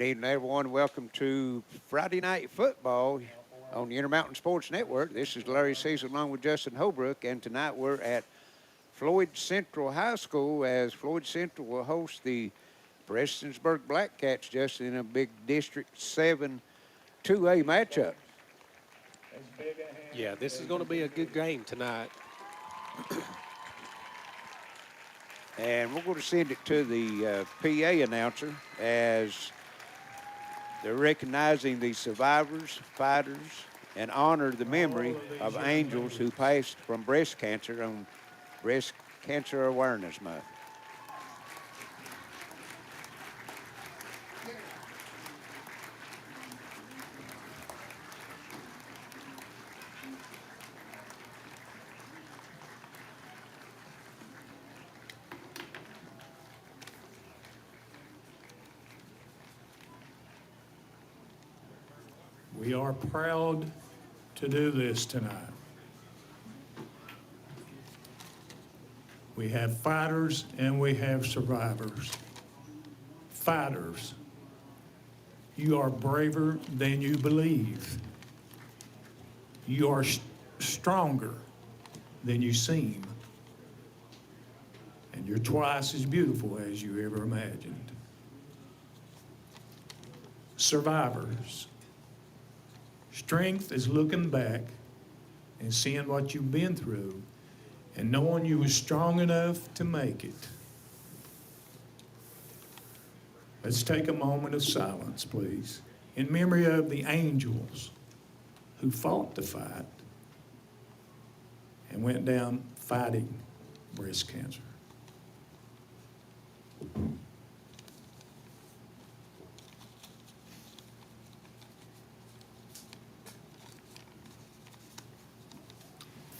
Good evening, everyone. Welcome to Friday Night Football on the Intermountain Sports Network. This is Larry Cecil along with Justin Holbrook, and tonight we're at Floyd Central High School as Floyd Central will host the Prestonsburg Blackcats just in a big District 7 2A matchup. Yeah, this is going to be a good game tonight. And we're going to send it to the PA announcer as they're recognizing the survivors, fighters, and honor the memory of angels who passed from breast cancer on Breast Cancer Awareness Month. We are proud to do this tonight. We have fighters and we have survivors. Fighters, you are braver than you believe. You are stronger than you seem. And you're twice as beautiful as you ever imagined. Survivors, strength is looking back and seeing what you've been through and knowing you were strong enough to make it. Let's take a moment of silence, please, in memory of the angels who fought the fight and went down fighting breast cancer.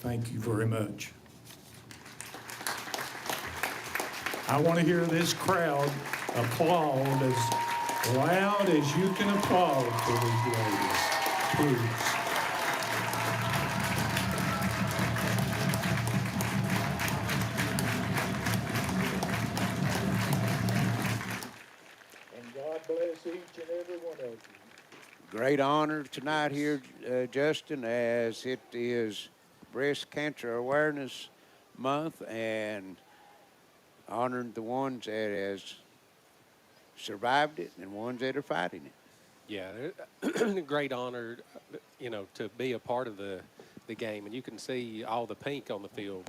Thank you very much. I want to hear this crowd applaud as loud as you can applaud for these ladies, please. And God bless each and every one of you. Great honor tonight here, Justin, as it is Breast Cancer Awareness Month and honoring the ones that has survived it and ones that are fighting it. Yeah, great honor, to be a part of the game. And you can see all the pink on the field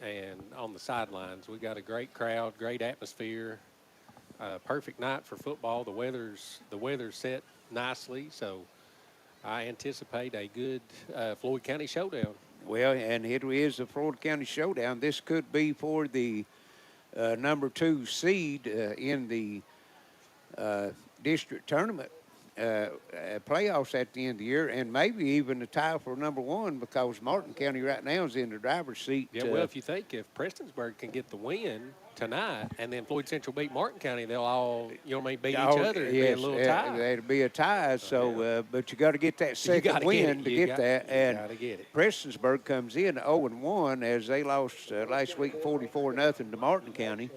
and on the sidelines. We got a great crowd, great atmosphere, perfect night for football. The weather's set nicely, so I anticipate a good Floyd County showdown. Well, and it is the Floyd County showdown. This could be for the number 2 seed in the district tournament playoffs at the end of the year, and maybe even a tie for number 1 because Martin County right now is in the driver's seat. Yeah, well, if you think if Prestonsburg can get the win tonight and then Floyd Central beat Martin County, they'll all, beat each other. It'd be a little tie. It'll be a tie, so, but you got to get that second win to get that. And got to get it. Prestonsburg comes in 0-1 as they lost last week 44-0 to Martin County.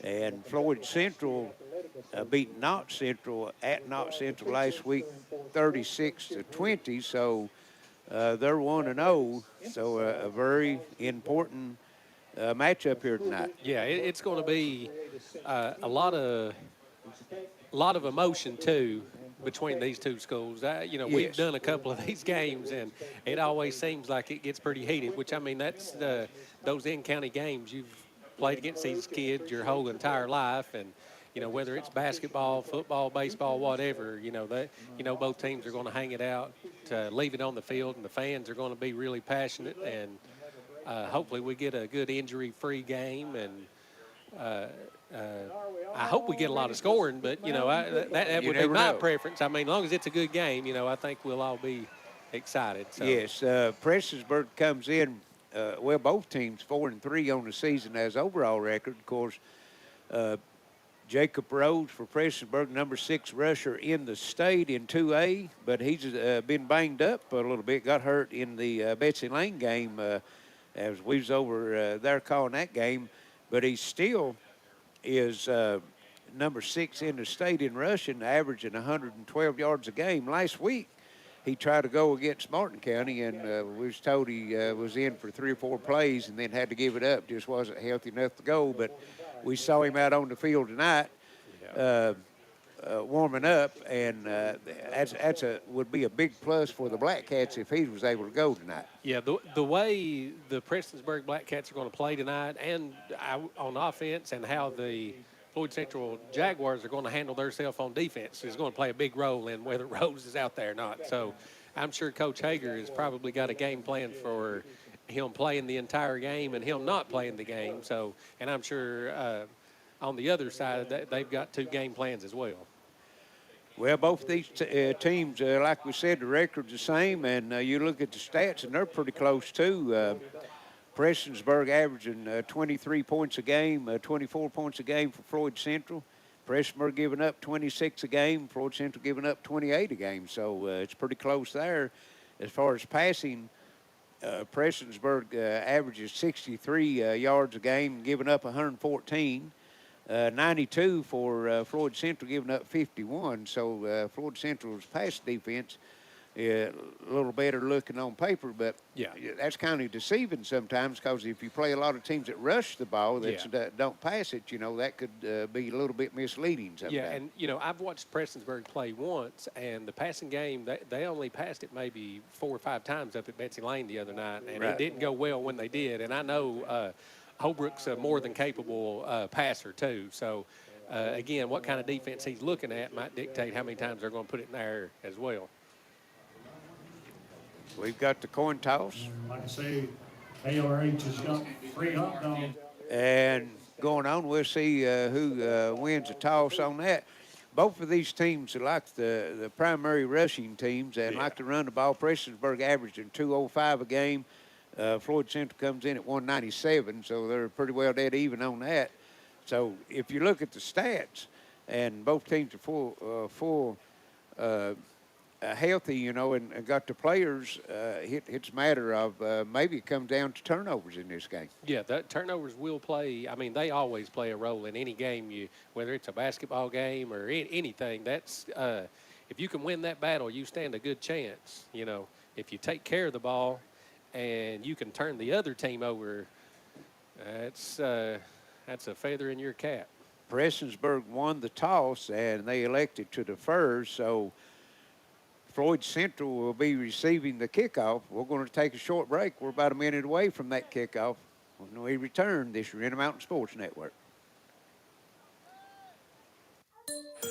And Floyd Central beat Knott Central at Knott Central last week 36-20, so they're 1-0. So a very important matchup here tonight. Yeah, it's going to be a lot of emotion too between these two schools. Yes. We've done a couple of these games, and it always seems like it gets pretty heated. Which that's those in-county games you've played against these kids your whole entire life, and whether it's basketball, football, baseball, whatever, both teams are going to hang it out, leave it on the field, and the fans are going to be really passionate, and hopefully we get a good injury-free game, and I hope we get a lot of scoring, but, that would be my preference. I mean, as long as it's a good game, I think we'll all be excited. So. Yes, Prestonsburg comes in, both teams 4-3 on the season as overall record. Of course, Jacob Rhodes for Prestonsburg, number 6 rusher in the state in 2A, but he's been banged up a little bit, got hurt in the Betsy Lane game as we was over there calling that game, but he still is number 6 in the state in rushing, averaging 112 yards a game. Last week, he tried to go against Martin County, and we was told he was in for 3 or 4 plays and then had to give it up. Just wasn't healthy enough to go. But we saw him out on the field tonight, warming up, and would be a big plus for the Black Cats if he was able to go tonight. Yeah, the way the Prestonsburg Black Cats are going to play tonight, and on offense, and how the Floyd Central Jaguars are going to handle themselves on defense is going to play a big role in whether Rose is out there or not. So I'm sure Coach Hager has probably got a game plan for him playing the entire game and him not playing the game. So, and I'm sure on the other side they've got 2 game plans as well. Well, both of these teams, like we said, the record's the same, and you look at the stats, and they're pretty close too. Prestonsburg averaging 23 points a game, 24 points a game for Floyd Central. Prestonsburg giving up 26 a game, Floyd Central giving up 28 a game. So it's pretty close there. As far as passing, Prestonsburg averages 63 yards a game, giving up 114. 92 for Floyd Central, giving up 51. So Floyd Central's pass defense a little better looking on paper, but that's kind of deceiving sometimes, because if you play a lot of teams that rush the ball that don't pass it, that could be a little bit misleading sometimes. Yeah, and, I've watched Prestonsburg play once, and the passing game, they only passed it maybe 4 or 5 times up at Betsy Lane the other night, and it didn't go well when they did. And I know Holbrook's a more than capable passer, too. So, again, what kind of defense he's looking at might dictate how many times they're going to put it in there as well. We've got the coin toss. Like I say, ARH has got 3 hot dogs. And going on, we'll see who wins the toss on that. Both of these teams are like the primary rushing teams and like to run the ball. Prestonsburg averaging 205 a game. Floyd Central comes in at 197, so they're pretty well dead even on that. So if you look at the stats, and both teams are full healthy, and got the players, it's a matter of maybe it comes down to turnovers in this game. Yeah, the turnovers will play. I mean, they always play a role in any game, whether it's a basketball game or anything. That's if you can win that battle, you stand a good chance. If you take care of the ball and you can turn the other team over, that's a feather in your cap. Prestonsburg won the toss, and they elected to defer, so Floyd Central will be receiving the kickoff. We're going to take a short break. We're about a minute away from that kickoff. When we return, this is Intermountain Sports Network.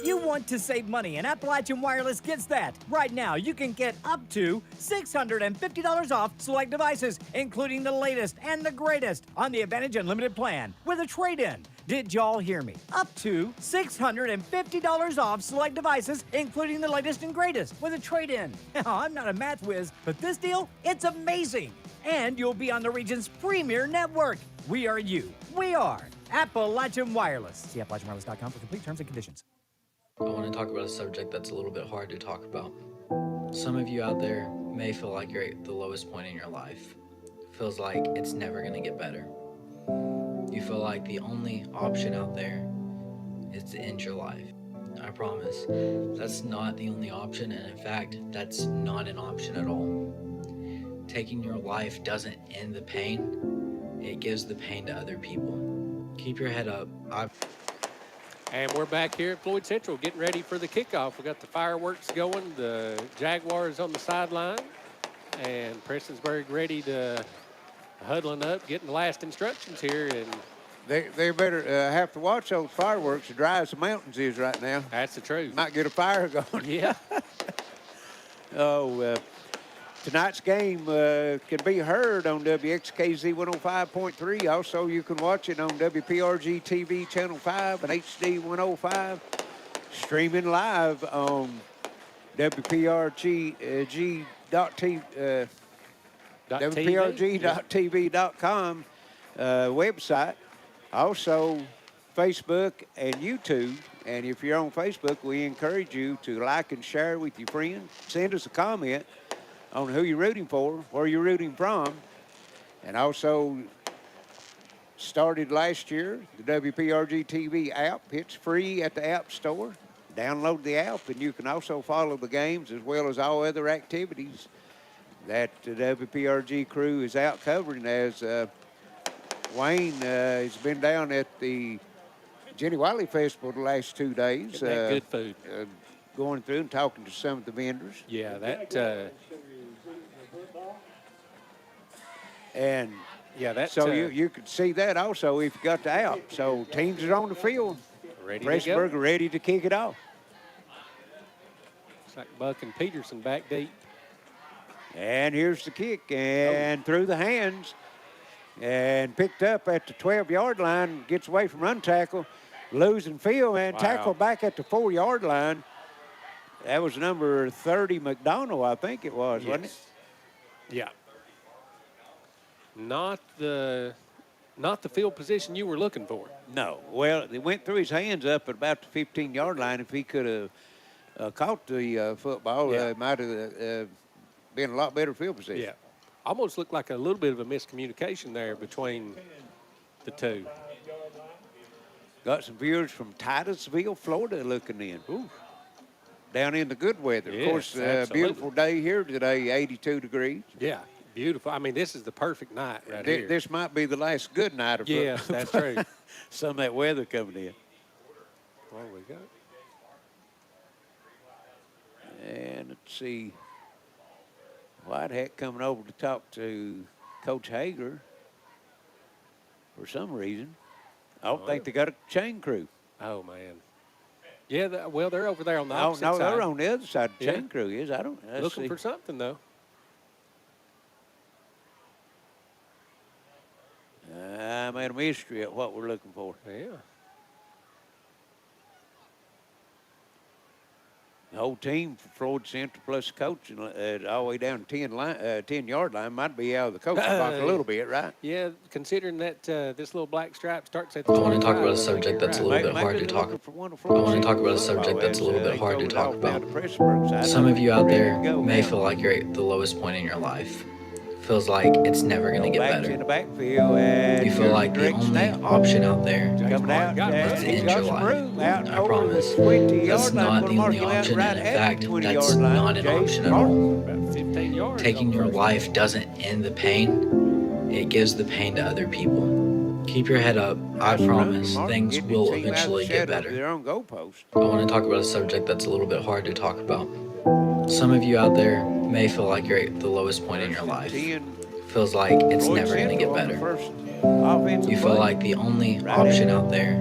You want to save money, and Appalachian Wireless gets that. Right now, you can get up to $650 off select devices, including the latest and the greatest on the Advantage Unlimited plan with a trade-in. Did y'all hear me? Up to $650 off select devices, including the latest and greatest with a trade-in. Now, I'm not a math whiz, but this deal, it's amazing. And you'll be on the region's premier network. We are you. We are Appalachian Wireless. See AppalachianWireless.com for complete terms and conditions. I want to talk about a subject that's a little bit hard to talk about. Some of you out there may feel like you're at the lowest point in your life. Feels like it's never going to get better. You feel like the only option out there is to end your life. I promise, that's not the only option, and in fact, that's not an option at all. Taking your life doesn't end the pain, it gives the pain to other people. Keep your head up. And we're back here at Floyd Central getting ready for the kickoff. We got the fireworks going, the Jaguars on the sideline, and Prestonsburg ready to huddling up, getting the last instructions here. And they better have to watch those fireworks as dry as the mountains is right now. That's the truth. Might get a fire going. Yeah. Tonight's game can be heard on WXKZ 105.3. Also, you can watch it on WPRGtv Channel 5 and HD 105. Streaming live on WPRG.tv.com website. Also, Facebook and YouTube. And if you're on Facebook, we encourage you to like and share with your friends. Send us a comment on who you're rooting for, where you're rooting from, and also started last year. The WPRG TV app, it's free at the App Store. Download the app, and you can also follow the games as well as all other activities that the WPRG crew is out covering, as Wayne has been down at the Jenny Wiley Festival the last 2 days. Getting that good food. Going through and talking to some of the vendors. Yeah, that. And Yeah, that. so you could see that also if you got the app. So teams are on the field. Ready to Prestonburg go. are ready to kick it off. It's like Buck and Peterson back deep. And here's the kick, and through the hands, and picked up at the 12-yard line, gets away from run tackle, losing field, and tackle back at the 4-yard line. That was number 30, McDonald, I think it was, wasn't it? Yeah. Not the field position you were looking for. No. Well, it went through his hands up at about the 15-yard line. If he could have caught the football, it might have been a lot better field position. Yeah. Almost looked like a little bit of a miscommunication there between the two. Got some viewers from Titusville, Florida looking in. Ooh. Down in the good weather. Yes, of course, absolutely. beautiful day here today, 82 degrees. Yeah, beautiful. I mean, this is the perfect night right here. This might be the last good night of Yes, that's true. some of that weather coming in. Well, we got. And let's see. Whitehead coming over to talk to Coach Hager for some reason. I don't think they got a chain crew. Oh, man. Yeah, well, they're over there on the Oh, opposite no, side. they're on the other side of the Yeah. chain crew is. I don't let's Looking see. for something, though. I made a mystery at what we're looking for. Yeah. The whole team for Floyd Central plus coach all the way down 10-yard line might be out of the coaching box a little bit, right? Yeah, considering that this little black stripe starts at I the want to talk 25, about a subject that's a little bit hard to talk about. I want to talk about a subject that's a little bit hard to talk about. Some of you out there may feel like you're at the lowest point in your life. Feels like it's never going to get Backs better. in the backfield, and You feel like the direct only snap. option out there Coming out, Got and room. to he's end got your some life. room out I over promise. the 20-yard That's line. not Gonna the mark only him out option, right and in at fact, the 20-yard that's line. not an Jace option at Martin. all. about 15 yards. Taking your over. life doesn't end the pain, it gives the pain to other people. Keep your head up. I promise Martin things getting will his team out of the eventually get shadow of better. Their own goalpost. I want to talk about a subject that's a little bit hard to talk about. Some of you out there may feel like you're at the lowest point in your life. 10, Feels like it's Floyd never going to Central get on the better. first offensive You feel play. like the only Right option at- out there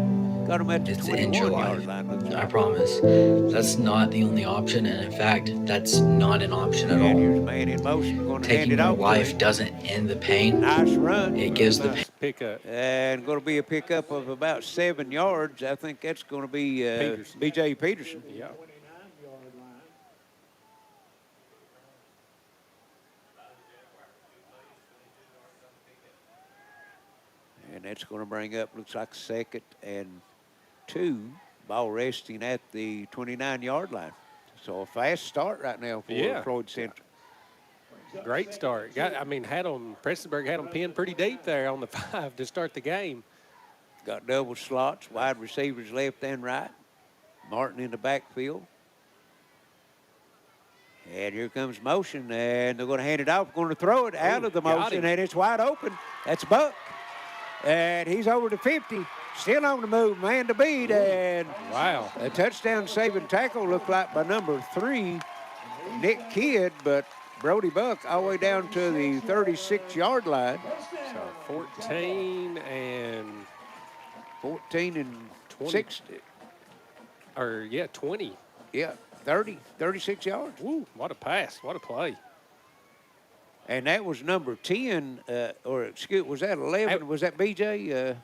Got him at the is to end your 21-yard life. line. looks I like. promise. That's not the only option, and in fact, that's not an option at And here's all. man in motion, going to hand Taking it your off. to life him. doesn't end the pain, Nice run. it gives the pain. Nice pickup. And going to be a pickup of about 7 yards. I think that's going to be Peterson. B.J. Peterson. Yeah. And that's going to bring up, looks like 2nd and 2. Ball resting at the 29-yard line. So a fast start right now for Yeah. Floyd Central. Great start. Prestonburg had them pinned pretty deep there on the 5 to start the game. Got double slots, wide receivers left and right. Martin in the backfield. And here comes motion, and they're going to hand it off. Going to throw it out of the got motion, him. and it's wide open. That's Buck. And he's over to 50. Still on the move, man to beat, and Wow. a touchdown saving tackle looked like by number 3, Nick Kidd, but Brody Buck all the way down to the 36-yard line. So 14 and 14 and 20. 20. Yeah, 36 yards. Woo, what a pass. What a play. And that was number 10, was that 11? Was that BJ?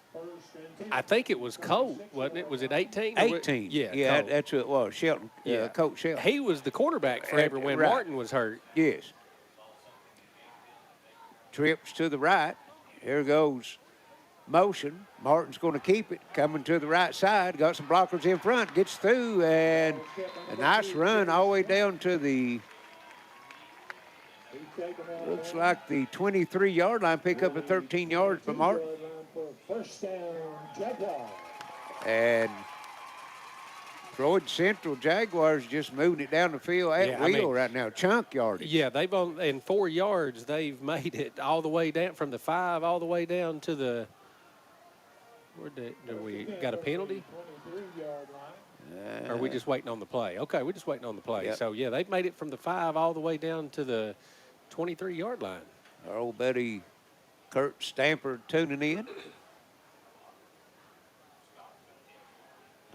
I think it was Colt, wasn't it? Was it 18? 18. Yeah, Colt. That's who it was. Shelton. Yeah. Coach Shelton. He was the quarterback forever when Right. Martin was hurt. Yes. Trips to the right. Here goes motion. Martin's going to keep it. Coming to the right side. Got some blockers in front. Gets through, and a nice run all the way down to the, looks like the 23-yard line. Pick up at 13 yards for Martin. First down, Jaguar. And Floyd Central Jaguars just moving it down the field at will right now. Chunk yardage. Yeah, they've in 4 yards, they've made it all the way down from the 5 all the way down to the – do we got a penalty? Or are we just waiting on the play? Okay, we're just waiting on the play. Yep. So, yeah, they've made it from the 5 all the way down to the 23-yard line. Our old buddy Kurt Stamper tuning in.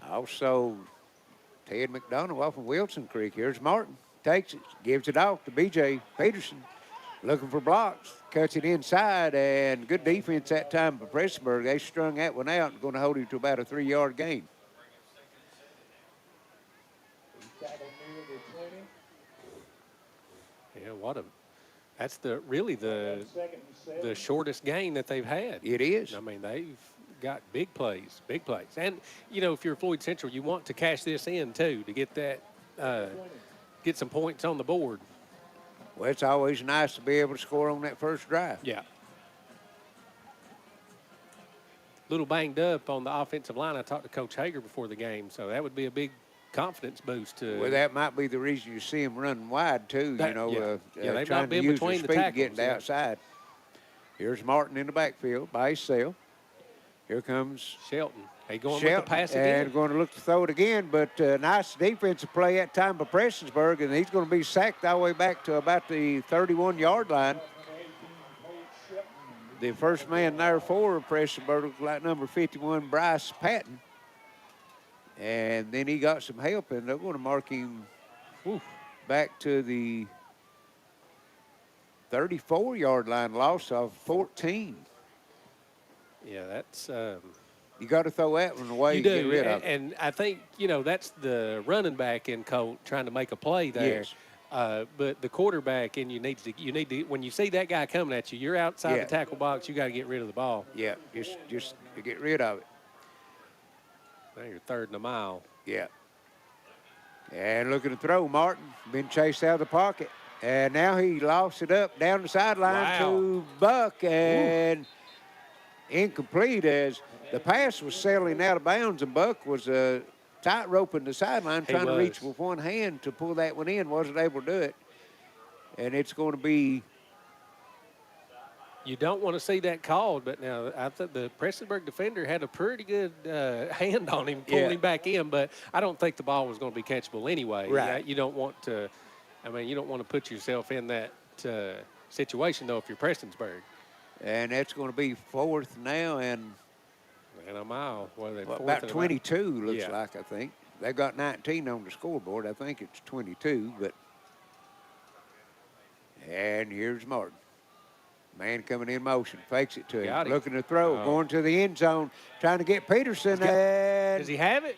Also, Ted McDonough off of Wilson Creek. Here's Martin. Takes it, gives it off to B.J. Peterson. Looking for blocks. Cuts it inside, and good defense that time for Prestonburg. They strung that one out and going to hold him to about a 3-yard gain. Yeah, that's really the shortest gain that they've had. It is. I mean, they've got big plays. And, if you're Floyd Central, you want to cash this in, too, to get that, get some points on the board. Well, it's always nice to be able to score on that first drive. Yeah. Little banged up on the offensive line. I talked to Coach Hager before the game, so that would be a big confidence boost. Well, that might be the reason you see him running wide, too, they've trying not to been use between their the speed to tackles, get to the outside. Here's Martin in the backfield by himself. Here comes Shelton. He going Shelton, with the pass again. and going to look to throw it again, but nice defensive play that time by Prestonsburg, and he's going to be sacked all the way back to about the 31-yard line. The first man there for Prestonsburg looked like number 51, Bryce Patton. And then he got some help, and they're going to mark him back to the 34-yard line, loss of 14. Yeah, that's you got to throw that one away you to do. get rid of it. And I think, that's the running back in Colt trying to make a play there. Yes. But the quarterback, and you need to when you see that guy coming at you, you're outside the tackle box, you got to get rid of the ball. Yeah, just to get rid of it. Now you're 3rd and a mile. Yeah. And looking to throw, Martin. Been chased out of the pocket. And now he lofts it up down the sideline to Buck. And incomplete as the pass was settling out of bounds. And Buck was tight roping the sideline, trying to reach with one hand to pull that one in. Wasn't able to do it. And it's going to be. You don't want to see that called, but now I thought the Prestonburg defender had a pretty good hand on him, pulling him back in, but I don't think the ball was going to be catchable anyway. Right. You don't want to, you don't want to put yourself in that situation, though, if you're Prestonsburg. And that's going to be 4th now and a mile. About 22 looks like, I think. They've got 19 on the scoreboard. I think it's 22, but. And here's Martin. Man coming in motion, fakes it to him, looking to throw, going to the end zone, trying to get Peterson. Does he have it?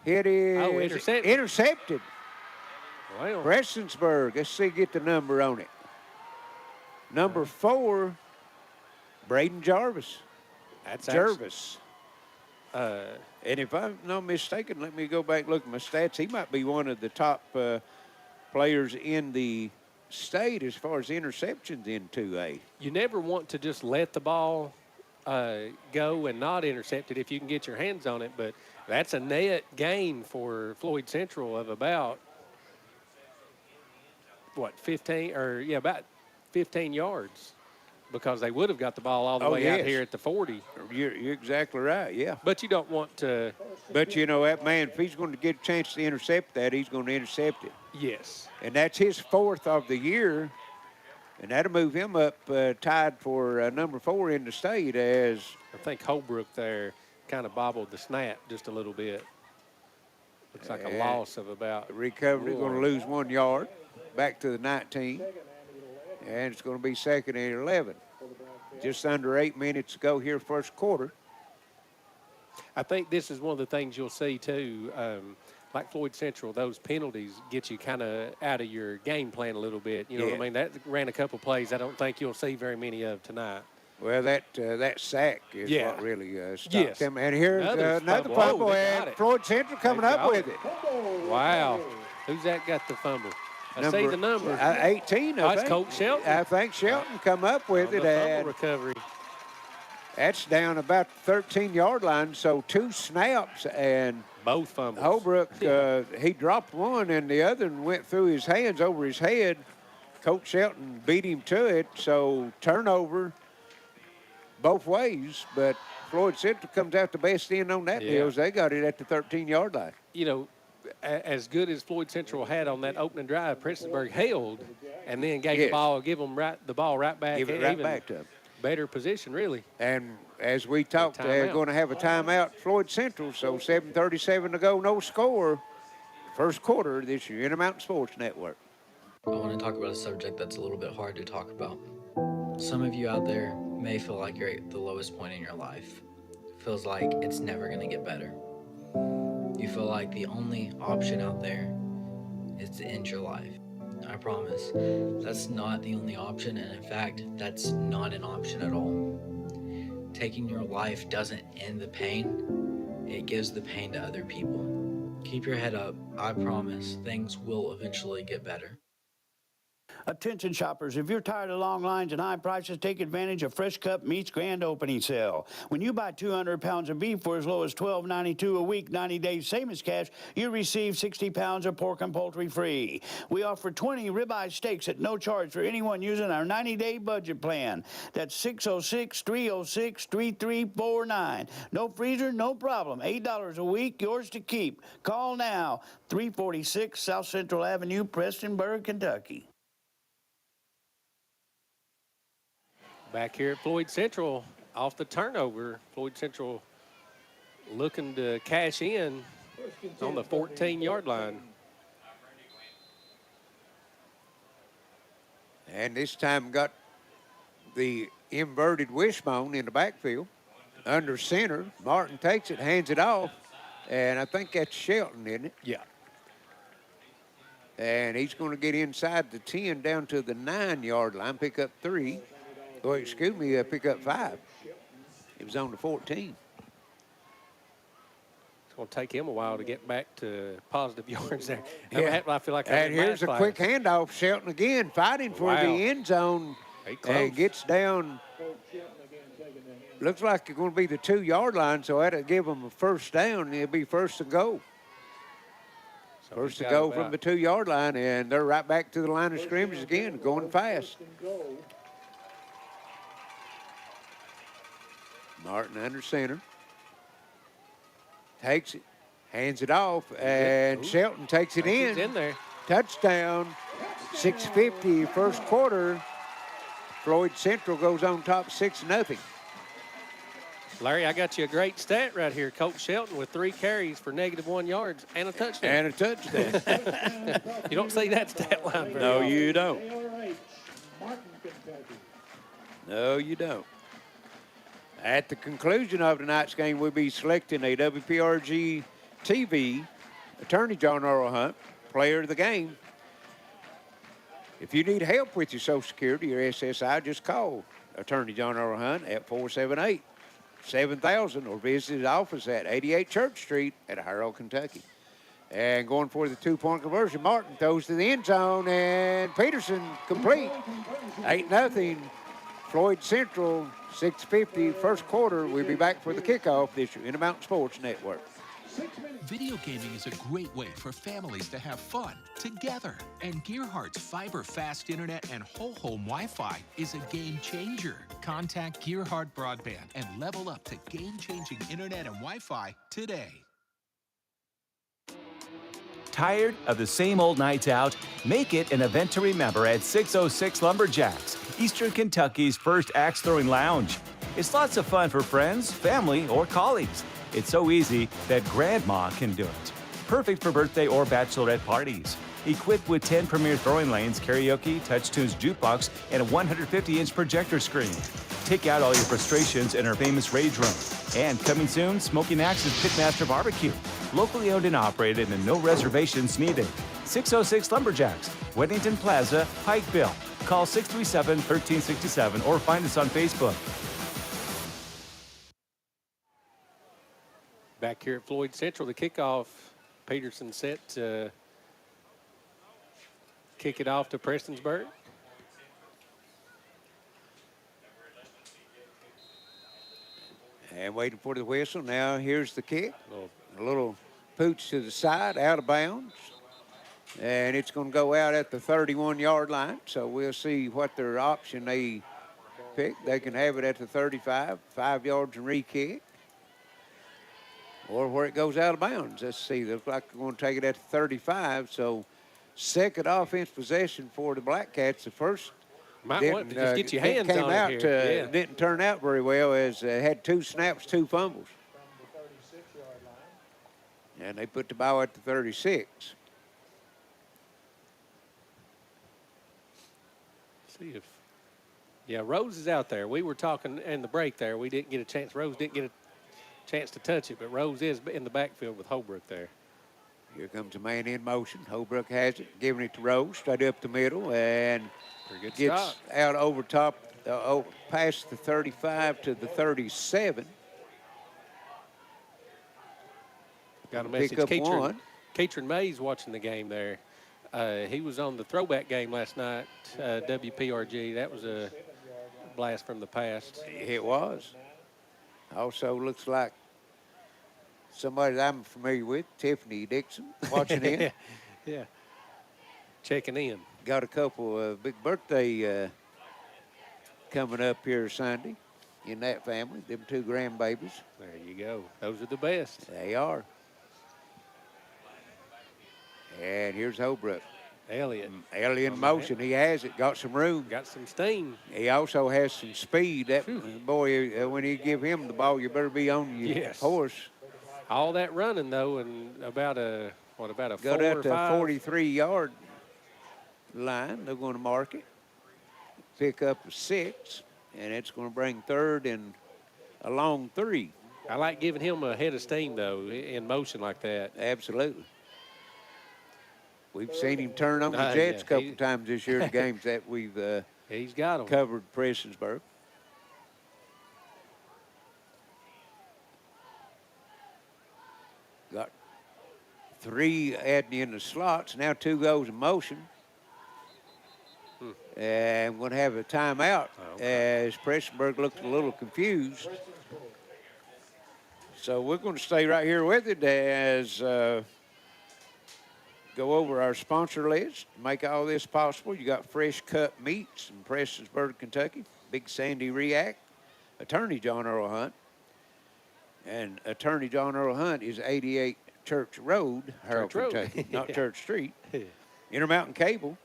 It is intercepted. Intercepted. Well, Prestonsburg. Let's see, get the number on it. Number 4, Braden Jarvis. That's Jervis. And if I'm not mistaken, let me go back and look at my stats. He might be one of the top players in the state as far as interceptions in 2A. You never want to just let the ball go and not intercept it if you can get your hands on it, but that's a net gain for Floyd Central of about, 15, about 15 yards, because they would have got the ball all the way out here at the 40. You're exactly right, yeah. But you don't want to. But, that man, if he's going to get a chance to intercept that, he's going to intercept it. Yes. And that's his 4th of the year. And that'll move him up tied for number 4 in the state as. I think Holbrook there kind of bobbled the snap just a little bit. Looks like a loss of about. Recovery, going to lose 1 yard. Back to the 19. And it's going to be 2nd and 11. Just under 8 minutes to go here, first quarter. I think this is one of the things you'll see, too. Like Floyd Central, those penalties get you kind of out of your game plan a little bit. You know what I mean? That ran a couple plays I don't think you'll see very many of tonight. Well, that sack is what really stopped them. And here's another fumble, and Floyd Central coming up with it. Wow. Who's that got the fumble? I see the number. 18, I think. Coach Shelton. I think Shelton come up with it. Fumble recovery. That's down about the 13-yard line, so 2 snaps, and Both fumbles. Holbrook, he dropped one, and the other one went through his hands over his head. Coach Shelton beat him to it, so turnover both ways, but Floyd Central comes out the best end on that deal. They got it at the 13-yard line. You know, as good as Floyd Central had on that opening drive, Prestonsburg held and then gave the ball right back. Give it right back to them. Better position, really. And as we talked, they're going to have a timeout, Floyd Central, so 7:37 to go, no score. First quarter this year, Intermountain Sports Network. I want to talk about a subject that's a little bit hard to talk about. Some of you out there may feel like you're at the lowest point in your life. Feels like it's never going to get better. You feel like the only option out there is to end your life. I promise, that's not the only option, and in fact, that's not an option at all. Taking your life doesn't end the pain, it gives the pain to other people. Keep your head up, I promise, things will eventually get better. Attention shoppers, if you're tired of long lines and high prices, take advantage of Fresh Cut Meat's grand opening sale. When you buy 200 pounds of beef for as low as $12.92 a week, 90 days, same as cash, you receive 60 pounds of pork and poultry free. We offer 20 ribeye steaks at no charge for anyone using our 90-day budget plan. That's 606-306-3349. No freezer, no problem. $8 a week, yours to keep. Call now, 346 South Central Avenue, Prestonburg, Kentucky. Back here at Floyd Central, off the turnover, Floyd Central looking to cash in on the 14-yard line. And this time got the inverted wishbone in the backfield. Under center, Martin takes it, hands it off, and I think that's Shelton, isn't it? Yeah. And he's going to get inside the 10 down to the 9-yard line, pick up 3. Oh, excuse me, pick up 5. It was on the 14. It's going to take him a while to get back to positive yards there. Yeah. I feel like and here's a quick handoff. Shelton again fighting for the end zone. And gets down. Looks like it's going to be the 2-yard line, so that'll give them a first down. It'll be first and goal. So first to go from the 2-yard line, and they're right back to the line of scrimmage again, going fast. Martin under center. Takes it, hands it off, and Shelton takes it in. He's in there. Touchdown, 6:50 first quarter. Floyd Central goes on top 6-0. Larry, I got you a great stat right here. Coach Shelton with 3 carries for -1 yards and a touchdown. And a touchdown. You don't see that stat line very No, often. you don't. No, you don't. At the conclusion of tonight's game, we'll be selecting a WPRG TV Attorney John Earl Hunt, player of the game. If you need help with your Social Security or SSI, just call Attorney John Earl Hunt at 478-7000 or visit his office at 88 Church Street at Harold, Kentucky. And going for the 2-point conversion, Martin throws to the end zone, and Peterson complete. 8-0. Floyd Central, 6:50 first quarter. We'll be back for the kickoff this year in the Mountain Sports Network. Video gaming is a great way for families to have fun together. And Gearhart's fiber fast internet and whole home Wi-Fi is a game changer. Contact Gearhart Broadband and level up to game-changing internet and Wi-Fi today. Tired of the same old nights out? Make it an event to remember at 606 Lumberjacks, Eastern Kentucky's first axe-throwing lounge. It's lots of fun for friends, family, or colleagues. It's so easy that grandma can do it. Perfect for birthday or bachelorette parties. Equipped with 10 premier throwing lanes, karaoke, touch tunes jukebox, and a 150-inch projector screen. Take out all your frustrations in our famous rage room. And coming soon, Smoking Axe's Pitmaster Barbecue. Locally owned and operated and no reservations needed. 606 Lumberjacks, Weddington Plaza, Pikeville. Call 637-1367 or find us on Facebook. Back here at Floyd Central, the kickoff. Peterson set to kick it off to Prestonsburg. And waiting for the whistle. Now here's the kick. A little pooch to the side, out of bounds. And it's going to go out at the 31-yard line. So we'll see what their option they pick. They can have it at the 35, 5 yards and re-kick. Or where it goes out of bounds. Let's see. Looks like they're going to take it at the 35. So second offense possession for the Black Cats. The first Might want to just get your hands on it here. Didn't turn out very well as had 2 snaps, 2 fumbles. And they put the ball at the 36. See if, yeah, Rose is out there. We were talking in the break there. We didn't get a chance. Rose didn't get a chance to touch it, but Rose is in the backfield with Holbrook there. Here comes a man in motion. Holbrook has it, giving it to Rose, straight up the middle, and gets out over top, past the 35 to the 37. Got a message. Katrin Mays watching the game there. He was on the throwback game last night, WPRG. That was a blast from the past. It was. Also looks like somebody that I'm familiar with, Tiffany Dixon, watching in. Yeah. Checking in. Got a couple of big birthday coming up here Sunday in that family, them 2 grandbabies. There you go. Those are the best. They are. And here's Holbrook. Elliott in motion. He has it. Got some room. Got some steam. He also has some speed. That boy, when you give him the ball, you better be on your horse. All that running, though, and about a 4 or 5? Got out to 43-yard line. They're going to mark it. Pick up a 6, and it's going to bring 3rd and a long 3. I like giving him a head of steam, though, in motion like that. Absolutely. We've seen him turn on the Jets a couple times this year in games that we've he's got them. Covered Prestonsburg. Got 3 adding in the slots. Now 2 goes in motion. And we're going to have a timeout as Prestonburg looks a little confused. So we're going to stay right here with it as go over our sponsor list, make all this possible. You got Fresh Cut Meats in Prestonsburg, Kentucky. Big Sandy RIAC. Attorney John Earl Hunt. And Attorney John Earl Hunt is 88 Church Road, Harold, Kentucky, not Church Street. Intermountain Cable.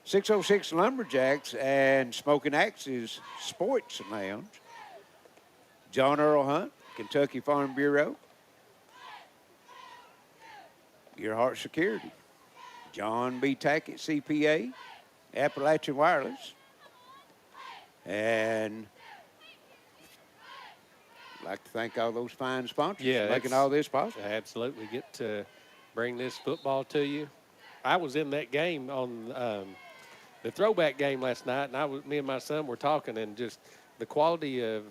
606 Lumberjacks and Smoking Axes Sports Lounge. John Earl Hunt, Kentucky Farm Bureau. Gearheart Security. John B. Tackett, CPA. Appalachian Wireless. And I'd like to thank all those fine sponsors for making all this possible. Absolutely. Get to bring this football to you. I was in that game on the throwback game last night, and me and my son were talking, and just the quality of,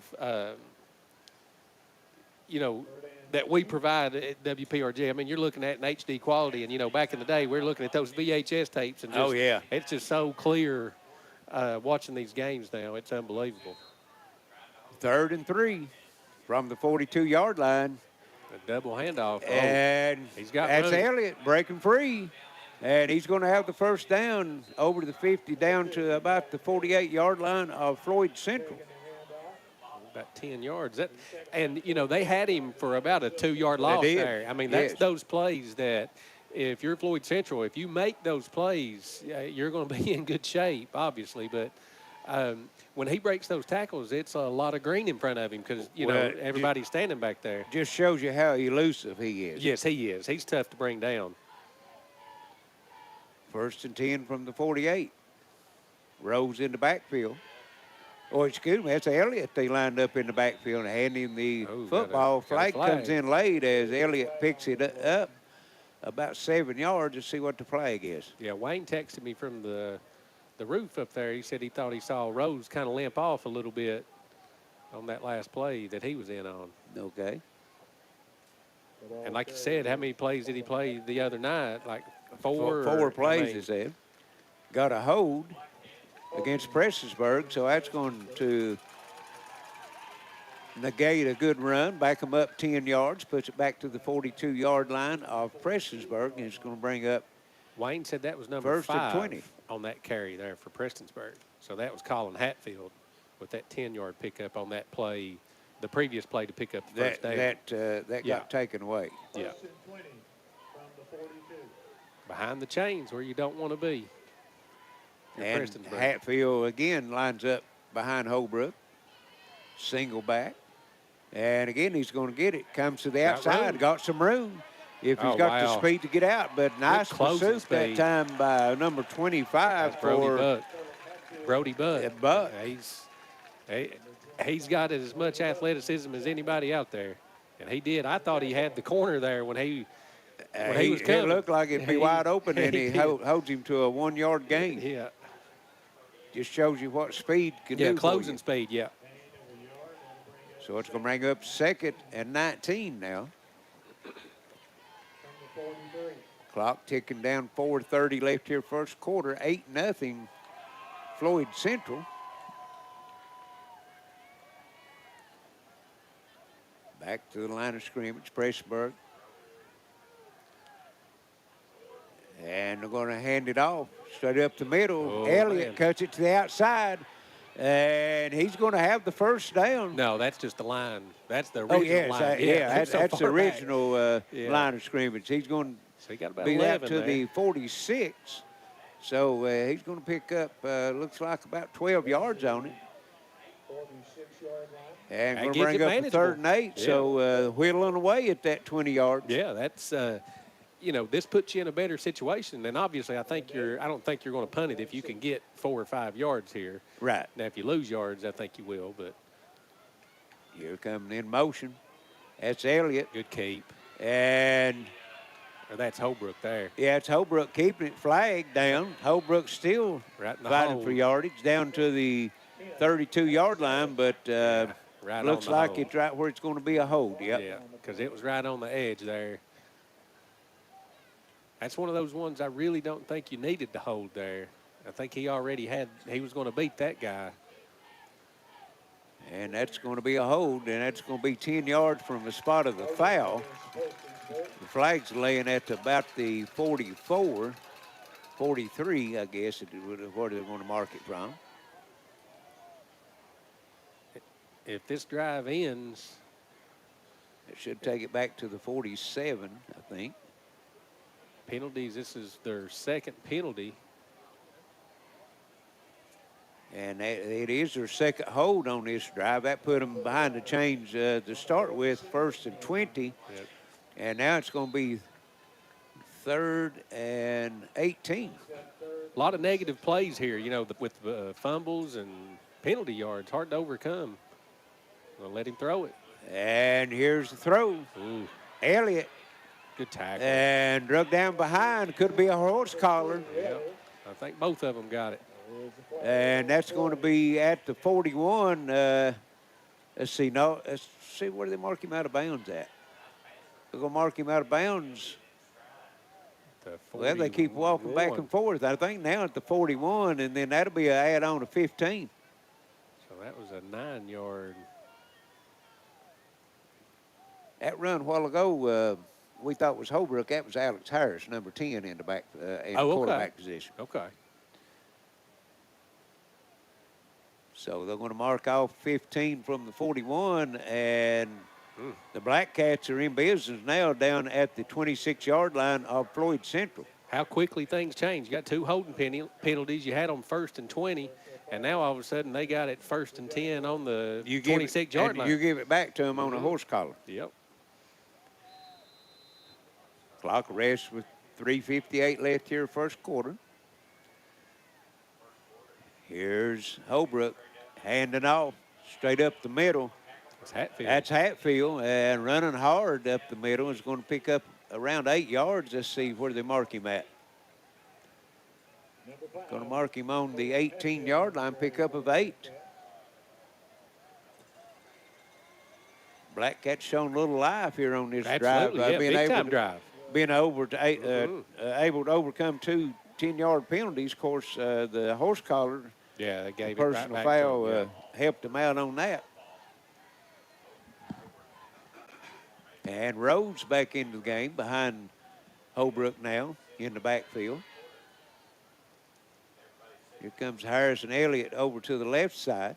that we provide at WPRG. I mean, you're looking at an HD quality, and, back in the day, we were looking at those VHS tapes. And it's just so clear watching these games now. It's unbelievable. 3rd and 3 from the 42-yard line. A double handoff. And that's Elliott breaking free. And he's going to have the first down over the 50 down to about the 48-yard line of Floyd Central. About 10 yards. They had him for about a 2-yard loss there. I mean, that's those plays that if you're Floyd Central, if you make those plays, you're going to be in good shape, obviously. But when he breaks those tackles, it's a lot of green in front of him because, everybody's standing back there. Just shows you how elusive he is. Yes, he is. He's tough to bring down. 1st and 10 from the 48. Rose in the backfield. Oh, excuse me, that's Elliott. They lined up in the backfield and handed him the football. Flag comes in late as Elliott picks it up about 7 yards to see what the flag is. Yeah, Wayne texted me from the roof up there. He said he thought he saw Rose kind of limp off a little bit on that last play that he was in on. Okay. And like you said, how many plays did he play the other night? Like four plays, he said. Got a hold against Prestonsburg, so that's going to negate a good run, back them up 10 yards, puts it back to the 42-yard line of Prestonsburg, and it's going to bring up Wayne said that was number first and 5 20 on that carry there for Prestonsburg. So that was Colin Hatfield with that 10-yard pickup on that play, the previous play to pick up the first down. That Yeah. got taken away. Yeah. Behind the chains where you don't want to be. You're And Prestonsburg. Hatfield again lines up behind Holbrook, single back. And again, he's going to get it. Comes to the Got outside, room. got some room. If he's Oh, got the wow. speed to get out, but nice closing pursuit that speed. time by number 25 That's Brody for Buck. Brody Buck. Yeah, Buck. He's got as much athleticism as anybody out there. And he did. I thought he had the corner there when he was coming. It looked like it'd be wide open, and he did. holds him to a 1-yard gain. Yeah. Just shows you what speed can do. Yeah, for closing you. speed, yeah. So it's going to bring up 2nd and 19 now. Clock ticking down, 4:30 left here first quarter, 8-0 Floyd Central. Back to the line of scrimmage, Prestonsburg. And they're going to hand it off straight up the middle. Oh, Elliott man. cuts it to the outside, and he's going to have the first down. No, that's just the line. That's the Oh, original yes, line. that's so the far back. original Yeah. line of scrimmage. He's going So he got about to be that 11 to there. the 46. So he's going to pick up, looks like about 12 yards on it. And That going to gives bring it up the 3rd and 8. Yeah. So whittling away at that 20 yards. Yeah, that's this puts you in a better situation. And obviously, I don't think you're going to punt it if you can get 4 or 5 yards here. Right. Now, if you lose yards, I think you will. But Here coming in motion. That's Elliott. good keep. And Or that's Holbrook there. yeah, it's Holbrook keeping it flagged down. Holbrook still Right in the fighting hole. for yardage down to the 32-yard line, but Right looks on the like hole. it's right where it's going to be a hold. Yep. Yeah, because it was right on the edge there. That's one of those ones I really don't think you needed to hold there. I think he was going to beat that guy. And that's going to be a hold, and that's going to be 10 yards from the spot of the foul. The flag's laying at about the 44, 43, I guess, where they're going to mark it from. If this drive ends, It should take it back to the 47, I think. penalties, this is their 2nd penalty. And it is their 2nd hold on this drive. That put them behind the chains to start with, 1st and 20. Yep. And now it's going to be 3rd and 18. A lot of negative plays here, with fumbles and penalty yards. Hard to overcome. We'll let him throw it. And here's the throw. Ooh, Elliott. good tackle. And drug down behind. Could be a horse collar. Yep. I think both of them got it. And that's going to be at the 41. Let's see where they mark him out of bounds at. They're going to mark him out of bounds. Well, they keep walking back and forth. I think now at the 41, and then that'll be an add-on to 15. So that was a 9-yard. That run a while ago, we thought was Holbrook. That was Alex Harris, number 10 in the back in quarterback position. Okay. So they're going to mark off 15 from the 41, and the Black Cats are in business now down at the 26-yard line of Floyd Central. How quickly things change. You got 2 holding penalties. You had them 1st and 20, and now all of a sudden they got it 1st and 10 on the 26-yard line. You give it back to them on a horse collar. Yep. Clock rests with 3:58 left here first quarter. Here's Holbrook handing off straight up the middle. It's Hatfield. That's Hatfield, and running hard up the middle is going to pick up around 8 yards. Let's see where they mark him at. Going to mark him on the 18-yard line, pickup of 8. Black Cat's shown a little life here on this Absolutely, drive. yeah, big-time drive. Being able to overcome 2 10-yard penalties. Of course, the horse collar, Yeah, they gave personal it right back foul, to him, helped them out on that. And Rhodes back into the game behind Holbrook now in the backfield. Here comes Harrison Elliott over to the left side.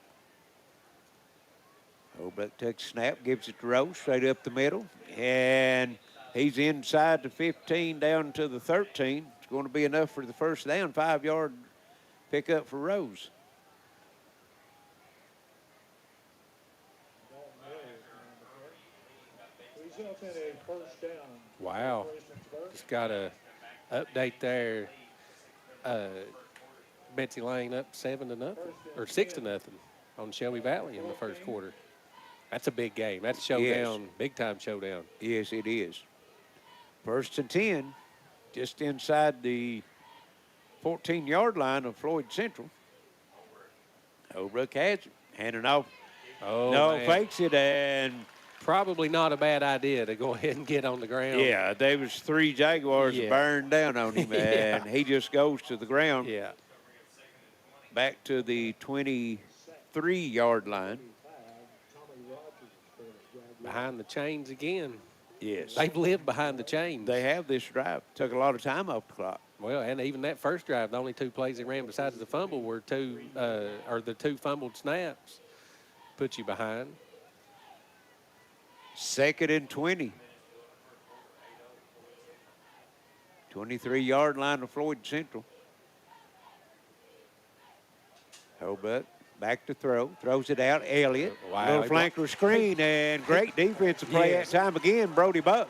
Holbrook takes a snap, gives it to Rhodes straight up the middle. And he's inside the 15 down to the 13. It's going to be enough for the first down, 5-yard pickup for Rose. Wow. Just got a update there. Betsy Lane up 7-0 or 6-0 on Shelby Valley in the first quarter. That's a big game. That's a showdown, Yes. big time showdown. Yes, it is. First and 10, just inside the 14-yard line of Floyd Central. Holbrook has it. Handing off. Oh, no, man. fakes it, and Probably not a bad idea to go ahead and get on the ground. yeah, there was 3 Jaguars Yeah. burned down on him, Yeah. and he just goes to the ground. Yeah. Back to the 23-yard line. Behind the chains again. Yes. They've lived behind the chains. They have this drive. Took a lot of time off the clock. Well, and even that first drive, the only 2 plays they ran besides the fumble were the 2 fumbled snaps. Put you behind. 2nd and 20. 23-yard line of Floyd Central. Holbrook back to throw. Throws it out. Elliott. Wow. Little flanker screen, and great defensive play Yes. that time again. Brody Buck.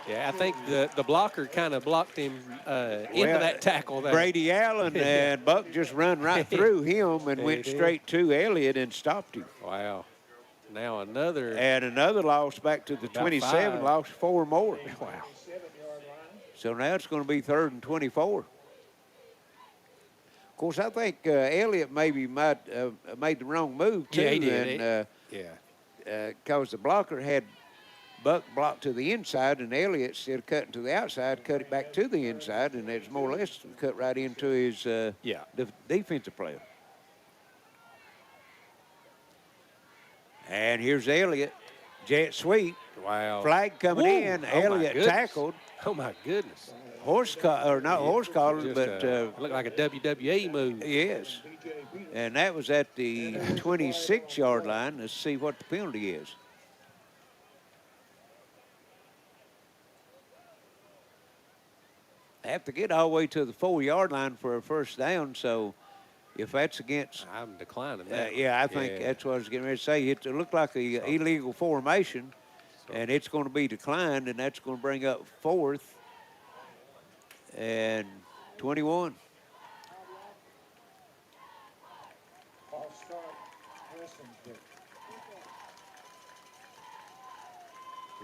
Yeah, I think the blocker kind of blocked him into that tackle there. Brady Allen and Buck just run right through him and went He did. straight to Elliott and stopped him. Wow. Now another. And another loss back to the About 27, 5. lost 4 more. Wow. So now it's going to be 3rd and 24. Of course, I think Elliott maybe might made the wrong move, too. Yeah, he did. And, Yeah. because the blocker had Buck blocked to the inside, and Elliott, instead of cutting to the outside, cut it back to the inside, and it's more or less cut right into his defensive player. And here's Elliott, jet sweep, Wow. flag coming Woo. in. Oh, my Elliott goodness. tackled, Oh, my goodness. horse collar, or not horse collar, Just, but looked like a WWE move. yes. And that was at the 26-yard line. Let's see what the penalty is. Have to get all the way to the 4-yard line for a first down. So if that's against, I'm declining that. yeah, I think that's what I was getting ready to say. It looked like a illegal formation, and it's going to be declined, and that's going to bring up 4th and 21.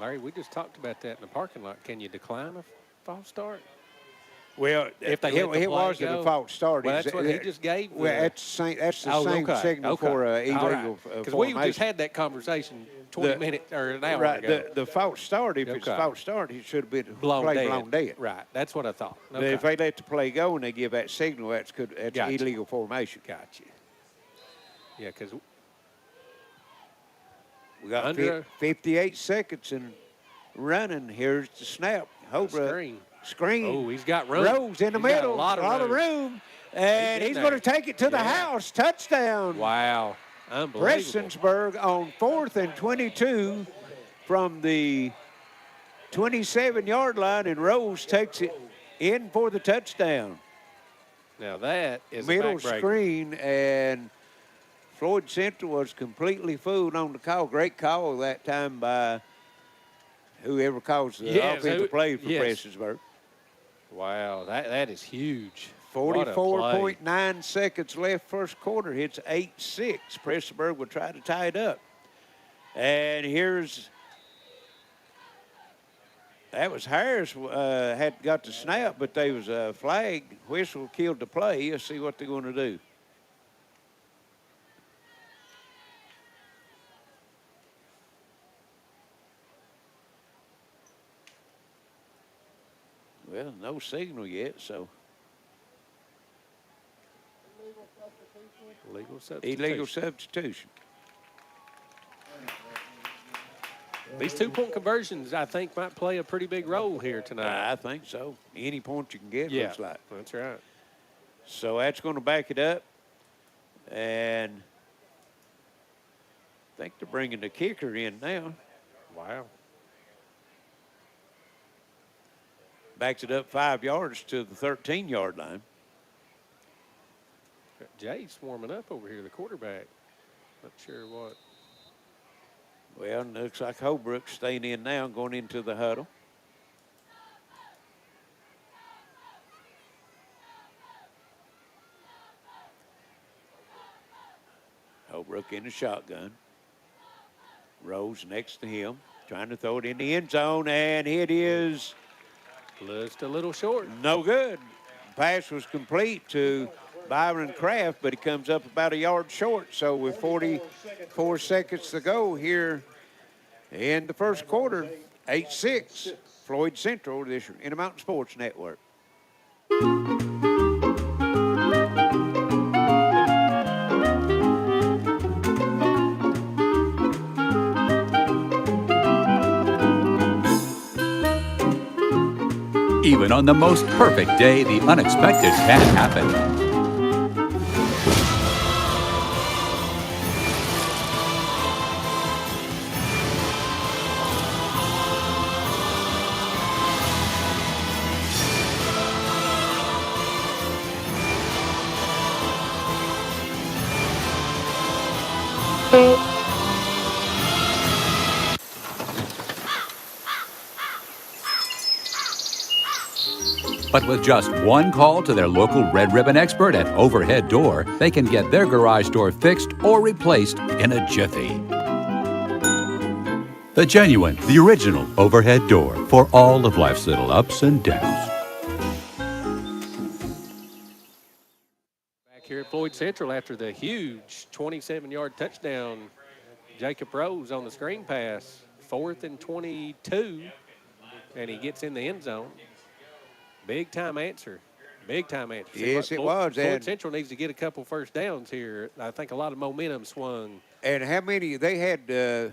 Larry, we just talked about that in the parking lot. Can you decline a false start? Well, If they it let the play wasn't go. a false start. Well, It's- that's what he just gave. Well, that's the Oh, same okay, signal okay. for All illegal right. Because formation. we just had that conversation 20 minutes or an hour Right, ago. the false start, if it's a Okay. false start, it should have been blown play dead. blown dead. Right. That's what I thought. But if Okay. they let the play go and they give that signal, that's Gotcha. illegal formation. Got you. Yeah, because We got Under- 58 seconds and running. Here's the snap. Holbrook screen. screen. Oh, he's got room. Rose in the He's got middle. a lot of room. And He's he's in going to there. take it to the Yeah. house. Touchdown. Wow. Unbelievable. Prestonsburg on 4th and 22 from the 27-yard line, and Rose takes it in for the touchdown. Now that is a Middle backbreaker. screen, and Floyd Central was completely fooled on the call. Great call that time by whoever calls the Yes, offensive play for yes. Prestonsburg. Wow, that is huge. 44.9 seconds left first quarter. Hits 8-6. Prestonburg will try to tie it up. And that was Harris had got the snap, but there was a flag. Whistle killed the play. Let's see what they're going to do. Well, no signal yet, so Illegal substitution. illegal substitution. These 2-point conversions, I think, might play a pretty big role here tonight. I think so. Any point you can get, Yeah, looks like. that's right. So that's going to back it up. And I think they're bringing the kicker in now. Wow. Backs it up 5 yards to the 13-yard line. Jay's warming up over here, the quarterback. Not sure what. Well, it looks like Holbrook's staying in now, going into the huddle. Holbrook in the shotgun. Rose next to him, trying to throw it in the end zone, and it is Just a little short. no good. Pass was complete to Byron Kraft, but he comes up about a yard short. So with 44 seconds to go here in the first quarter, 8-6, Floyd Central, this Intermountain Sports Network. Even on the most perfect day, the unexpected can happen. But with just one call to their local Red Ribbon expert at Overhead Door, they can get their garage door fixed or replaced in a jiffy. The genuine, the original Overhead Door for all of life's little ups and downs. Back here at Floyd Central after the huge 27-yard touchdown. Jacob Rose on the screen pass. 4th and 22, and he gets in the end zone. Big time answer. Big time answer. Yes, it was. Floyd Central needs to get a couple first downs here. I think a lot of momentum swung. And how many? They had 2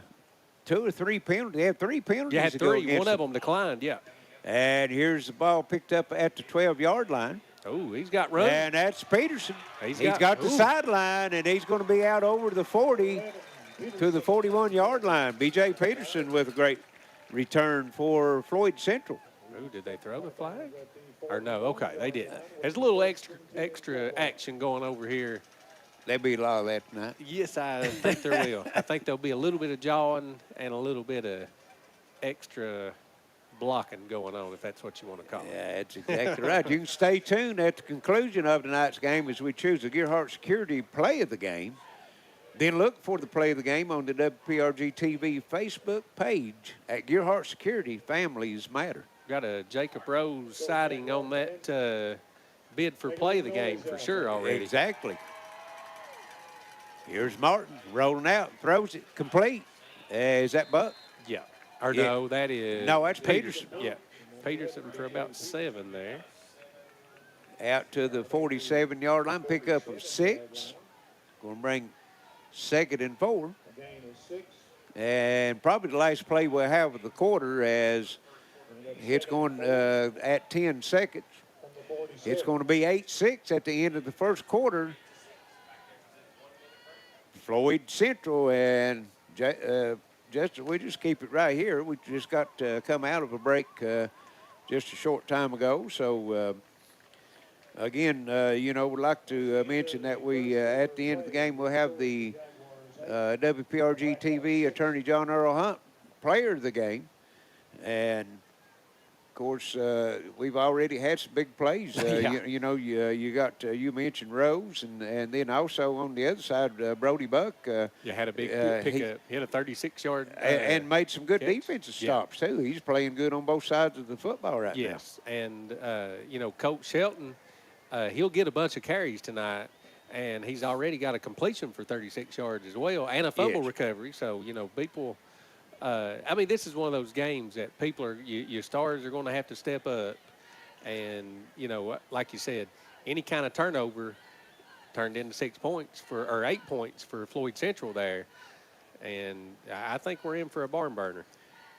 or 3 penalties. They had 3 penalties. You had to go 3. against One of them declined, yeah. And here's the ball picked up at the 12-yard line. Oh, he's got run. And that's Peterson. He's got the ooh. sideline, and he's going to be out over the 40 to the 41-yard line. B.J. Peterson with a great return for Floyd Central. Ooh, did they throw the flag? Or no? Okay, they did. There's a little extra action going over here. There'll be a lot of that tonight. Yes, I think there will. I think there'll be a little bit of jawing and a little bit of extra blocking going on, if that's what you want to call it. Yeah, that's exactly right. You can stay tuned at the conclusion of tonight's game as we choose the Gearheart Security play of the game. Then look for the play of the game on the WPRGtv Facebook page at Gearheart Security. Families matter. Got a Jacob Rose sighting on that bid for play of the game for sure already. Exactly. Here's Martin rolling out, throws it complete. Is that Buck? Yeah. Or Yeah. no, that is. No, that's Peterson. Yeah. Peterson for about 7 there. Out to the 47-yard line, pickup of 6. Going to bring 2nd and 4. And probably the last play we'll have of the quarter, as it's going at 10 seconds. It's going to be 8-6 at the end of the first quarter. Floyd Central and Justin, we just keep it right here. We just got to come out of a break just a short time ago. So, again, we'd like to mention that we, at the end of the game, we'll have the WPRG-TV attorney John Earl Hunt, player of the game. And, of course, we've already had some big plays. Yeah. You mentioned Rose, and then also on the other side, Brody Buck. You had a big pickup. He had a 36-yard and made some good catch. defensive stops, too. He's playing good on both sides of the football right now. Yes, and, Coach Shelton, he'll get a bunch of carries tonight, and he's already got a completion for 36 yards as well and a fumble recovery. So, people – this is one of those games that people are – your stars are going to have to step up. And, like you said, any kind of turnover turned into 6 points or 8 points for Floyd Central there. And I think we're in for a barn burner.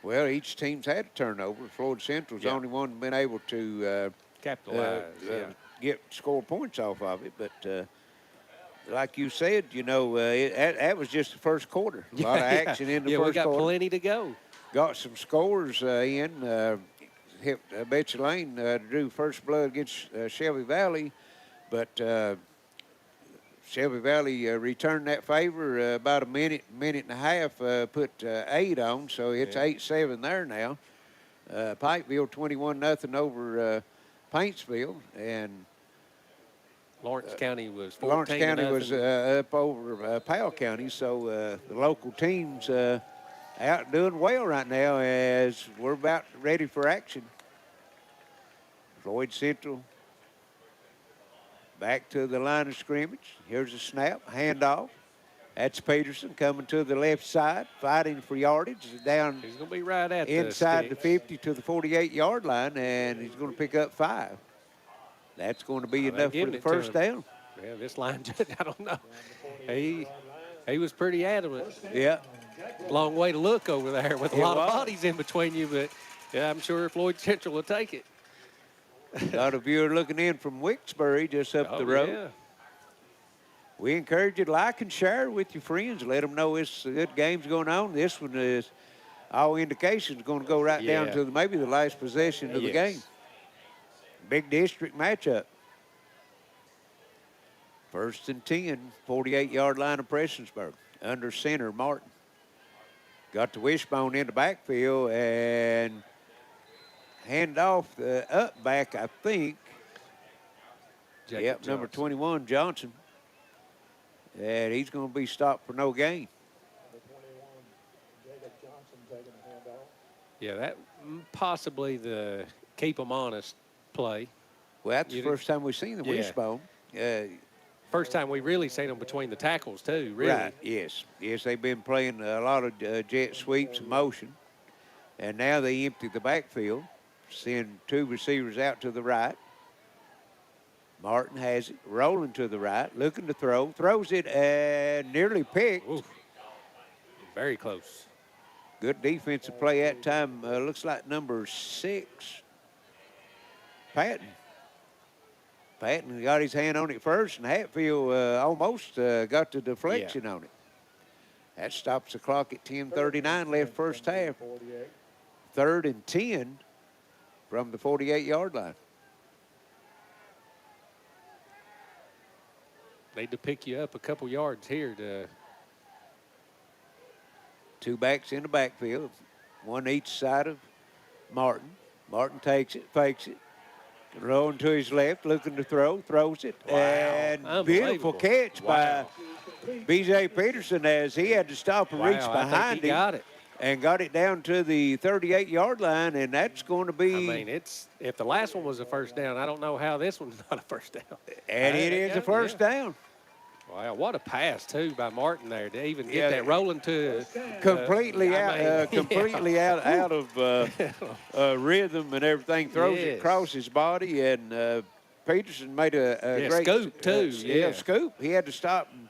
Well, each team's had a turnover. Floyd Central's the only one been able to Capitalize. score points off of it. But like you said, that was just the first quarter. A lot of action in the first we got quarter. plenty to go. Got some scores in. Hit Betsy Lane drew first blood against Shelby Valley, but Shelby Valley returned that favor about a minute and a half, put 8 on, so it's 8-7 there now. Pikeville 21-0 over Paintsville, and Lawrence County was 14-0. Lawrence County was up over Powell County, so the local teams out doing well right now as we're about ready for action. Floyd Central back to the line of scrimmage. Here's a snap, handoff. That's Peterson coming to the left side, fighting for yardage. Down He's going to be right at inside the 50 to the 48-yard line, and he's going to pick up 5. That's going to be enough for the first down. Yeah, this line, I don't know. He was pretty adamant. Yeah. Long way to look over there with a lot of bodies in between you, but yeah, I'm sure Floyd Central will take it. A lot of you are looking in from Wilkes-Barre, just up the road. Yeah. We encourage you to like and share with your friends. Let them know it's a good game's going on. This one is, all indications, going to go right down to maybe the last possession of the game. Big district matchup. 1st and 10, 48-yard line of Prestonsburg. Under center, Martin. Got the wishbone in the backfield and hand off the up back, I think. Number 21, Johnson. And he's going to be stopped for no gain. Yeah, that possibly the keep them honest play. Well, that's the first time we've seen the wishbone. First time we really seen them between the tackles, too, really. Right, yes. Yes, they've been playing a lot of jet sweeps and motion. And now they empty the backfield, send 2 receivers out to the right. Martin has it, rolling to the right, looking to throw, throws it and nearly picked. Ooh, very close. Good defensive play that time. Looks like number 6, Patton. Patton got his hand on it first, and Hatfield almost got the deflection on it. That stops the clock at 10:39 left first half. 3rd and 10 from the 48-yard line. Need to pick you up a couple yards here to. 2 backs in the backfield, 1 each side of Martin. Martin takes it, fakes it, rolling to his left, looking to throw, throws it, and beautiful catch by B.J. Peterson as he had to stop and reach behind him. Got it. And got it down to the 38-yard line, and that's going to be. I mean, if the last one was a first down, I don't know how this one's not a first down. And it is a first down. Wow, what a pass too by Martin there to even get that rolling to completely out of rhythm and everything. Throws it across his body, and Peterson made a great scoop too. Scoop. He had to stop. And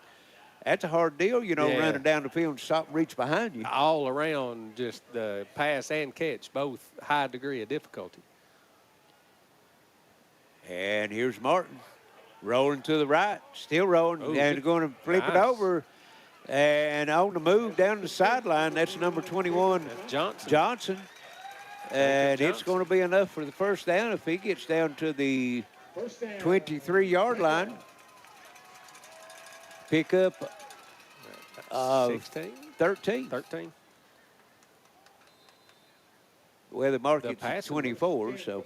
that's a hard deal, running down the field and stop and reach behind you. All around, just the pass and catch, both high degree of difficulty. And here's Martin. Rolling to the right, still rolling, and going to flip it over. And on the move down the sideline, that's number 21, Johnson. And it's going to be enough for the first down if he gets down to the 23-yard line. Pick up 16? 13. 13. Well, the market's 24, so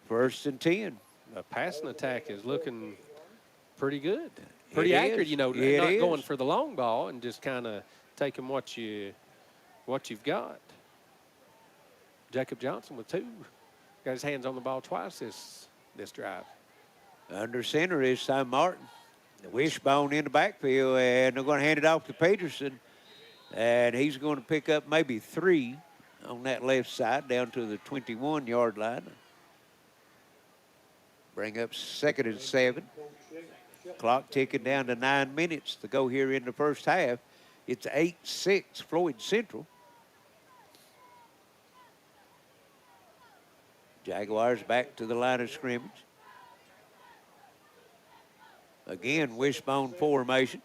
1st and 10. The passing attack is looking pretty good. Pretty accurate, not going for the long ball and just kind of taking what you've got. Jacob Johnson with 2. Got his hands on the ball twice this drive. Under center is Sam Martin. The wishbone in the backfield, and they're going to hand it off to Peterson. And he's going to pick up maybe 3 on that left side down to the 21-yard line. Bring up 2nd and 7. Clock ticking down to 9 minutes to go here in the first half. It's 8-6 Floyd Central. Jaguars back to the line of scrimmage. Again, wishbone formation.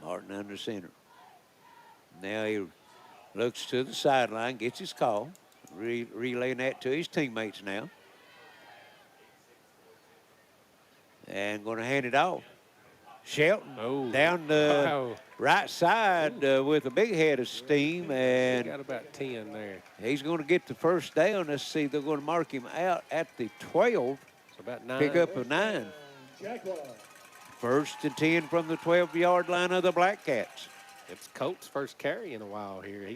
Martin under center. Now he looks to the sideline, gets his call, relaying that to his teammates now. And going to hand it off. Shelton down the right side with a big head of steam. And got about 10 there. He's going to get the first down. Let's see, they're going to mark him out at the 12. So about 9. Pick up a 9. First and 10 from the 12-yard line of the Black Cats. It's Colt's first carry in a while here.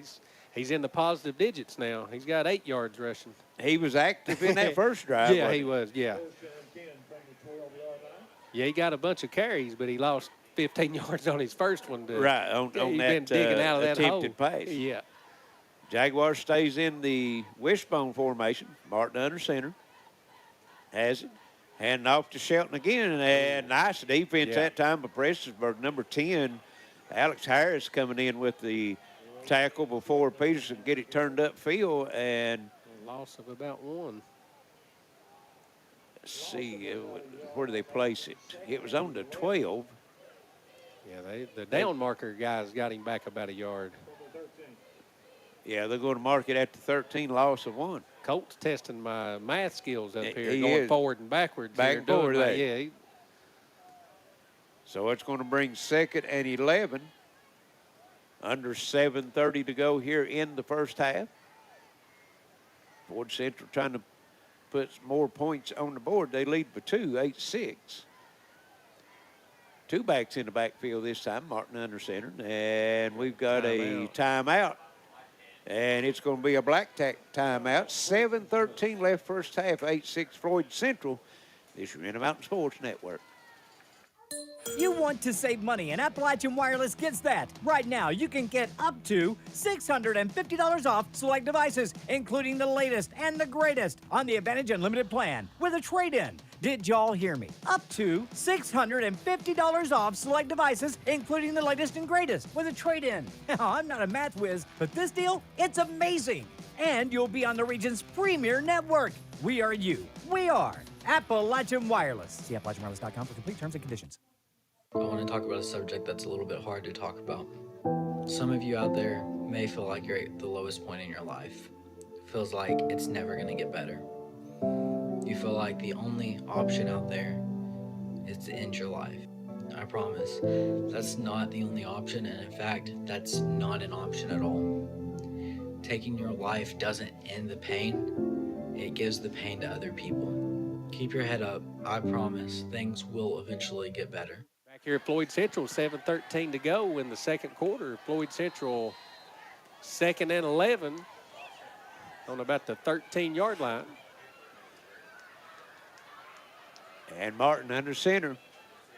He's in the positive digits now. He's got 8 yards rushing. He was active in that first drive. Yeah, he was, yeah. Yeah, he got a bunch of carries, but he lost 15 yards on his first one. Right, on he's that been digging out of that attempted hole. pass. Yeah. Jaguar stays in the wishbone formation. Martin under center. Has it. Handing off to Shelton again. And nice defense that time by Prestonsburg. Number 10, Alex Harris coming in with the tackle before Peterson get it turned upfield. And a loss of about 1. Let's see, where do they place it? It was on the 12. Yeah, the down marker guys got him back about a yard. Yeah, they're going to mark it at the 13, loss of 1. Colt's testing my math skills up here, He going is. forward and backwards. Back and forward there. Yeah. So it's going to bring 2nd and 11. Under 7:30 to go here in the first half. Floyd Central trying to put more points on the board. They lead for 2, 8-6. 2 backs in the backfield this time. Martin under center. And we've got a timeout. And it's going to be a Black Tack timeout. 7:13 left first half. 8-6 Floyd Central. This is Intermountain Sports Network. You want to save money, and Appalachian Wireless gets that. Right now, you can get up to $650 off select devices, including the latest and the greatest on the Advantage Unlimited plan with a trade-in. Did y'all hear me? Up to $650 off select devices, including the latest and greatest with a trade-in. I'm not a math whiz, but this deal, it's amazing. And you'll be on the region's premier network. We are you. We are Appalachian Wireless. See AppalachianWireless.com for complete terms and conditions. I want to talk about a subject that's a little bit hard to talk about. Some of you out there may feel like you're at the lowest point in your life. Feels like it's never going to get better. You feel like the only option out there is to end your life. I promise, that's not the only option, and in fact, that's not an option at all. Taking your life doesn't end the pain, it gives the pain to other people. Keep your head up. I promise things will eventually get better. Back here at Floyd Central, 7:13 to go in the second quarter. Floyd Central 2nd and 11 on about the 13-yard line. And Martin under center.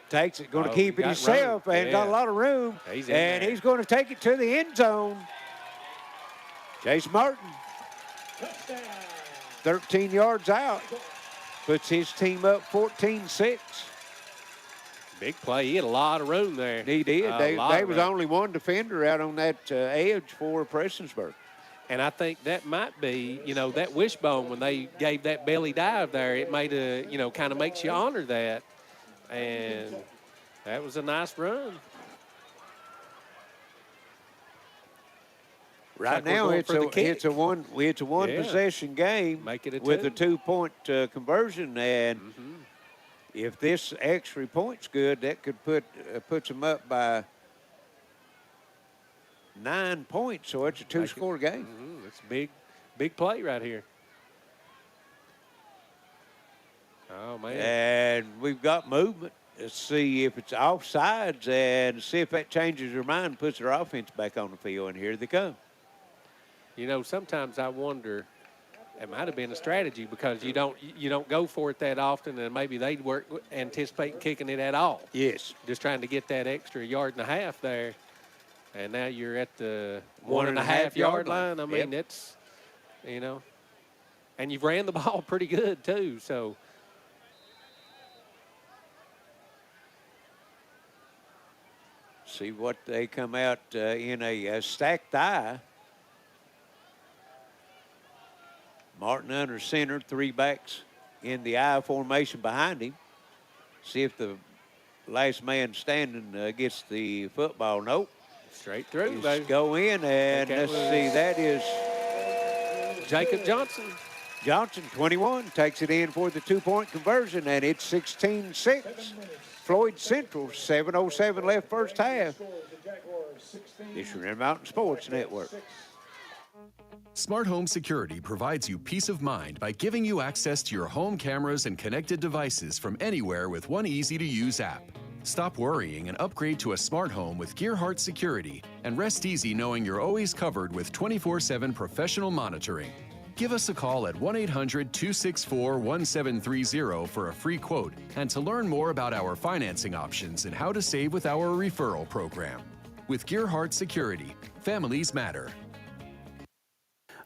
Takes it, going to keep it himself, room. and got a lot of room. He's he's going to take it to the end zone. Chase Martin, 13 yards out, puts his team up 14-6. Big play. He had a lot of room there. He did. There was only one defender out on that edge for Prestonsburg. And I think that might be, that wishbone when they gave that belly dive there, it made kind of makes you honor that. And that was a nice run. Right now, it's a one possession game with a 2-point conversion, and if this extra point's good, that could puts them up by 9 points. So it's a 2-score game. It's a big play right here. Oh man! And we've got movement. Let's see if it's offsides and see if that changes their mind and puts their offense back on the field. And here they come. Sometimes I wonder, it might have been a strategy because you don't go for it that often, and maybe they'd anticipating kicking it at all. Yes. Just trying to get that extra yard and a half there, and now you're at the 1.5 yard line. I mean, that's, and you've ran the ball pretty good too. So. See what they come out in a stacked eye. Martin under center, 3 backs in the I formation behind him. See if the last man standing gets the football. Nope. Straight through, Just baby. go in, and Okay. let's see, that is Jacob Johnson. Johnson, 21, takes it in for the 2-point conversion, and it's 16-6. Floyd Central, 7:07 left first half. This is Intermountain Sports Network. Smart Home Security provides you peace of mind by giving you access to your home cameras and connected devices from anywhere with one easy-to-use app. Stop worrying and upgrade to a smart home with Gearheart Security, and rest easy knowing you're always covered with 24/7 professional monitoring. Give us a call at 1-800-264-1730 for a free quote and to learn more about our financing options and how to save with our referral program. With Gearheart Security, families matter.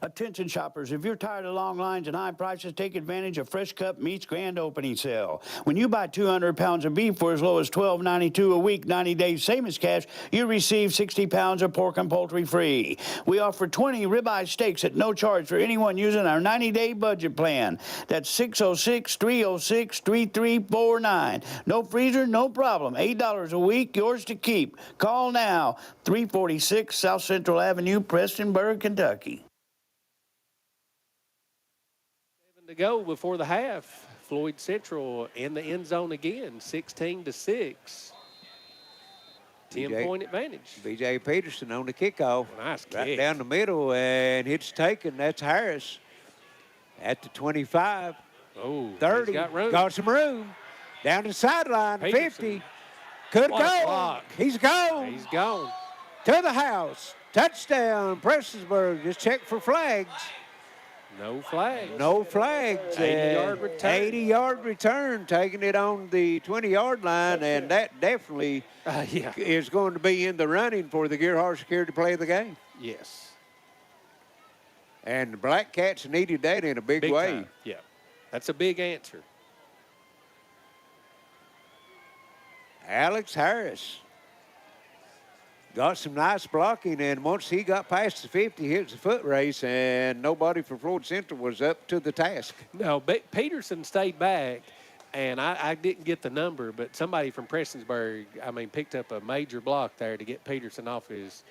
Attention shoppers, if you're tired of long lines and high prices, take advantage of Fresh Cut Meat's grand opening sale. When you buy 200 pounds of beef for as low as $12.92 a week, 90 days, same as cash, you receive 60 pounds of pork and poultry free. We offer 20 ribeye steaks at no charge for anyone using our 90-day budget plan. That's 606-306-3349. No freezer, no problem. $8 a week, yours to keep. Call now, 346 South Central Avenue, Prestonburg, Kentucky. To go before the half. Floyd Central in the end zone again, 16-6. 10-point advantage. B.J. Peterson on the kickoff. Nice Right kick. down the middle, and it's taken. That's Harris at the 25. Oh, 30. he's got room. Some room. Down the sideline, Peterson. 50. Could What a go. block. He's gone. He's gone. To the house. Touchdown, Prestonsburg. Just check for flags. No flags. No flags. 80-yard return. 80-yard return, taking it on the 20-yard line, and that definitely Yeah. is going to be in the running for the Gearheart Security play of the game. Yes. And the Black Cats needed that in a big way. Time. Yeah. That's a big answer. Alex Harris got some nice blocking, and once he got past the 50, it was a foot race, and nobody for Floyd Central was up to the task. No, Peterson stayed back, and I didn't get the number, but somebody from Prestonsburg, picked up a major block there to get Peterson off his.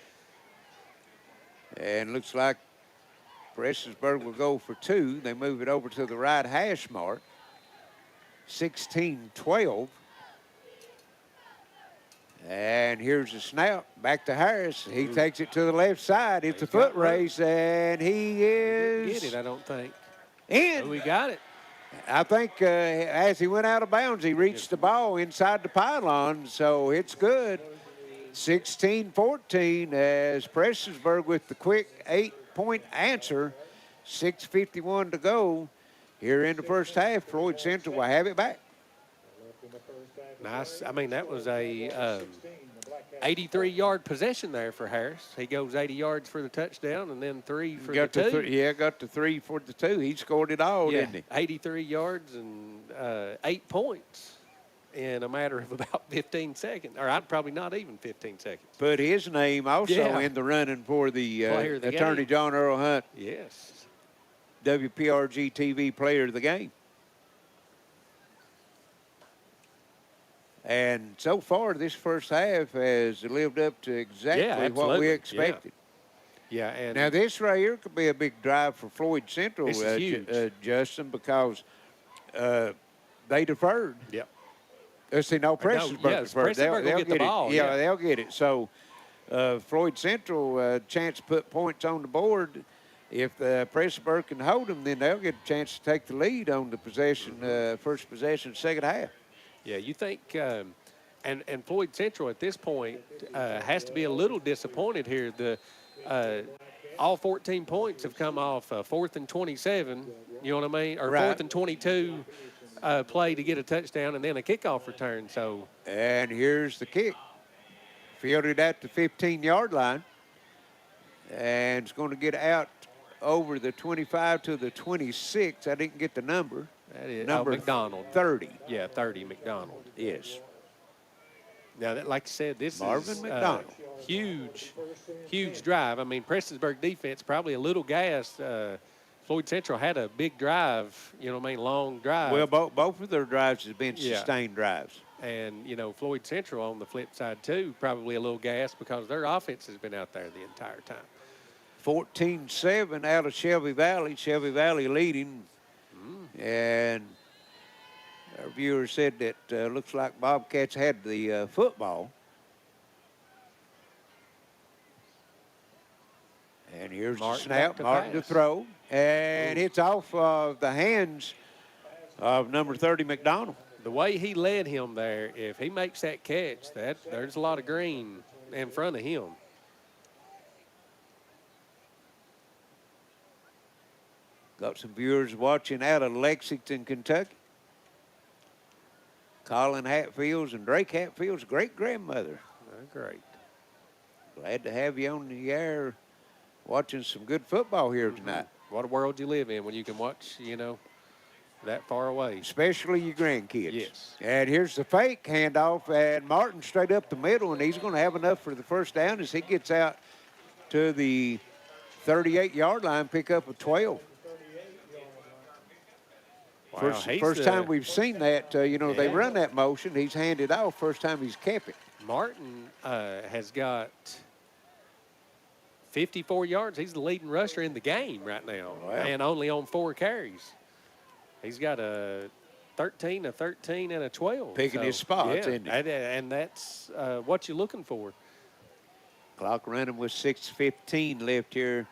And looks like Prestonsburg will go for 2. They move it over to the right hash mark. 16-12. And here's the snap. Back to Harris. He takes it to the left side. It's a foot race, and he is Get it, I don't think. in. Oh, we got it. I think as he went out of bounds, he reached the ball inside the pylon, so it's good. 16-14 as Prestonsburg with the quick 8-point answer. 6:51 to go here in the first half. Floyd Central will have it back. Nice. That was a 83-yard possession there for Harris. He goes 80 yards for the touchdown and then 3 for the 2. Got the 3 for the 2. He scored it all, didn't he? 83 yards and 8 points in a matter of about 15 seconds. Or probably not even 15 seconds. Put his name also Yeah. in the running for the Player of the Attorney game. John Earl Hunt Yes. WPRG-TV Player of the Game. And so far, this first half has lived up to exactly what absolutely. we expected. Yeah, and Now, this right here could be a big drive for Floyd Central, This is huge. Justin, because they deferred. Yep. Let's see, no, Prestonsburg deferred. Prestonsburg will get the it. ball, Yeah, yeah. they'll get it. So, Floyd Central, chance to put points on the board. If Prestonsburg can hold them, then they'll get a chance to take the lead on the possession, first possession, second half. Yeah, you think, and Floyd Central at this point has to be a little disappointed here. All 14 points have come off 4th and 27, you know what I mean? Or Right. 4th and 22 play to get a touchdown and then a kickoff return. So, And here's the kick. Fielded at the 15-yard line. And it's going to get out over the 25 to the 26. I didn't get the number. that is Number McDonald. 30. Yeah, 30 McDonald. Yes. Now, like I said, this Marvin is McDonald. Huge drive. Prestonsburg defense probably a little gassed Floyd Central had a big drive, long drive. Well, both of their drives have been Yeah. sustained drives. And, Floyd Central on the flip side, too, probably a little gas because their offense has been out there the entire time. 14-7 out of Shelby Valley. Shelby Valley leading. And our viewer said that looks like Bobcats had the football. And here's the snap, Martin to throw. And it's off of the hands of number 30, McDonald. The way he led him there, if he makes that catch, there's a lot of green in front of him. Got some viewers watching out of Lexington, Kentucky. Colin Hatfield's and Drake Hatfield's great-grandmother. Great. Glad to have you on the air watching some good football here tonight. What a world you live in when you can watch, that far away. Especially your grandkids. Yes. And here's the fake handoff, and Martin straight up the middle, and he's going to have enough for the first down as he gets out to the 38-yard line, pick up a 12. Wow, First time we've seen that, they run that motion. He's handed off. First time he's kept it. Martin has got 54 yards. He's the leading rusher in the game right now, and only on 4 carries. He's got a 13, a 13, and a 12. Picking his spots, isn't he? And that's what you're looking for. Clock running with 6:15 left here.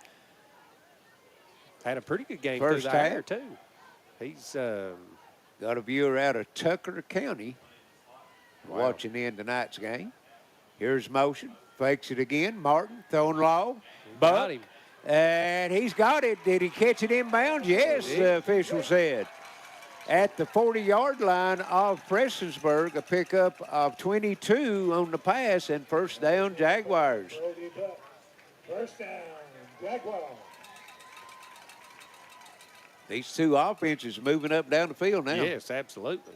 Had a pretty good game First through the half. air, too. He's got a viewer out of Tucker County watching in tonight's game. Here's motion. Fakes it again. Martin throwing low. Got him. And he's got it. Did he catch it inbounds? Yes, the official said. At the 40-yard line of Prestonsburg, a pickup of 22 on the pass, and first down, Jaguars. First down, Jaguars. These two offenses moving up down the field now. Yes, absolutely.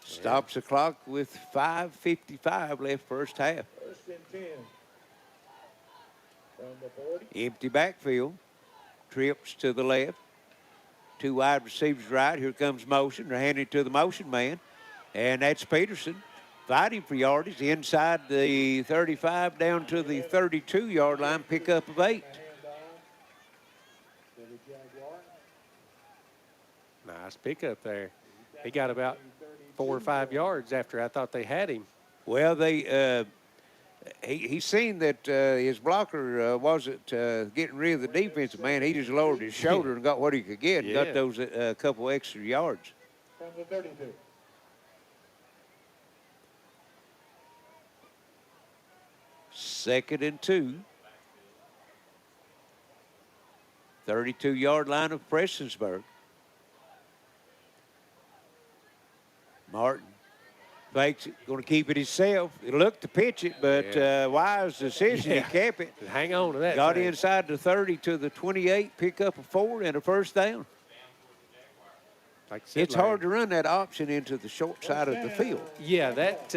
Stops the clock with 5:55 left first half. First and 10. From the 40. Empty backfield. Trips to the left. 2 wide receivers right. Here comes motion. They're handing it to the motion man. And that's Peterson fighting for yardage inside the 35 down to the 32-yard line. Pickup of 8. Nice pickup there. He got about 4 or 5 yards after I thought they had him. Well, he seen that his blocker wasn't getting rid of the defensive man. He just lowered his shoulder and got what he could get and got those couple extra yards. From the 32. Second and 2. 32-yard line of Prestonsburg. Martin fakes it, going to keep it himself. He looked to pitch it, but wise decision. He kept it. Hang on to that. Got thing. inside the 30 to the 28, pick up a 4 and a first down. Like I said, It's hard to run that option into the short side of the field. Yeah, that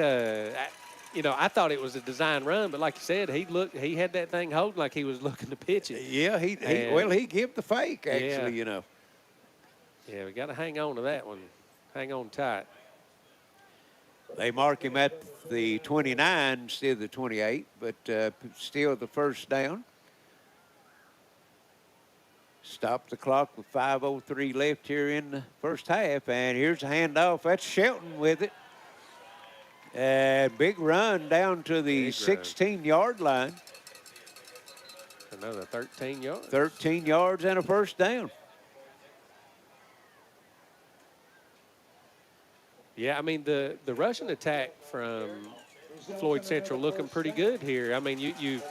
I thought it was a design run, but like you said, he had that thing holding like he was looking to pitch it. Yeah, he gave the fake actually. Yeah, we got to hang on to that one. Hang on tight. They mark him at the 29 instead of the 28, but still the first down. Stop the clock with 5:03 left here in the first half, and here's a handoff. That's Shelton with it. Big run down to the 16-yard line. Another 13 yards. 13 yards and a first down. Yeah, I mean, the rushing attack from Floyd Central looking pretty good here. I mean, you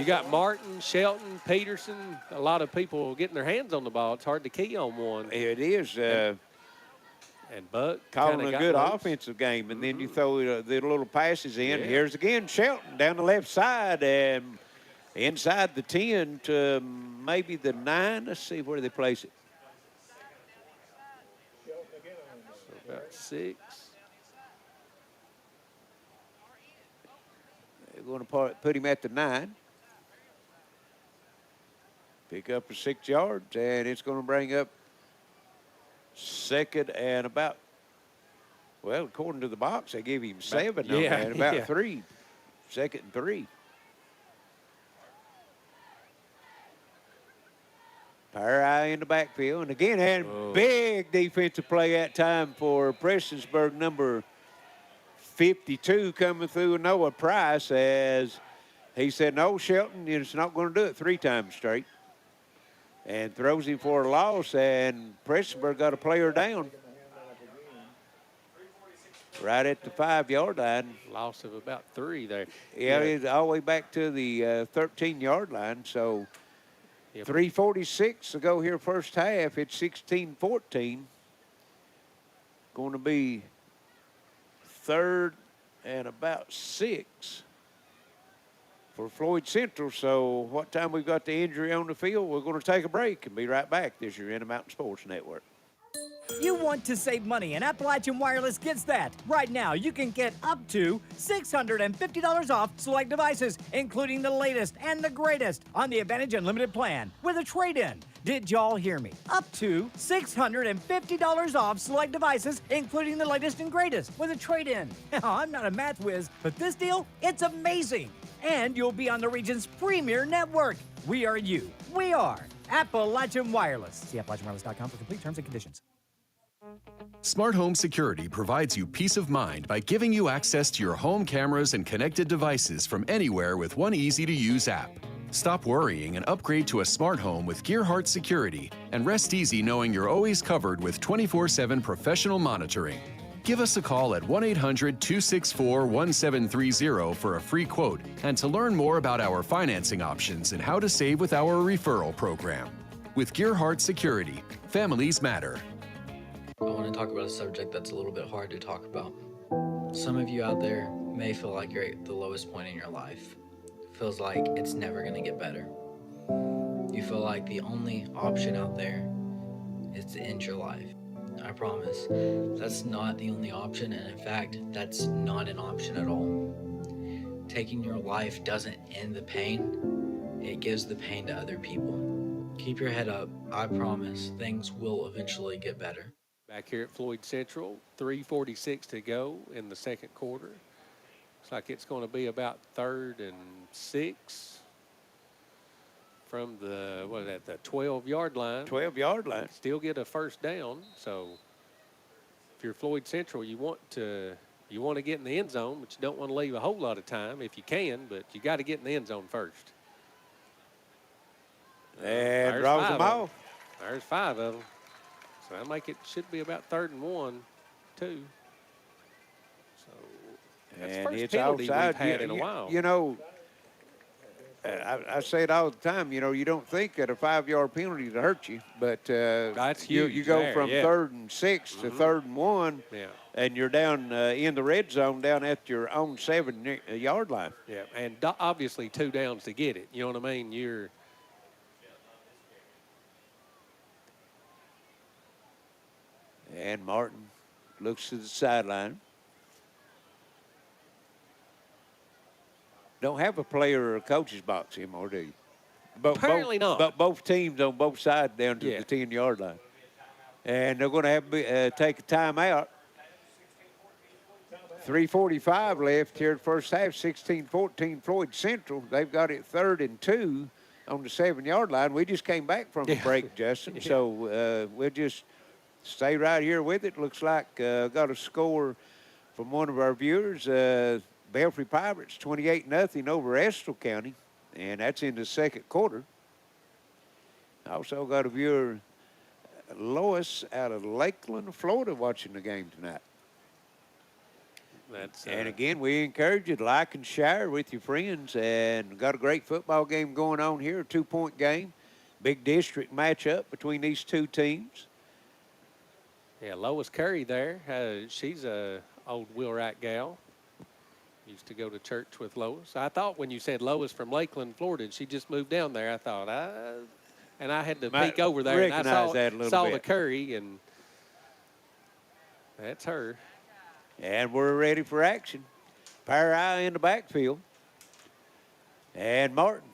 got Martin, Shelton, Peterson, a lot of people getting their hands on the ball. It's hard to key on one. It is. And Buck calling kinda a got good loose. offensive game, and then you throw the little passes in. Yeah. Here's again Shelton down the left side and inside the 10 to maybe the 9. Let's see where they place it. So about 6. They're going to put him at the 9. Pick up for 6 yards, and it's going to bring up second and about, well, according to the box, they give him 7 on yeah, that, about yeah. 3. Second and 3. Power eye in the backfield. And again, had a big defensive play that time for Prestonsburg, number 52 coming through Noah Price, as he said, no, Shelton is not going to do it 3 times straight. And throws him for a loss, and Prestonsburg got a player down. Right at the 5-yard line. Loss of about 3 there. Yeah, it's all the way back to the 13-yard line. So 3:46 to go here first half. It's 16-14. Going to be 3rd and about 6 for Floyd Central. So what time we've got the injury on the field, we're going to take a break and be right back. This is your Intermountain Sports Network. You want to save money, and Appalachian Wireless gets that. Right now, you can get up to $650 off select devices, including the latest and the greatest on the Advantage Unlimited plan with a trade-in. Did y'all hear me? Up to $650 off select devices, including the latest and greatest with a trade-in. Now, I'm not a math whiz, but this deal, it's amazing. And you'll be on the region's premier network. We are you. We are Appalachian Wireless. See AppalachianWireless.com for complete terms and conditions. Smart Home Security provides you peace of mind by giving you access to your home cameras and connected devices from anywhere with one easy-to-use app. Stop worrying and upgrade to a smart home with Gearheart Security, and rest easy knowing you're always covered with 24/7 professional monitoring. Give us a call at 1-800-264-1730 for a free quote and to learn more about our financing options and how to save with our referral program. With Gearheart Security, families matter. I want to talk about a subject that's a little bit hard to talk about. Some of you out there may feel like you're at the lowest point in your life. Feels like it's never going to get better. You feel like the only option out there is to end your life. I promise, that's not the only option, and in fact, that's not an option at all. Taking your life doesn't end the pain, it gives the pain to other people. Keep your head up, I promise, things will eventually get better. Back here at Floyd Central, 3:46 to go in the second quarter. Looks like it's going to be about 3rd and 6 from the, what is that, the 12-yard line. 12-yard line. Still get a first down. So if you're Floyd Central, you want to get in the end zone, but you don't want to leave a whole lot of time if you can, but you got to get in the end zone first. And draws them off. There's 5 of them. So that'll make it, should be about 3rd and 1, too. So that's the And first it's penalty outside. we've had in a while. You know, I say it all the time, you know, you don't think that a 5-yard penalty to hurt you, but That's huge you go there, from yeah. 3rd and 6 to 3rd and 1, Yeah. and you're down in the red zone down at your own 7-yard line. Yeah, and obviously 2 downs to get it. You know what I mean? You're And Martin looks to the sideline. Don't have a player or a coach's box anymore, do you? Apparently not. But both teams on both sides down to Yeah. the 10-yard line. And they're going to have to take a timeout. 3:45 left here in the first half, 16-14 Floyd Central. They've got it 3rd and 2 on the 7-yard line. We just came back from a break, Justin, Yeah. so we'll just stay right here with it. Looks like got a score from one of our viewers. Belfry Pirates 28-0 over Estill County, and that's in the second quarter. Also got a viewer, Lois, out of Lakeland, Florida, watching the game tonight. And again, we encourage you to like and share with your friends, and got a great football game going on here, a 2-point game. Big district matchup between these two teams. Yeah, Lois Curry there. She's a old Wheelwright gal. Used to go to church with Lois. I thought when you said Lois from Lakeland, Florida, and she just moved down there, I thought, and I had to peek over there, and I saw the Curry, and that's her. And we're ready for action. Power eye in the backfield. And Martin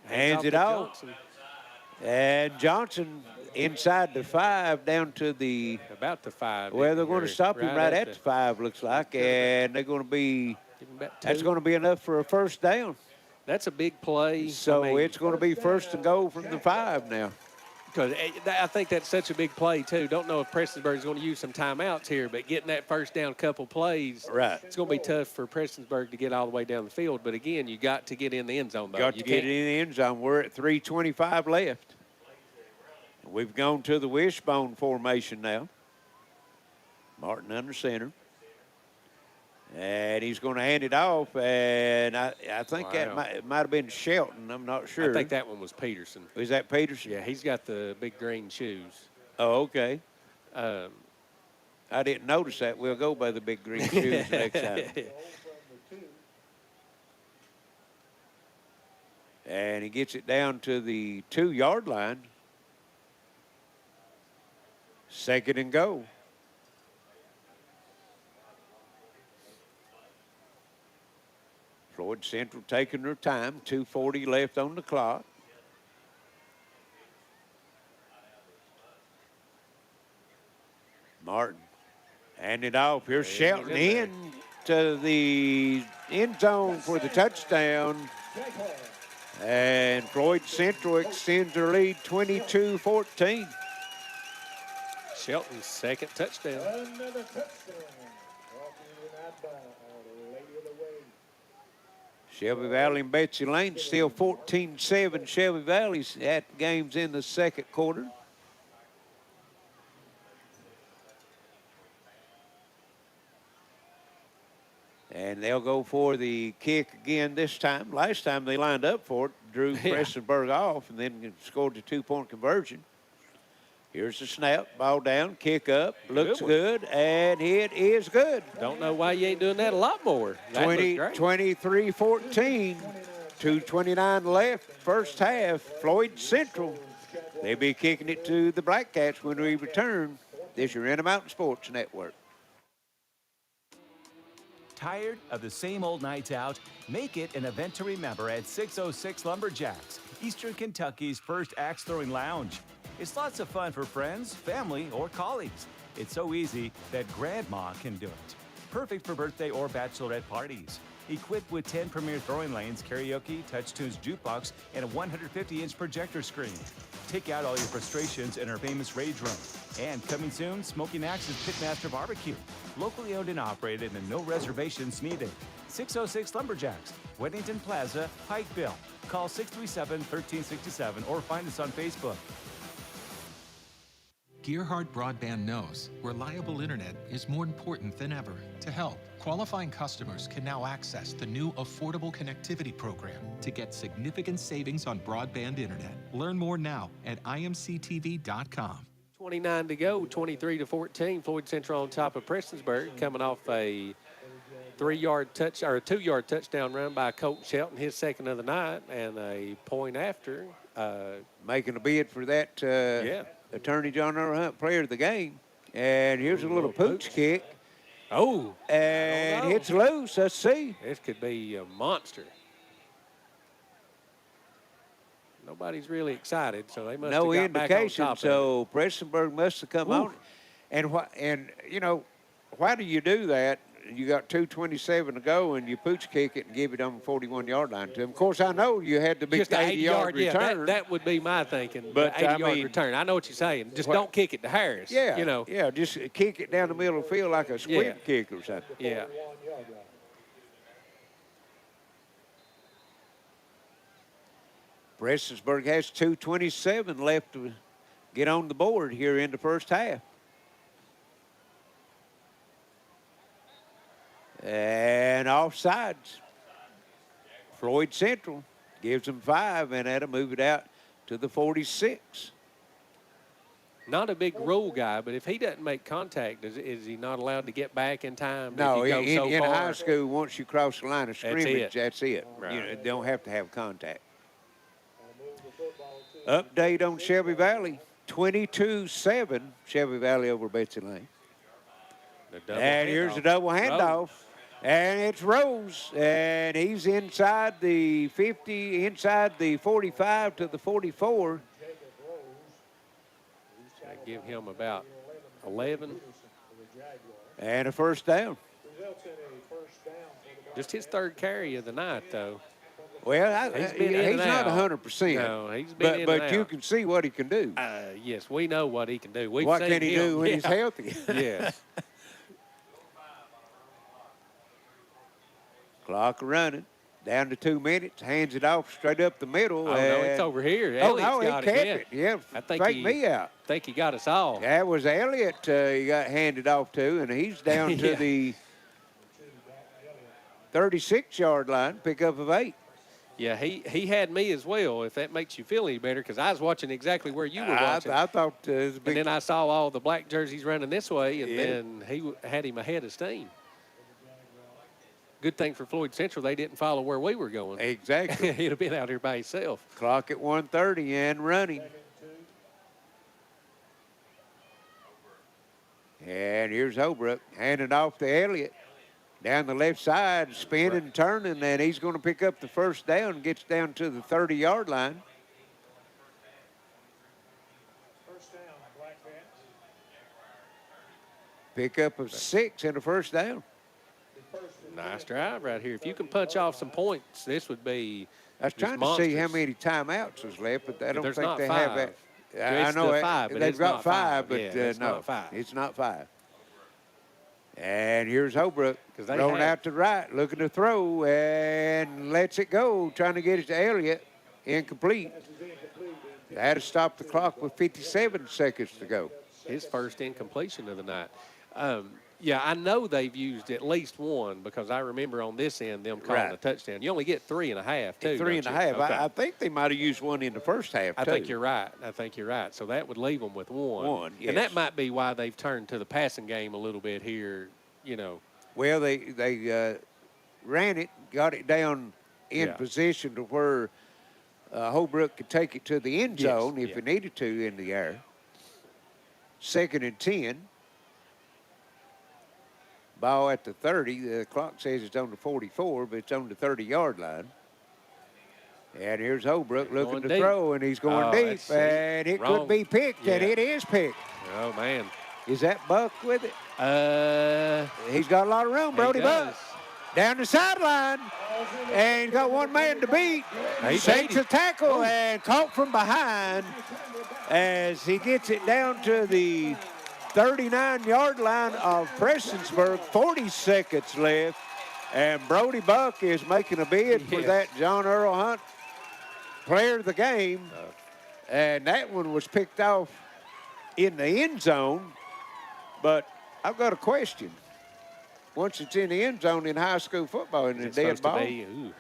hands it off. And Johnson inside the 5 down to the About the 5. well, they're going to stop him right at the 5, looks like, and they're going to be that's going to be enough for a first down. That's a big play. So it's going to be first and goal from the 5 now. Because I think that's such a big play, too. Don't know if Prestonsburg is going to use some timeouts here, but getting that first down couple plays, right, it's going to be tough for Prestonsburg to get all the way down the field. But, again, you got to get in the end zone, though. Got to get in the end zone. We're at 3:25 left. We've gone to the wishbone formation now. Martin under center. And he's going to hand it off, and I think that might have been Shelton. I'm not sure. I think that one was Peterson. Was that Peterson? Yeah, he's got the big green shoes. Oh, okay. I didn't notice that. We'll go by the big green shoes next time. And he gets it down to the 2-yard line. Second and goal. Floyd Central taking their time. 2:40 left on the clock. Martin hand it off. Here's Shelton in to the end zone for the touchdown. And Floyd Central extends their lead 22-14. Shelton's second touchdown. Another touchdown. Shelby Valley and Betsy Lane still 14-7. Shelby Valley's at games in the second quarter. And they'll go for the kick again this time. Last time they lined up for it, drew Prestonburg off, and then scored the 2-point conversion. Here's the snap, ball down, kick up, looks good, and it is good. Don't know why you ain't doing that a lot more. 23-14, 2:29 left, first half. Floyd Central, they'll be kicking it to the Black Cats when we return. This is your Intermountain Sports Network. Tired of the same old nights out? Make it an event to remember at 606 Lumberjacks, Eastern Kentucky's first axe-throwing lounge. It's lots of fun for friends, family, or colleagues. It's so easy that grandma can do it. Perfect for birthday or bachelorette parties. Equipped with 10 premier throwing lanes, karaoke, touch tunes, jukebox, and a 150-inch projector screen. Take out all your frustrations in our famous rage room. And coming soon, Smoking Axe's Pitmaster Barbecue. Locally owned and operated and no reservations needed. 606 Lumberjacks, Weddington Plaza, Pikeville. Call 637-1367 or find us on Facebook. Gearheart Broadband knows reliable internet is more important than ever. To help, qualifying customers can now access the new Affordable Connectivity Program to get significant savings on broadband internet. Learn more now at imctv.com. 29 to go, 23-14. Floyd Central on top of Prestonsburg, coming off a 3-yard touch or a 2-yard touchdown run by Colt Shelton, his second of the night, and a point after. Making a bid for that Attorney John Earl Hunt player of the game. And here's a little pooch kick. Oh. And it's loose. Let's see. This could be a monster. Nobody's really excited, so they must no have got indication. Back on top so of it. Prestonburg must have come on. And you know, why do you do that? You got 2:27 to go, and you pooch kick it and give it on the 41-yard line to them. Of course, I know you had to beat Just the 80-yard return. Yeah, that would be my thinking. But 80-yard return. I know what you're saying. Just don't kick it to Harris. Yeah, you know. Yeah, just kick it down the middle of the field like a squib kick or something. Yeah. Prestonsburg has 2:27 left to get on the board here in the first half. And offsides. Floyd Central gives them 5, and that'll move it out to the 46. Not a big rule guy, but if he doesn't make contact, is he not allowed to get back in time? No, if he goes in so far? high school, once you cross the line of scrimmage, that's it. Right. You know, don't have to have contact. Update on Shelby Valley, 22-7, Shelby Valley over Betsy Lane. And here's a double handoff. And it's Rose, and he's inside the 50, inside the 45 to the 44. give him about 11. And a first down. Just his third carry of the night, though. Well, he's not 100%. No, he's been in and but you out. can see what he can do. Yes, we know what he can do. What can he do when he's healthy? Yes. Clock running. Down to 2 minutes. Hands it off straight up the middle. Oh, no, it's over here. Oh, Elliott's no, he got kept it. it. Yeah, I think faked me out. I think he got us all. That was Elliott he got handed off to, and he's down to the 36-yard line, pickup of 8. Yeah, he had me as well, if that makes you feel any better, because I was watching exactly where you were watching. I thought it was a big. And then I saw all the black jerseys running this way, and then he had him ahead of steam. Good thing for Floyd Central, they didn't follow where we were going. Exactly. He'd have been out here by himself. Clock at 1:30 and running. And here's Holbrook, handing off to Elliott. Down the left side, spinning, turning, and he's going to pick up the first down, gets down to the 30-yard line. Pickup of 6 and a first down. Nice drive right here. If you can punch off some points, this would be I was trying to see how many timeouts was left, but I don't There's think not they five. have that. It's I know the 5, but they've it's got not 5, but Yeah, it's no, not 5. it's not 5. And here's Holbrook they rolling have- out to the right, looking to throw, and lets it go, trying to get it to Elliott. Incomplete. That to stop the clock with 57 seconds to go. His first incompletion of the night. Yeah, I know they've used at least one because I remember on this end them calling Right. a touchdown. You only get 3.5 too. 3.5. Okay. I think they might have used one in the first half, I too. think you're right. So that would leave them with one. One, And that yes. might be why they've turned to the passing game a little bit here, you know. Well, they ran it, got it down in Yeah. position to where Holbrook could take it to the end Yes, zone if yeah. he needed to in the air. 2nd and 10. Ball at the 30. The clock says it's on the 44, but it's on the 30-yard line. And here's Holbrook looking Going to deep. throw, and he's going deep. that's And it wrong. could be picked, and Yeah. it is picked. Oh, man. Is that Buck with it? He He's got a lot of room, Brody does. Buck. Down the sideline, and got one man to beat. He Shakes beat a him. tackle and caught from behind as he gets it down to the 39-yard line of Prestonsburg. 40 seconds left, and Brody Buck is making a bid for Yes. that John Earl Hunt player of the game, and that one was picked off in the end zone. But I've got a question. Once it's in the end zone in high school football, and Is a it dead supposed ball. to be? Ooh.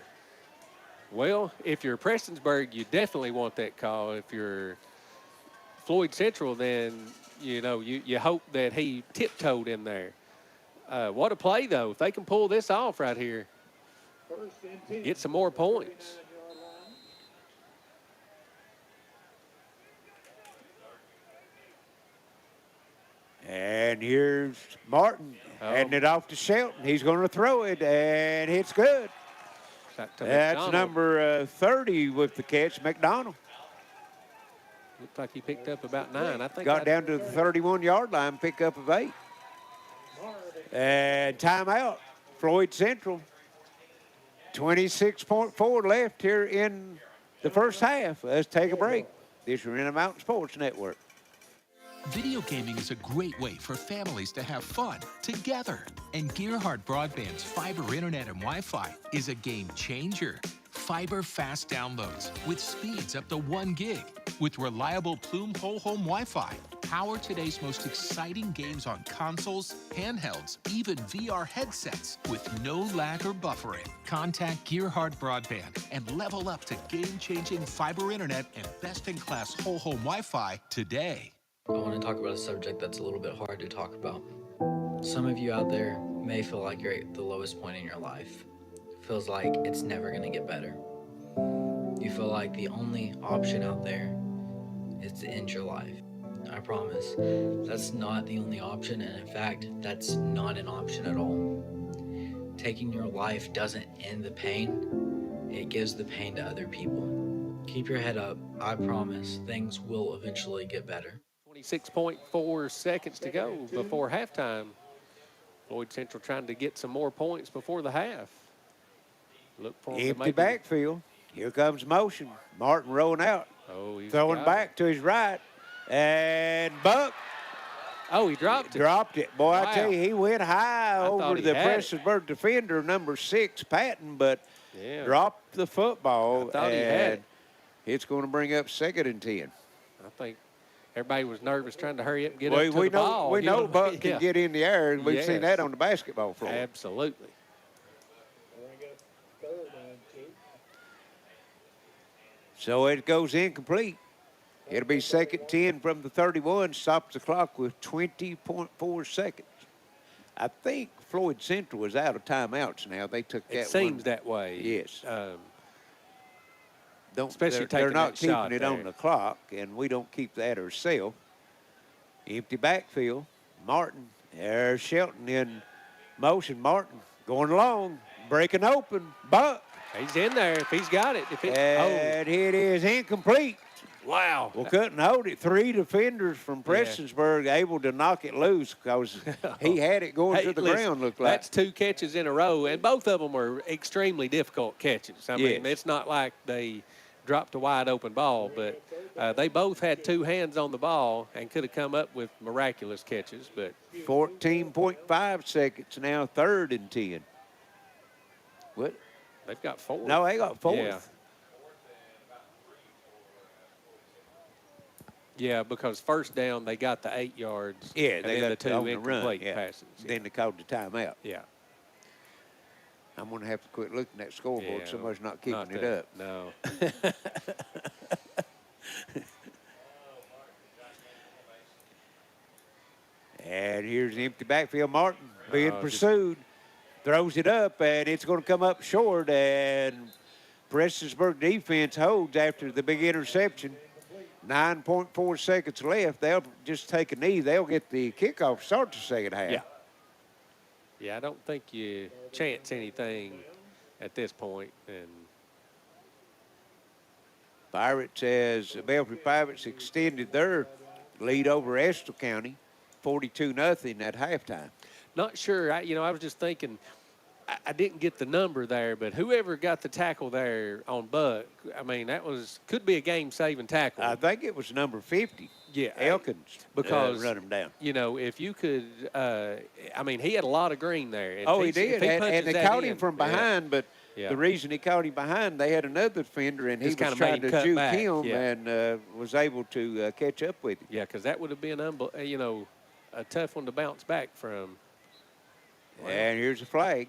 Well, if you're Prestonsburg, you definitely want that call. If you're Floyd Central, then, you know, you hope that he tiptoed in there. What a play, though. If they can pull this off right here, get some more points. And here's Martin handing it off to Shelton. He's going to throw it, and it's good. Back to That's McDonald. number 30 with the catch, McDonald. Looked like he picked up about 9. I think Got down to the 31-yard line, pickup of 8. And timeout, Floyd Central. 26.4 left here in the first half. Let's take a break. This is Arena Mountain Sports Network. Video gaming is a great way for families to have fun together. And Gearheart Broadband's fiber internet and Wi-Fi is a game changer. Fiber fast downloads with speeds up to 1 gig. With reliable Plume whole home Wi-Fi. Power today's most exciting games on consoles, handhelds, even VR headsets with no lag or buffering. Contact Gearheart Broadband and level up to game-changing fiber internet and best-in-class whole home Wi-Fi today. I want to talk about a subject that's a little bit hard to talk about. Some of you out there may feel like you're at the lowest point in your life. Feels like it's never going to get better. You feel like the only option out there is to end your life. I promise, that's not the only option, and in fact, that's not an option at all. Taking your life doesn't end the pain, it gives the pain to other people. Keep your head up. I promise things will eventually get better. 6.4 seconds to go before halftime. Floyd Central trying to get some more points before the half. Look for him to Empty maybe backfield. Here comes motion. Martin rolling out. Oh, he's Throwing got back to his right. And Buck Oh, he dropped it. dropped it. Boy, Wow. I tell you, he went high I thought over he the had it. Prestonsburg defender, number 6, Patton, but Yeah. dropped the football. I thought he had it. It's going to bring up 2nd and 10. I think everybody was nervous trying to hurry up and get we up to we the know, ball. We you know Buck Yeah. can get in the air, and we've seen Yes. that on the basketball floor. Absolutely. So it goes incomplete. It'll be 2nd 10 from the 31. Stops the clock with 20.4 seconds. I think Floyd Central is out of timeouts now. They took that It seems one. that way. Yes. Especially they're taking not that keeping shot it on there. the clock, and we don't keep that ourselves. Empty backfield. Martin. There's Shelton in motion. Martin going along, breaking open. Buck. He's in there if he's got it. And it is incomplete. Wow. Well, couldn't hold it. 3 defenders from Prestonsburg able to knock it loose because he had it going to the listen, ground, looked like. That's 2 catches in a row, and both of them were extremely difficult catches. I mean, Yes. it's not like they dropped a wide open ball, but they both had 2 hands on the ball and could have come up with miraculous catches. But 14.5 seconds now, 3rd and 10. What? they've got 4. No, they got 4th. Yeah. Yeah, because first down they got the 8 yards. Yeah, and they then got the 2 on the incomplete run, yeah. passes. Then they called the timeout. Yeah. I'm going to have to quit looking at scoreboard. Yeah, Somebody's not keeping not it that- up. No. And here's the empty backfield. Martin being just- pursued. Throws it up, and it's going to come up short. And Prestonsburg defense holds after the big interception. 9.4 seconds left. They'll just take a knee. They'll get the kickoff, start the second half. Yeah. Yeah, I don't think you chance anything at this point. And Pirates, as Belfry Pirates extended their lead over Estill County, 42-0 at halftime. not sure. I was just thinking, I didn't get the number there, but whoever got the tackle there on Buck, I mean, could be a game-saving tackle. I think it was number 50. Yeah, Elkins, because run him down. If you could, he had a lot of green there. If Oh, he if did, he and punches they that caught in, him from yeah. behind, but Yeah. the reason he caught him behind, they had another defender, and he Just was kinda made trying him to cut juke back, him yeah. and was able to catch up with him. Yeah, because that would have been, a tough one to bounce back from. And here's a flag.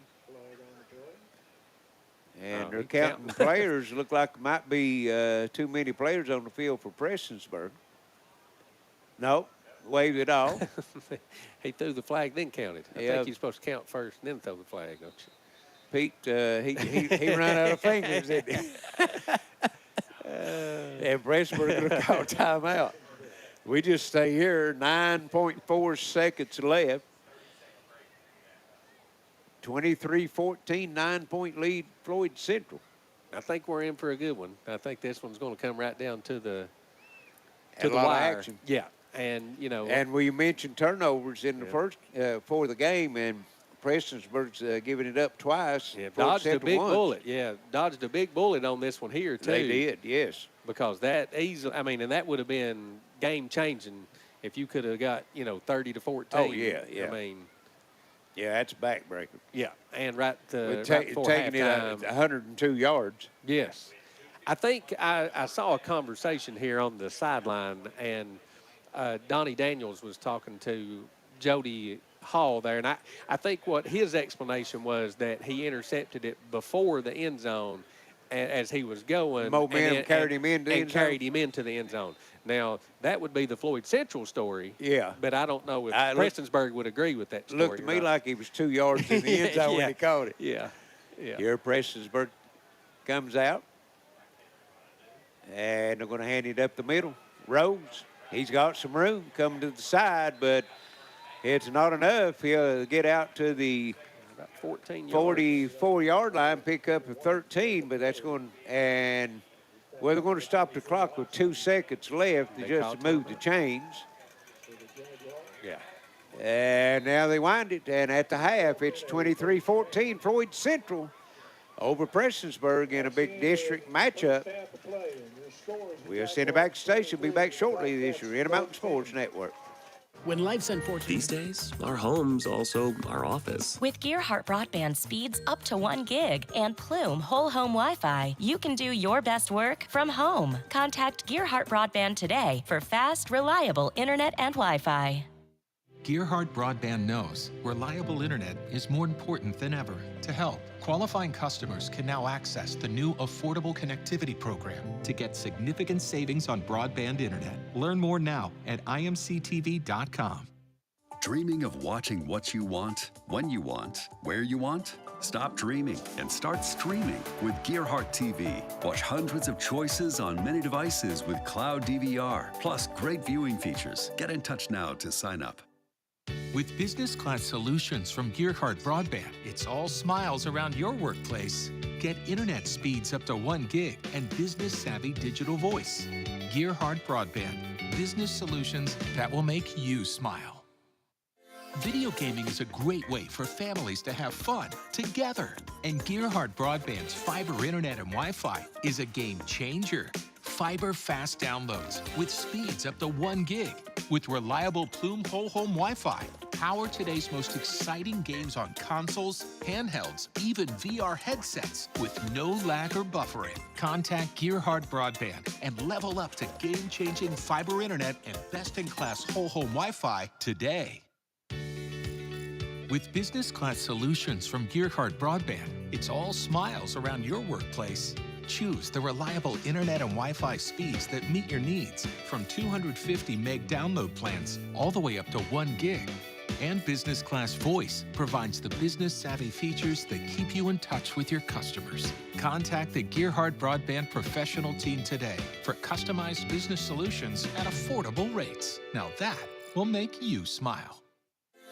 And Oh, they're he counting players. Look like there might be too many players on the field for Prestonsburg. No, waved it off. He threw the flag, then counted. I Yeah. think you're supposed to count first and then throw the flag, don't you? Pete, he ran out of fingers, didn't he? And Prestonsburg going to call timeout. We just stay here, 9.4 seconds left. 23-14, 9-point lead, Floyd Central. I think we're in for a good one. I think this one's going to come right down to the And a lot of wire. action. Yeah, and And we mentioned turnovers in the first for the game, and Prestonsburg's giving it up twice. yeah, Floyd dodged a Central big once. bullet. Yeah, dodged a big bullet on this one here too. They did, yes. Because that easily, and that would have been game changing if you could have got 30 to 14. Oh, yeah. Yeah, that's a backbreaker. Yeah, and right before Taking it halftime. at 102 yards. Yes. I think I saw a conversation here on the sideline, and Donnie Daniels was talking to Jody Hall there, and I think what his explanation was that he intercepted it before the end zone as he was going. Momentum carried him into the end zone? carried him into the end zone. Now, that would be the Floyd Central story. Yeah. But I don't know if Prestonsburg would agree with that story. Looked to me like he was 2 yards in the end zone when he caught it. Yeah. Yeah. Here Prestonsburg comes out. And they're going to hand it up the middle. Rhodes, he's got some room coming to the side, but it's not enough. He'll get out to the About 14 yards. 44-yard line, pick up a 13, but that's going – and, well, they're going to stop the clock with 2 seconds left. They just moved the chains. Yeah. And now they wind it, and at the half, it's 23-14, Floyd Central over Prestonsburg in a big district matchup. We'll send it back to station. We'll be back shortly this year in Mountain Sports Network. When life's unfortunate. These days, our home's also our office. With Gearheart broadband speeds up to 1 gig and Plume whole home Wi-Fi, you can do your best work from home. Contact Gearheart broadband today for fast, reliable internet and Wi-Fi. Gearheart Broadband knows reliable internet is more important than ever. To help, qualifying customers can now access the new Affordable Connectivity Program to get significant savings on broadband internet. Learn more now at imctv.com. Dreaming of watching what you want, when you want, where you want? Stop dreaming and start streaming with Gearheart TV. Watch hundreds of choices on many devices with cloud DVR, plus great viewing features. Get in touch now to sign up. With business class solutions from Gearheart Broadband, it's all smiles around your workplace. Get internet speeds up to 1 gig and business savvy digital voice. Gearheart Broadband, business solutions that will make you smile. Video gaming is a great way for families to have fun together. And Gearheart Broadband's fiber internet and Wi-Fi is a game changer. Fiber fast downloads with speeds up to 1 gig. With reliable Plume whole home Wi-Fi. Power today's most exciting games on consoles, handhelds, even VR headsets with no lag or buffering. Contact Gearheart Broadband and level up to game-changing fiber internet and best-in-class whole home Wi-Fi today. With business class solutions from Gearheart Broadband, it's all smiles around your workplace. Choose the reliable internet and Wi-Fi speeds that meet your needs, from 250 meg download plans all the way up to 1 gig. And business class voice provides the business savvy features that keep you in touch with your customers. Contact the Gearheart Broadband professional team today for customized business solutions at affordable rates. Now that will make you smile.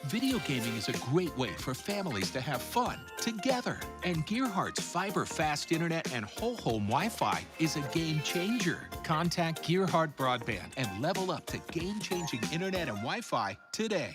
Video gaming is a great way for families to have fun together. And Gearhart's fiber fast internet and whole home Wi-Fi is a game changer. Contact Gearheart Broadband and level up to game-changing internet and Wi-Fi today.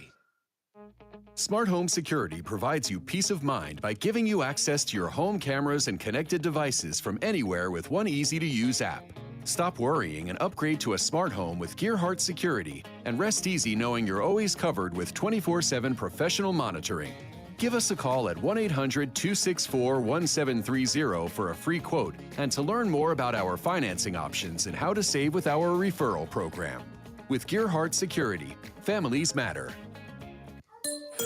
Smart Home Security provides you peace of mind by giving you access to your home cameras and connected devices from anywhere with one easy-to-use app. Stop worrying and upgrade to a smart home with Gearheart Security, and rest easy knowing you're always covered with 24/7 professional monitoring. Give us a call at 1-800-264-1730 for a free quote and to learn more about our financing options and how to save with our referral program. With Gearheart Security, families matter.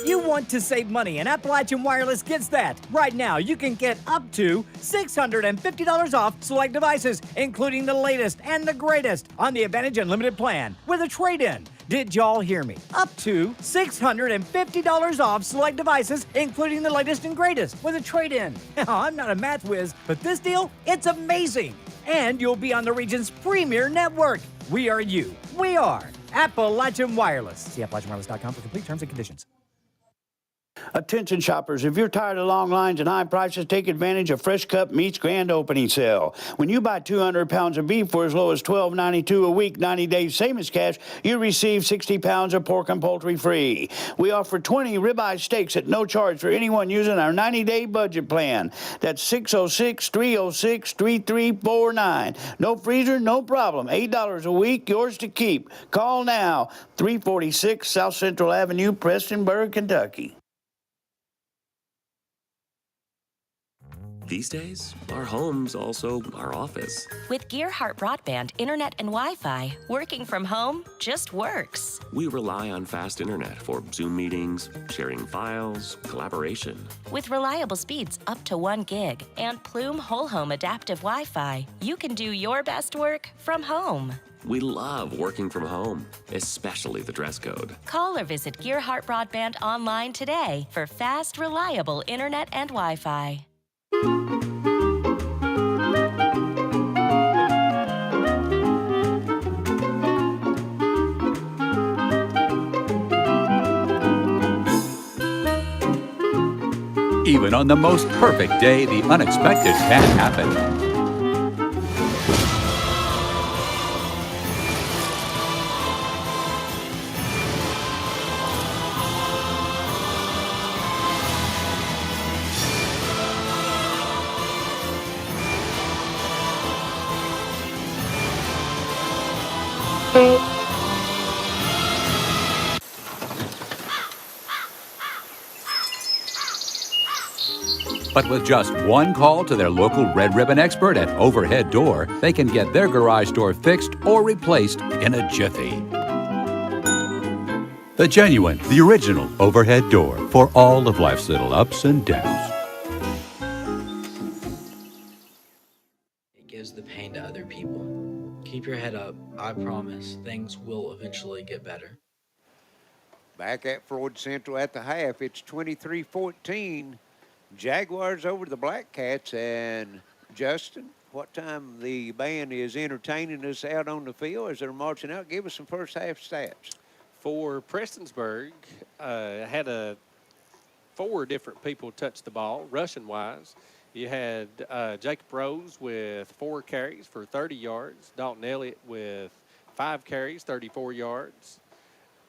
You want to save money, and Appalachian Wireless gets that. Right now, you can get up to $650 off select devices, including the latest and the greatest on the Advantage Unlimited plan with a trade-in. Did y'all hear me? Up to $650 off select devices, including the latest and greatest with a trade-in. Now, I'm not a math whiz, but this deal, it's amazing. And you'll be on the region's premier network. We are you. We are Appalachian Wireless. See AppalachianWireless.com for complete terms and conditions. Attention shoppers, if you're tired of long lines and high prices, take advantage of Fresh Cut Meat's grand opening sale. When you buy 200 pounds of beef for as low as $12.92 a week, 90 days, same as cash, you receive 60 pounds of pork and poultry free. We offer 20 ribeye steaks at no charge for anyone using our 90-day budget plan. That's 606-306-3349. No freezer, no problem. $8 a week, yours to keep. Call now, 346 South Central Avenue, Prestonburg, Kentucky. These days, our home's also our office. With Gearheart broadband, internet, and Wi-Fi, working from home just works. We rely on fast internet for Zoom meetings, sharing files, collaboration. With reliable speeds up to 1 gig and Plume whole home adaptive Wi-Fi, you can do your best work from home. We love working from home, especially the dress code. Call or visit Gearheart broadband online today for fast, reliable internet and Wi-Fi. Even on the most perfect day, the unexpected can happen. But with just one call to their local Red Ribbon expert at Overhead Door, they can get their garage door fixed or replaced in a jiffy. The genuine, the original Overhead Door for all of life's little ups and downs. It gives the pain to other people. Keep your head up. I promise things will eventually get better. Back at Floyd Central at the half, it's 23-14. Jaguars over the Black Cats. And Justin, what time the band is entertaining us out on the field as they're marching out? Give us some first half stats. For Prestonsburg, had 4 different people touch the ball, rushing-wise. You had Jacob Rose with 4 carries for 30 yards. Dalton Elliott with 5 carries, 34 yards.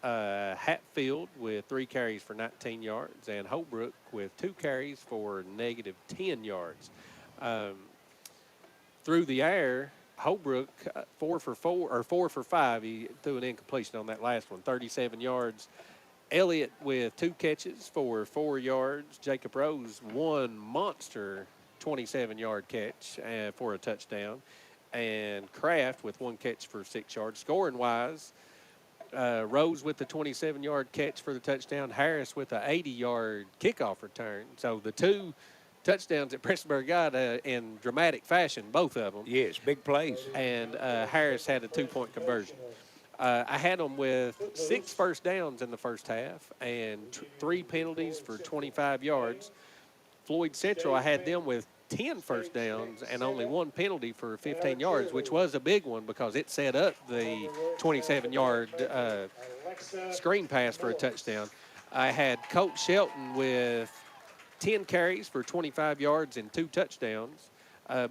Hatfield with 3 carries for 19 yards. And Holbrook with 2 carries for -10 yards. Through the air, Holbrook 4 for 5. He threw an incompletion on that last one, 37 yards. Elliott with 2 catches for 4 yards. Jacob Rose, 1 monster 27-yard catch for a touchdown. And Kraft with 1 catch for 6 yards. Scoring-wise, Rose with the 27-yard catch for the touchdown. Harris with an 80-yard kickoff return. So the 2 touchdowns that Prestonburg got in dramatic fashion, both of them. Yes, big plays. And Harris had a 2-point conversion. I had them with 6 first downs in the first half and 3 penalties for 25 yards. Floyd Central, I had them with 10 first downs and only 1 penalty for 15 yards, which was a big one because it set up the 27-yard screen pass for a touchdown. I had Colt Shelton with 10 carries for 25 yards and 2 touchdowns.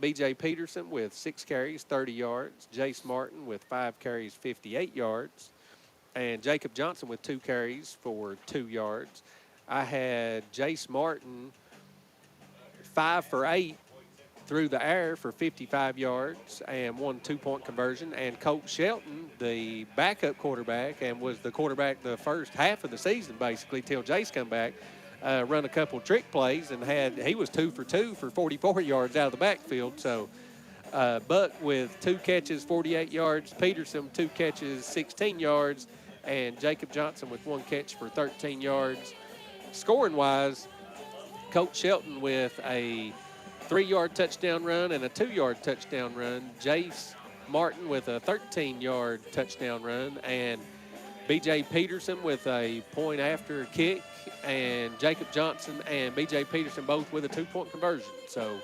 B.J. Peterson with 6 carries, 30 yards. Jace Martin with 5 carries, 58 yards. And Jacob Johnson with 2 carries for 2 yards. I had Jace Martin 5 for 8 through the air for 55 yards and 1 2-point conversion. And Colt Shelton, the backup quarterback, and was the quarterback the first half of the season basically till Jace come back, run a couple trick plays and he was 2 for 2 for 44 yards out of the backfield. So Buck with 2 catches, 48 yards. Peterson 2 catches, 16 yards. And Jacob Johnson with 1 catch for 13 yards. Scoring-wise, Coach Shelton with a 3-yard touchdown run and a 2-yard touchdown run. Jace Martin with a 13-yard touchdown run. And B.J. Peterson with a point after kick. And Jacob Johnson and B.J. Peterson both with a 2-point conversion. So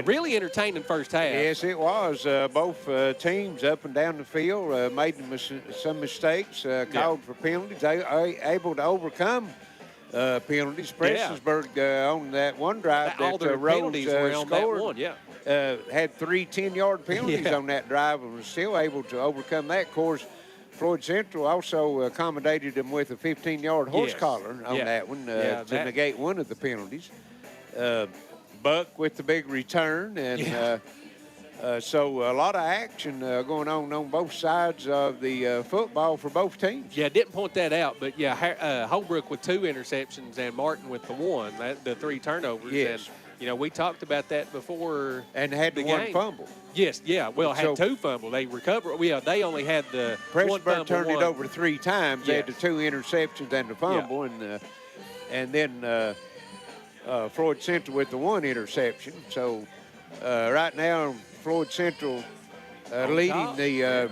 really entertaining first half. Yes, it was. Both teams up and down the field made some mistakes, called for penalties. They are able to overcome penalties. Prestonsburg on that one drive all that their Rose penalties were on that scored, one, had 3 10-yard penalties on that drive and was still able to overcome that. Of course, Floyd Central also accommodated them with a 15-yard horse collar on that one to negate one of the penalties. Buck with the big return, and so a lot of action going on both sides of the football for both teams. Yeah, didn't point that out, but Holbrook with 2 interceptions and Martin with the 1, the 3 turnovers. Yes. And, we talked about that before. And had the 1 fumble. Yes, had 2 fumbles. They recovered. They only had the 1 fumble. Turned it over 3 times. They had the 2 interceptions and the fumble, and then Floyd Central with the 1 interception. So right now, Floyd Central leading the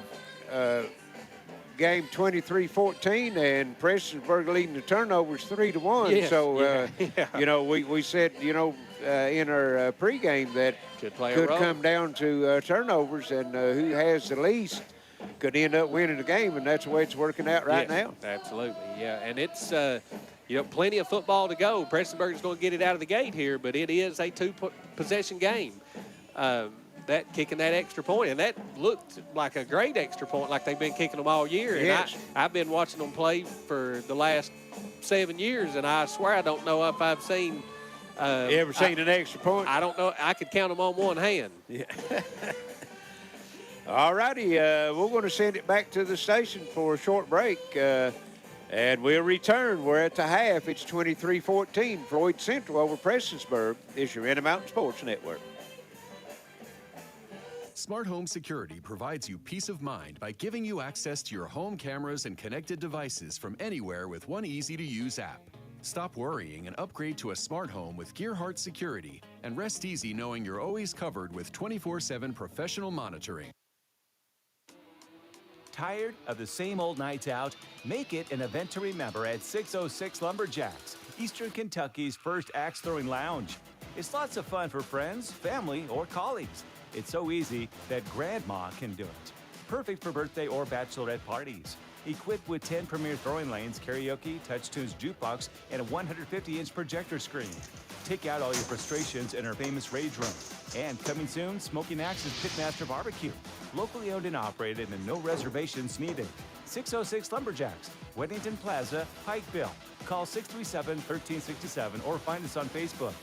game 23-14, and Prestonsburg leading the turnovers 3-1. Yes, so we said in our pregame that could come down to turnovers, and who has the least could end up winning the game, and that's the way it's working out right now. Absolutely, and it's plenty of football to go. Prestonsburg is going to get it out of the gate here, but it is a 2-possession game. That kicking that extra point, and that looked like a great extra point, like they've been kicking them all year. Yes. And I've been watching them play for the last 7 years, and I swear I don't know if I've seen. You ever seen an extra point? I don't know. I could count them on one hand. Yeah. All righty, we're going to send it back to the station for a short break. And we'll return. We're at the half. It's 23-14. Floyd Central over Prestonsburg. This is your Intermountain Sports Network. Smart Home Security provides you peace of mind by giving you access to your home cameras and connected devices from anywhere with one easy-to-use app. Stop worrying and upgrade to a smart home with Gearheart Security, and rest easy knowing you're always covered with 24/7 professional monitoring. Tired of the same old nights out? Make it an event to remember at 606 Lumberjacks, Eastern Kentucky's first axe-throwing lounge. It's lots of fun for friends, family, or colleagues. It's so easy that Grandma can do it. Perfect for birthday or bachelorette parties. Equipped with 10 premier throwing lanes, karaoke, touch-tunes jukebox, and a 150-inch projector screen. Take out all your frustrations in our famous rage room. And coming soon, Smoking Axe's Pitmaster Barbecue. Locally owned and operated and no reservations needed. 606 Lumberjacks, Weddington Plaza, Pikeville. Call 637-1367 or find us on Facebook.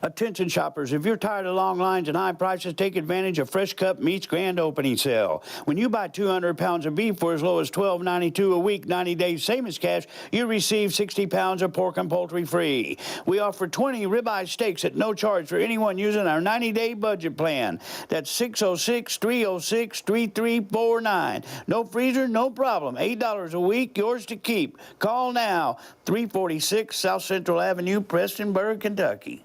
Attention shoppers, if you're tired of long lines and high prices, take advantage of Fresh Cut Meat's grand opening sale. When you buy 200 pounds of beef for as low as $12.92 a week, 90 days, same as cash, you receive 60 pounds of pork and poultry free. We offer 20 ribeye steaks at no charge for anyone using our 90-day budget plan. That's 606-306-3349. No freezer, no problem. $8 a week, yours to keep. Call now, 346 South Central Avenue, Prestonburg, Kentucky.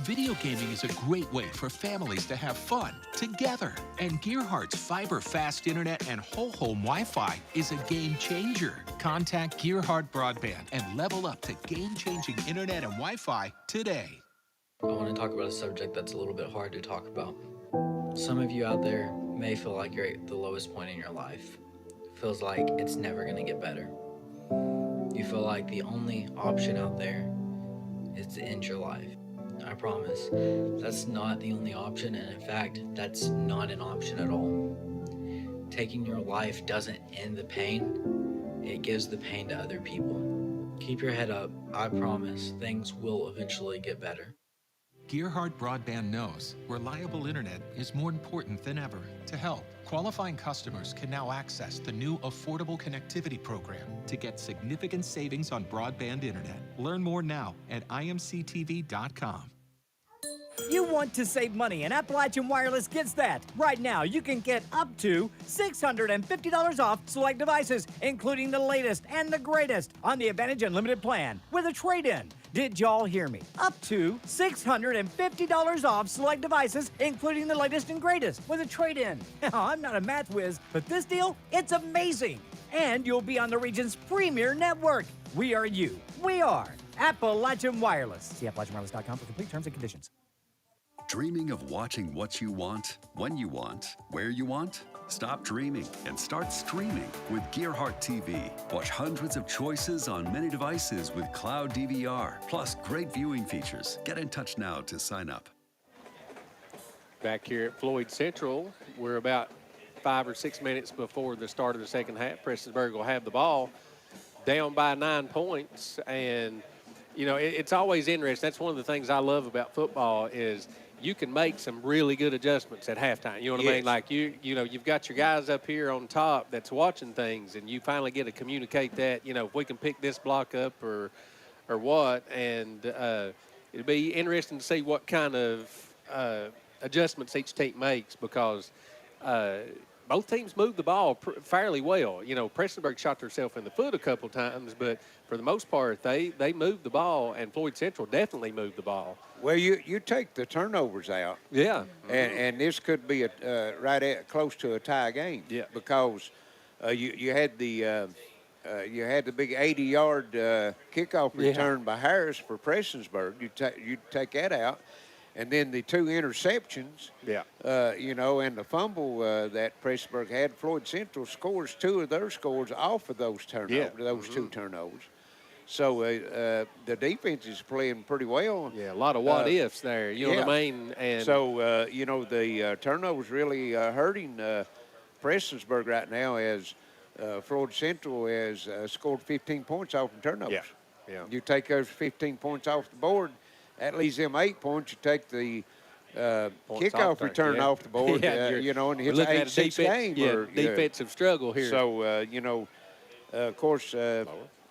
Video gaming is a great way for families to have fun together. And Gearhart's fiber-fast internet and whole home Wi-Fi is a game changer. Contact Gearheart Broadband and level up to game-changing internet and Wi-Fi today. I want to talk about a subject that's a little bit hard to talk about. Some of you out there may feel like you're at the lowest point in your life. Feels like it's never going to get better. You feel like the only option out there is to end your life. I promise, that's not the only option, and in fact, that's not an option at all. Taking your life doesn't end the pain, it gives the pain to other people. Keep your head up, I promise, things will eventually get better. Gearheart Broadband knows reliable internet is more important than ever. To help, qualifying customers can now access the new Affordable Connectivity Program to get significant savings on broadband internet. Learn more now at imctv.com. You want to save money, and Appalachian Wireless gets that. Right now, you can get up to $650 off select devices, including the latest and the greatest on the Advantage Unlimited plan with a trade-in. Did y'all hear me? Up to $650 off select devices, including the latest and greatest with a trade-in. I'm not a math whiz, but this deal, it's amazing. And you'll be on the region's premier network. We are you. We are Appalachian Wireless. See AppalachianWireless.com for complete terms and conditions. Dreaming of watching what you want, when you want, where you want? Stop dreaming and start streaming with Gearheart TV. Watch hundreds of choices on many devices with cloud DVR, plus great viewing features. Get in touch now to sign up. Back here at Floyd Central, we're about 5 or 6 minutes before the start of the second half. Prestonsburg will have the ball down by 9 points. And, you know, it's always interesting. That's one of the things I love about football is you can make some really good adjustments at halftime. You know what I mean? Like, you know, you've got your guys up here on top that's watching things, and you finally get to communicate that, you know, if we can pick this block up or what. And it'll be interesting to see what kind of adjustments each team makes because both teams moved the ball fairly well. You know, Prestonburg shot themselves in the foot a couple times, but for the most part, they moved the ball, and Floyd Central definitely moved the ball. Well, you take the turnovers out. Yeah. And this could be right at close to a tie game. Yeah. Because you had the big 80-yard kickoff return by Harris for Prestonsburg. You take that out. And then the 2 interceptions, you know, and the fumble that Prestonsburg had, Floyd Central scores 2 of their scores off of those turnovers, those 2 turnovers. So the defense is playing pretty well. Yeah, a lot of what-ifs there, you know what I mean? And so, you know, the turnovers really hurting Prestonsburg right now as Floyd Central has scored 15 points off in turnovers. Yeah. You take those 15 points off the board, that leaves them 8 points. You take the Kickoff returning off the board, you know, and it's an 8-6 game. Defensive struggle here. So, you know, of course,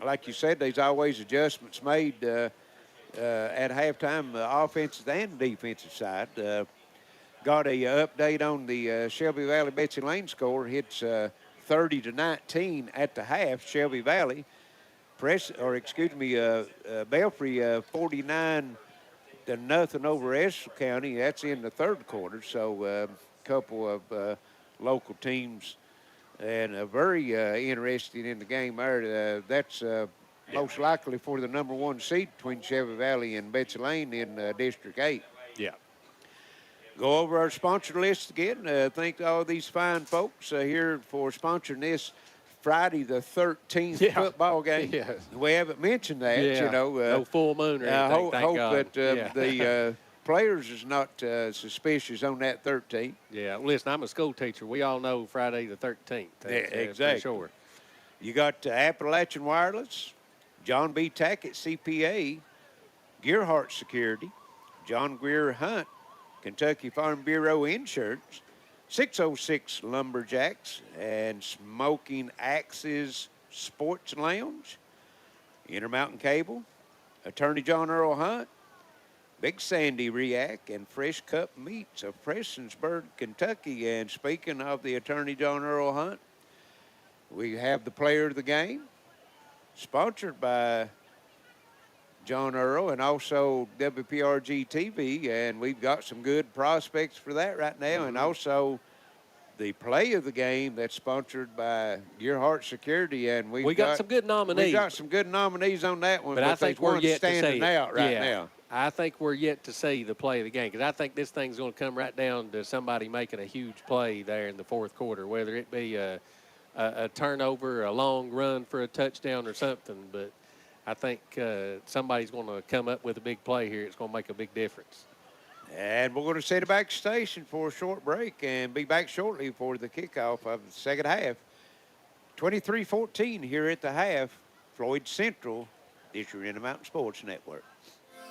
like you said, there's always adjustments made at halftime, offensive and defensive side. Got a update on the Shelby Valley Betsy Lane score. It's 30-19 at the half. Shelby Valley, Belfry 49-0 over Estill County. That's in the third quarter. So a couple of local teams and very interested in the game there. That's most likely for the number 1 seed between Shelby Valley and Betsy Lane in District 8. Yeah. Go over our sponsor list again. Thank all these fine folks here for sponsoring this Friday the 13th football game. Yeah. We haven't mentioned that, you know. No full moon or anything, thank God. That the players is not suspicious on that 13th. Yeah, listen, I'm a school teacher. We all know Friday the 13th. Exactly. For sure. You got Appalachian Wireless, John B. Tackett, CPA, Gearheart Security, John Greer Hunt, Kentucky Farm Bureau Insurance, 606 Lumberjacks, and Smoking Axes Sports Lounge, Intermountain Cable, Attorney John Earl Hunt, Big Sandy RIAC, and Fresh Cup Meats of Prestonsburg, Kentucky. And speaking of the Attorney John Earl Hunt, we have the player of the game, sponsored by John Earl and also WPRGtv, and we've got some good prospects for that right now. And also the play of the game that's sponsored by Gearheart Security, and we got some good nominees. We got some good nominees on that one, but I think we're yet standing to see out right now. I think we're yet to see the play of the game, because I think this thing's going to come right down to somebody making a huge play there in the fourth quarter, whether it be a turnover, a long run for a touchdown or something. But I think somebody's going to come up with a big play here. It's going to make a big difference. And we're going to set it back station for a short break and be back shortly for the kickoff of the second half. 23-14 here at the half. Floyd Central, this year in the Mountain Sports Network.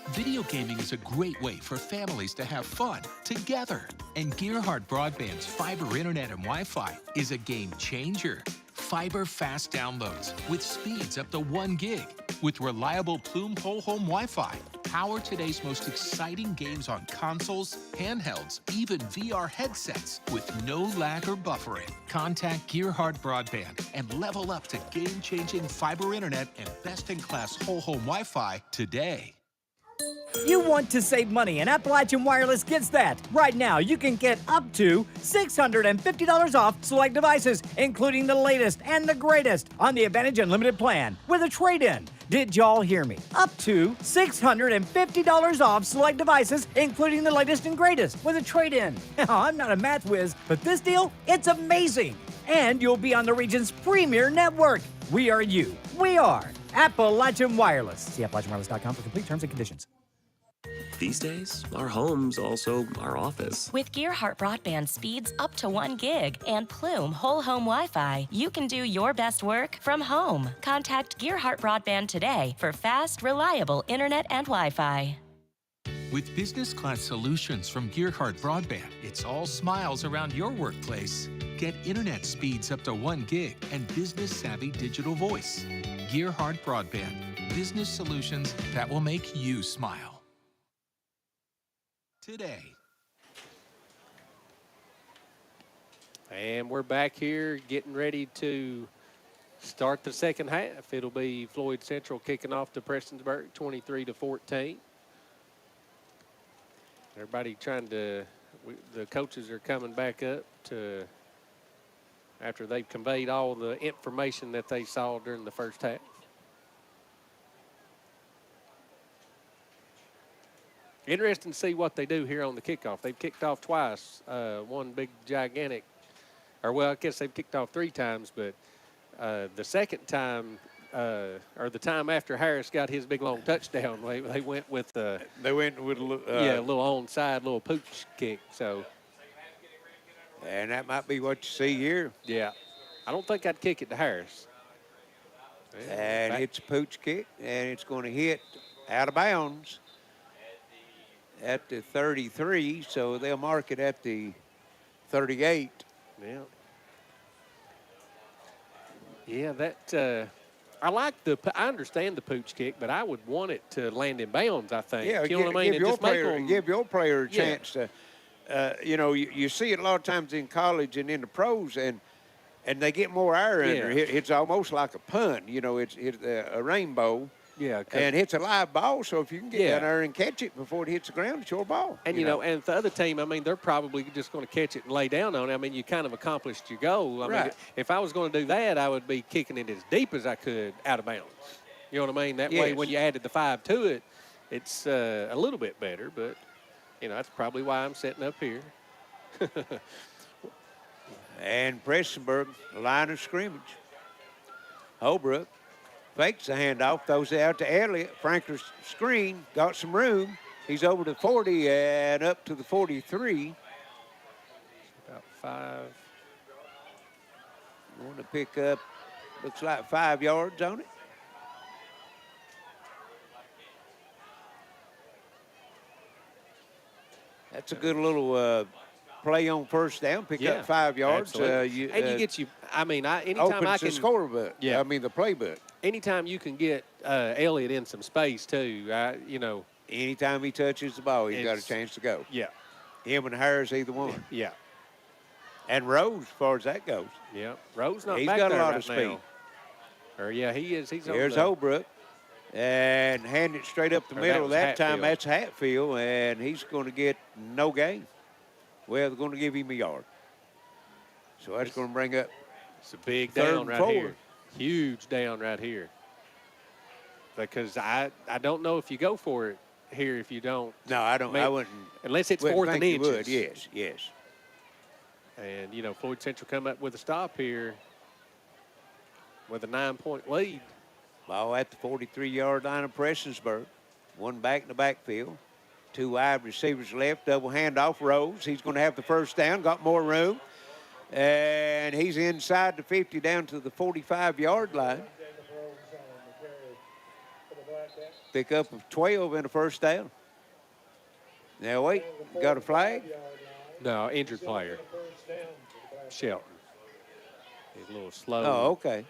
Video gaming is a great way for families to have fun together. And Gearheart Broadband's fiber internet and Wi-Fi is a game changer. Fiber fast downloads with speeds up to 1 gig. With reliable Plume whole home Wi-Fi. Power today's most exciting games on consoles, handhelds, even VR headsets with no lag or buffering. Contact Gearheart Broadband and level up to game-changing fiber internet and best-in-class whole home Wi-Fi today. You want to save money, and Appalachian Wireless gets that. Right now, you can get up to $650 off select devices, including the latest and the greatest on the Advantage Unlimited plan with a trade-in. Did y'all hear me? Up to $650 off select devices, including the latest and greatest with a trade-in. Now, I'm not a math whiz, but this deal, it's amazing. And you'll be on the region's premier network. We are you. We are Appalachian Wireless. See AppalachianWireless.com for complete terms and conditions. These days, our home's also our office. With Gearheart broadband speeds up to 1 gig and Plume whole home Wi-Fi, you can do your best work from home. Contact Gearheart broadband today for fast, reliable internet and Wi-Fi. With business class solutions from Gearheart Broadband, it's all smiles around your workplace. Get internet speeds up to 1 gig and business-savvy digital voice. Gearheart Broadband, business solutions that will make you smile. Today. And we're back here getting ready to start the second half. It'll be Floyd Central kicking off to Prestonsburg 23-14. Everybody trying to, the coaches are coming back up to, after they've conveyed all the information that they saw during the first half. Interesting to see what they do here on the kickoff. They've kicked off twice, one big gigantic, or well, I guess they've kicked off 3 times, but the second time, or the time after Harris got his big long touchdown, they went with a little onside, little pooch kick. So, and that might be what you see here. Yeah, I don't think I'd kick it to Harris. And it's a pooch kick, and it's going to hit out of bounds. at the 33, so they'll mark it at the 38. Yeah. Yeah, that I understand the pooch kick, but I would want it to land in bounds, I think. Yeah, you know what I mean? Give your player a chance to, you see it a lot of times in college and in the pros, and they get more air under it. It's almost like a punt. It's a rainbow. Yeah. And it's a live ball, so if you can get down there and catch it before it hits the ground, it's your ball. And, and the other team, I mean, they're probably just going to catch it and lay down on it. I mean, you kind of accomplished your goal. I mean, if I was going to do that, I would be kicking it as deep as I could out of bounds. You know what I mean? That way, when you added the 5 to it, it's a little bit better. But, that's probably why I'm sitting up here. And Prestonburg, line of scrimmage. Holbrook fakes the handoff, throws it out to Elliott. Frankler's screen, got some room. He's over to 40 and up to the 43. About 5. Want to pick up, looks like 5 yards on it. That's a good little play on first down, pick up 5 yards. Anytime I can the scorebook. Yeah. I mean the playbook. Anytime you can get Elliott in some space too, Anytime he touches the ball, he's got a chance to go. Yeah. Him and Harris, either one. Yeah. And Rose, as far as that goes. Yeah. Rose not He's back got there a lot right of speed. now. Or he is. He's Here's Holbrook. And hand it straight up the middle. That time, that's Hatfield, and he's going to get no gain. Well, they're going to give him a yard. So that's going to bring up. It's a big down right here. Huge down right here. Because I don't know if you go for it here if you don't. No, I don't. I wouldn't. Unless it's 4th and inches. Would. Yes. And, Floyd Central come up with a stop here with a 9-point lead. Ball at the 43-yard line of Prestonsburg. One back in the backfield. 2 wide receivers left. Double handoff. Rose. He's going to have the first down. Got more room. And he's inside the 50 down to the 45-yard line. Pick up of 12 and a first down. Now, wait. Got a flag? No, injured player. Shelton. He's a little slow. Oh, okay.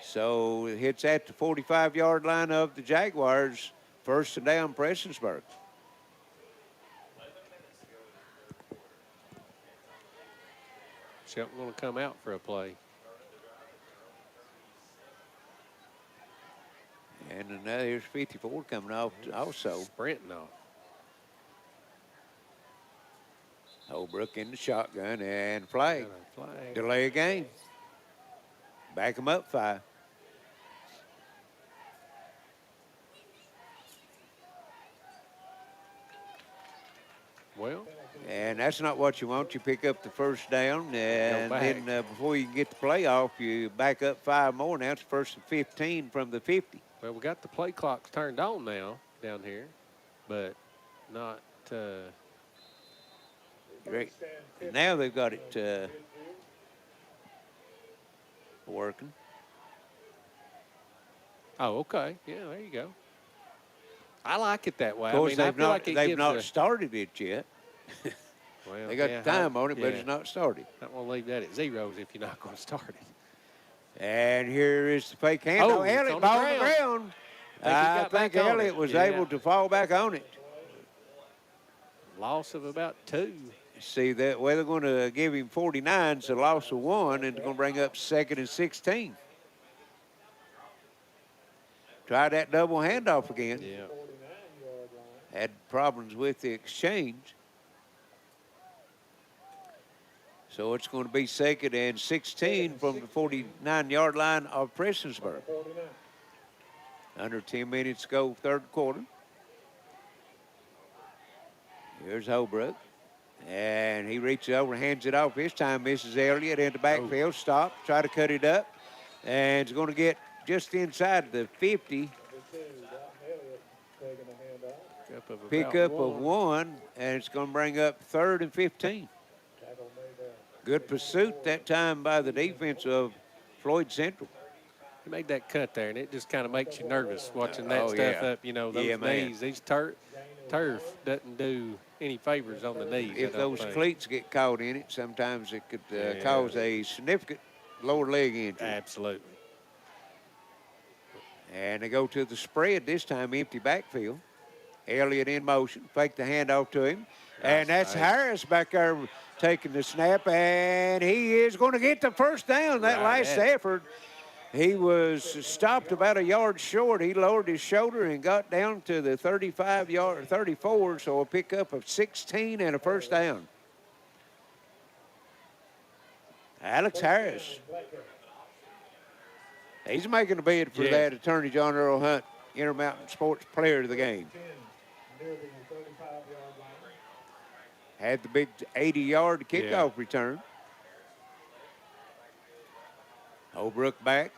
So it hits at the 45-yard line of the Jaguars. First and down, Prestonsburg. Shelton going to come out for a play. And now here's 54 coming off also. Sprinting off. Holbrook in the shotgun and flag. Delay a game. Back them up 5. Well. And that's not what you want. You pick up the first down, and then before you can get the play off, you back up 5 more. Now it's first and 15 from the 50. Well, we got the play clocks turned on now down here, but not great. And now they've got it working. Oh, okay. Yeah, there you go. I like it that way. Of course, they've not like started it yet. Well, they got the time on it, but it's not started. I don't want to leave that at zeros if you're not going to start it. And here is the fake hand. Oh, Elliott, ball on the ground. I think Elliott was able to fall back on it. Loss of about 2. See that? Well, they're going to give him 49, so loss of 1, and they're going to bring up 2nd and 16. Try that double handoff again. Yeah. Had problems with the exchange. So it's going to be 2nd and 16 from the 49-yard line of Prestonsburg. Under 10 minutes to go, 3rd quarter. Here's Holbrook. And he reaches over, hands it off. This time misses Elliott in the backfield. Stop, try to cut it up. And it's going to get just inside the 50. Pickup of 1, and it's going to bring up 3rd and 15. Good pursuit that time by the defense of Floyd Central. He made that cut there, and it just kind of makes you nervous watching that stuff yeah. up. You know, those Yeah, man. knees. These turf doesn't do any favors on the knees. If I don't those think. cleats get caught in it, sometimes it could cause a significant lower leg injury. Absolutely. And they go to the spread this time, empty backfield. Elliott in motion, fake the handoff to him. And that's Harris back there taking the snap, and he is going to get the first down. That last effort, he was stopped about a yard short. He lowered his shoulder and got down to the 35-yard, 34, so a pickup of 16 and a first down. Alex Harris. He's making a bid for that Attorney John Earl Hunt Intermountain Sports Player of the Game. Had the big 80-yard kickoff return. Holbrook back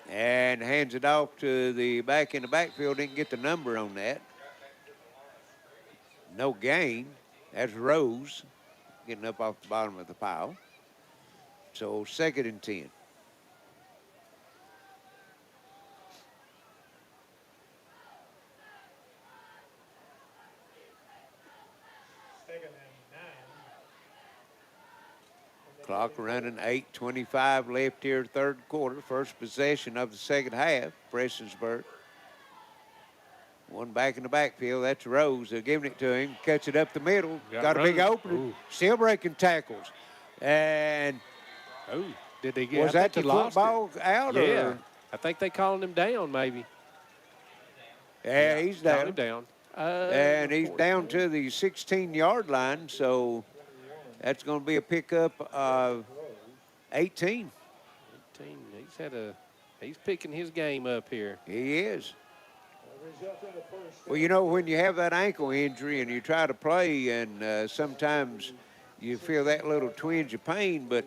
and hands it off to the back in the backfield. Didn't get the number on that. No gain. That's Rose getting up off the bottom of the pile. So 2nd and 10. Clock running, 8:25 left here, third quarter. First possession of the second half, Prestonsburg. One back in the backfield, that's Rose. They're giving it to him, cuts it up the middle. Got a big opening, still breaking tackles. And did they get? Was that the football out? Yeah, or? I think they calling him down maybe. Yeah, he's down. Calling him down. And he's down to the 16-yard line, so that's going to be a pickup of 18. 18. He's picking his game up here. He is. Well, you know, when you have that ankle injury and you try to play, and sometimes you feel that little twinge of pain, but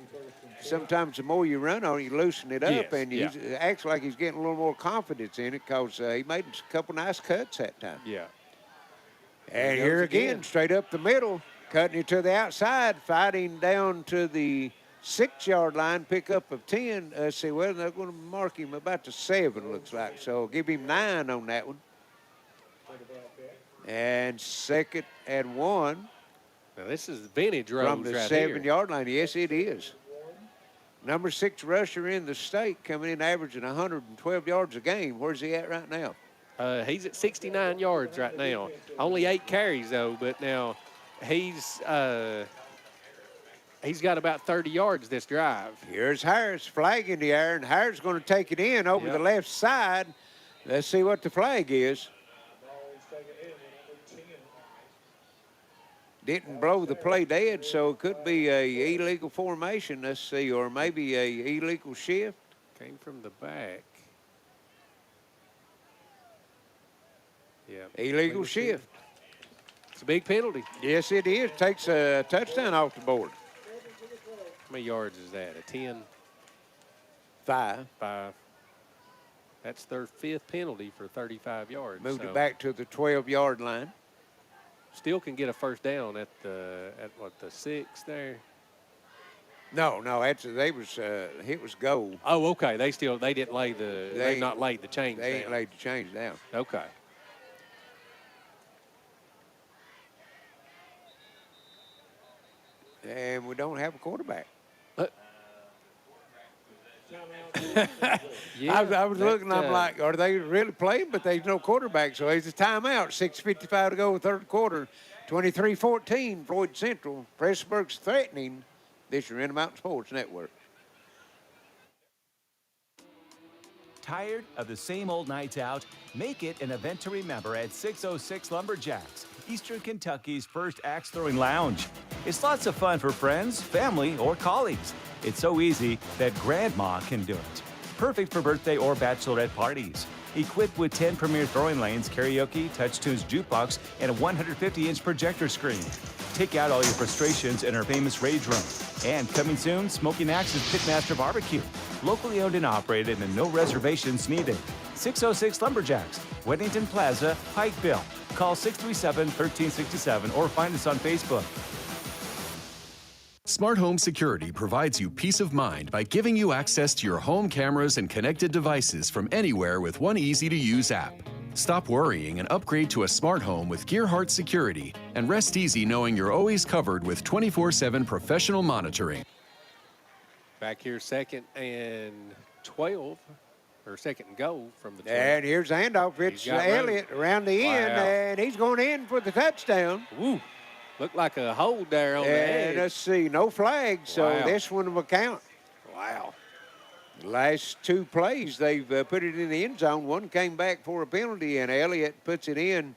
sometimes the more you run on it, you loosen it up, and he acts like he's getting a little more confidence in it because he made a couple nice cuts that time. Yeah. And here again, straight up the middle, cutting it to the outside, fighting down to the 6-yard line, pickup of 10. See, well, they're going to mark him about the 7, looks like. So give him 9 on that one. And 2nd and 1. Now, this is vintage Rose from the right 7-yard line. Yes, it is. Number 6 rusher in the state, coming in averaging 112 yards a game. Where's he at right now? He's at 69 yards right now. Only 8 carries, though, but now he's got about 30 yards this drive. Here's Harris, flag in the air, and Harris going to take it in over the left side. Let's see what the flag is. Didn't blow the play dead, so it could be a illegal formation, let's see, or maybe a illegal shift. Came from the back. Yeah. Illegal shift. It's a big penalty. Yes, it is. Takes a touchdown off the board. How many yards is that? A 10? 5. 5. That's their 5th penalty for 35 yards. Moved it back to the 12-yard line. Still can get a first down at the 6 there. No, it was goal. Oh, okay. They didn't lay the they've not laid the chains down. They ain't laid the chains down. Okay. And we don't have a quarterback. I was looking, I'm like, are they really playing? But there's no quarterback, so it's a timeout. 6:55 to go, third quarter. 23-14, Floyd Central. Prestonsburg's threatening this year in the Mountain Sports Network. Tired of the same old nights out? Make it an event to remember at 606 Lumberjacks, Eastern Kentucky's first axe-throwing lounge. It's lots of fun for friends, family, or colleagues. It's so easy that grandma can do it. Perfect for birthday or bachelorette parties. Equipped with 10 premier throwing lanes, karaoke, touch tunes, jukebox, and a 150-inch projector screen. Take out all your frustrations in our famous rage room. And coming soon, Smoking Axe's Pitmaster Barbecue. Locally owned and operated and no reservations needed. 606 Lumberjacks, Weddington Plaza, Pikeville. Call 637-1367 or find us on Facebook. Smart Home Security provides you peace of mind by giving you access to your home cameras and connected devices from anywhere with one easy-to-use app. Stop worrying and upgrade to a smart home with Gearheart Security, and rest easy knowing you're always covered with 24/7 professional monitoring. Back here, 2nd and 12, or 2nd and goal from the 12. And here's the handoff. It's Elliott around the end, and he's going in for the touchdown. Woo. Looked like a hold there on the edge. And let's see, no flag, so this one will count. Wow. The last 2 plays, they've put it in the end zone. One came back for a penalty, and Elliott puts it in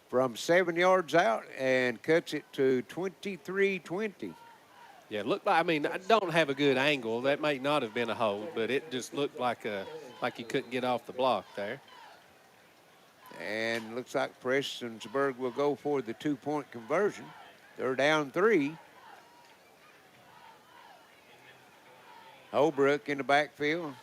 from 7 yards out and cuts it to 23-20. Yeah, it looked like, I mean, I don't have a good angle. That may not have been a hold, but it just looked like he couldn't get off the block there. And looks like Prestonsburg will go for the 2-point conversion. They're down 3. Holbrook in the backfield